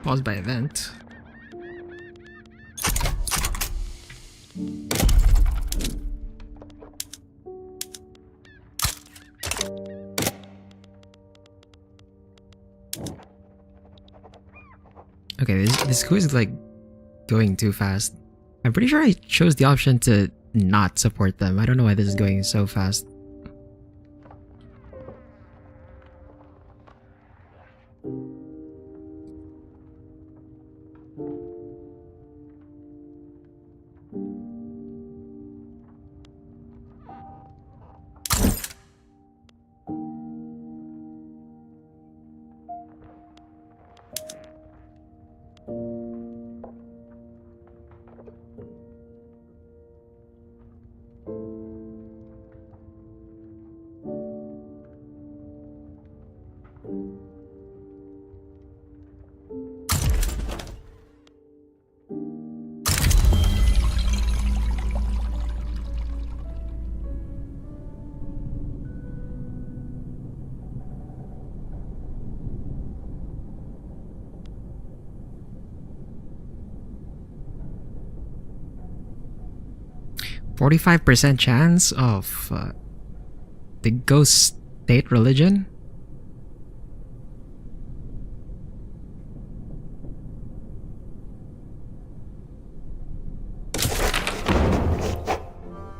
Pause by event. Okay, this coup is like going too fast. I'm pretty sure I chose the option to not support them. I don't know why this is going so fast. %45 chance of the ghost state religion?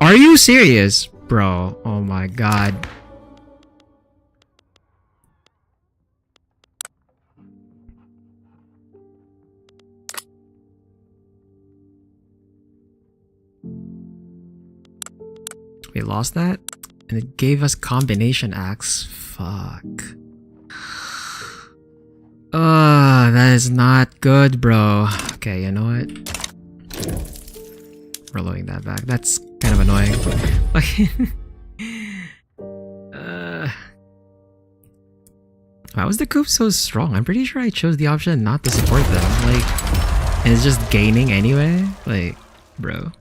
Are you serious, bro? Oh my god. We lost that, and it gave us combination axe. Fuck. That is not good, bro. Okay, you know what? Reloading that back. That's kind of annoying. Why was the coup so strong? I'm pretty sure I chose the option not to support them. Like, and it's just gaining anyway? Like, bro.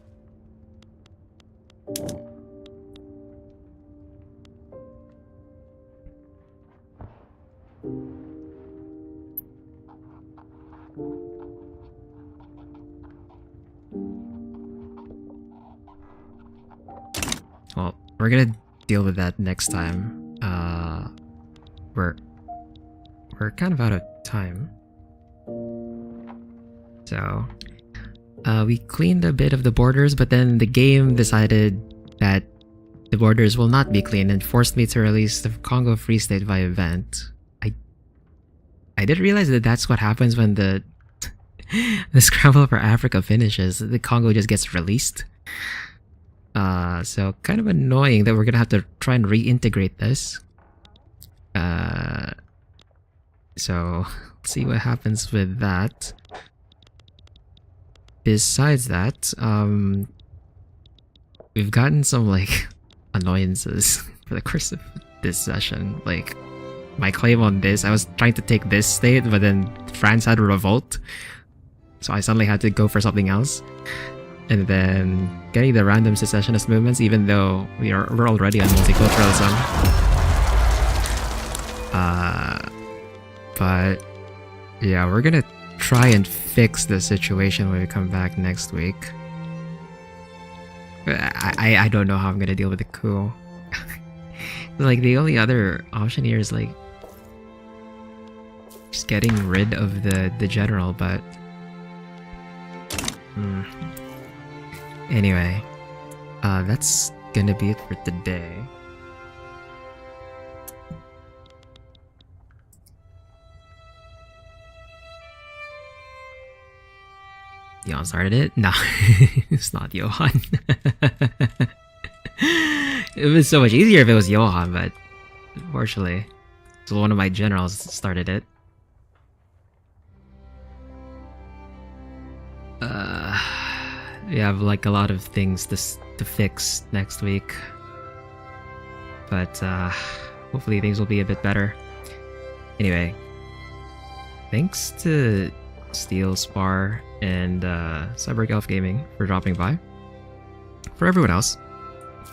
Well, we're gonna deal with that next time. We're kind of out of time. So, we cleaned a bit of the borders, but then the game decided that the borders will not be cleaned and forced me to release the Congo Free State via event. I did realize that that's what happens when the Scramble for Africa finishes. The Congo just gets released. So kind of annoying that we're gonna have to try and reintegrate this. So let's see what happens with that. Besides that, we've gotten some like annoyances for the course of this session. Like my claim on this, I was trying to take this state, but then France had a revolt, so I suddenly had to go for something else. And then getting the random secessionist movements, even though we're already on multiculturalism. But yeah, we're gonna try and fix the situation when we come back next week. I don't know how I'm gonna deal with the coup. Like the only other option here is like just getting rid of the general, but anyway, that's gonna be it for today. Johan started it? No, it's not Johan. It was so much easier if it was Johan, but unfortunately, so one of my generals started it. We have like a lot of things to fix next week, but hopefully things will be a bit better. Anyway, thanks to Steel, Spar, and Cyborg Elf Gaming for dropping by. For everyone else,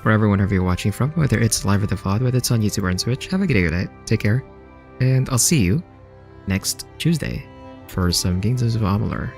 wherever you're watching from, whether it's live or the VOD, whether it's on YouTube or on Twitch, have a good day or night. Take care, and I'll see you next Tuesday. for some gains of Amalur.